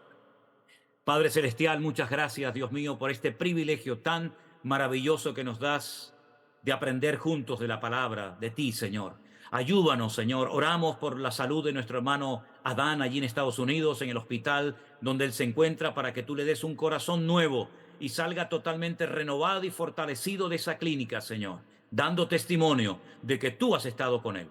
Padre Celestial, muchas gracias, Dios mío, por este privilegio tan maravilloso que nos das de aprender juntos de la palabra de ti, Señor. Ayúdanos, Señor. Oramos por la salud de nuestro hermano Adán allí en Estados Unidos, en el hospital donde él se encuentra, para que tú le des un corazón nuevo y salga totalmente renovado y fortalecido de esa clínica, Señor, dando testimonio de que tú has estado con él.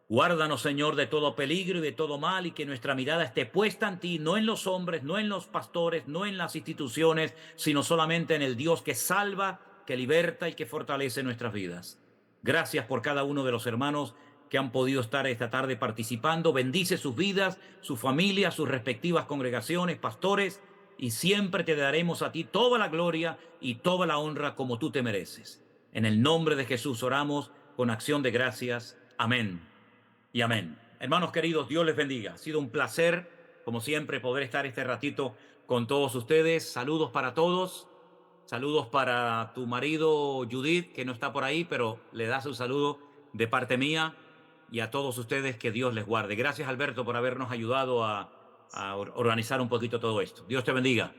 Guárdanos, Señor, de todo peligro y de todo mal, y que nuestra mirada esté puesta en ti, no en los hombres, no en los pastores, no en las instituciones, sino solamente en el Dios que salva, que liberta y que fortalece nuestras vidas. Gracias por cada uno de los hermanos que han podido estar esta tarde participando. Bendice sus vidas, sus familias, sus respectivas congregaciones, pastores, y siempre te daremos a ti toda la gloria y toda la honra como tú te mereces. En el nombre de Jesús oramos con acción de gracias. Amén y amén. Hermanos queridos, Dios les bendiga. Ha sido un placer como siempre, poder estar este ratito con todos ustedes. Saludos para todos. Saludos para tu marido Judith, que no está por ahí, pero le das un saludo de parte mía y a todos ustedes, que Dios les guarde. Gracias, Alberto, por habernos ayudado a organizar un poquito todo esto. Dios te bendiga.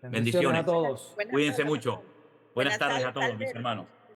Bendiciones a todos. Cuídense mucho. Buenas tardes a todos, mis Alberto. hermanos.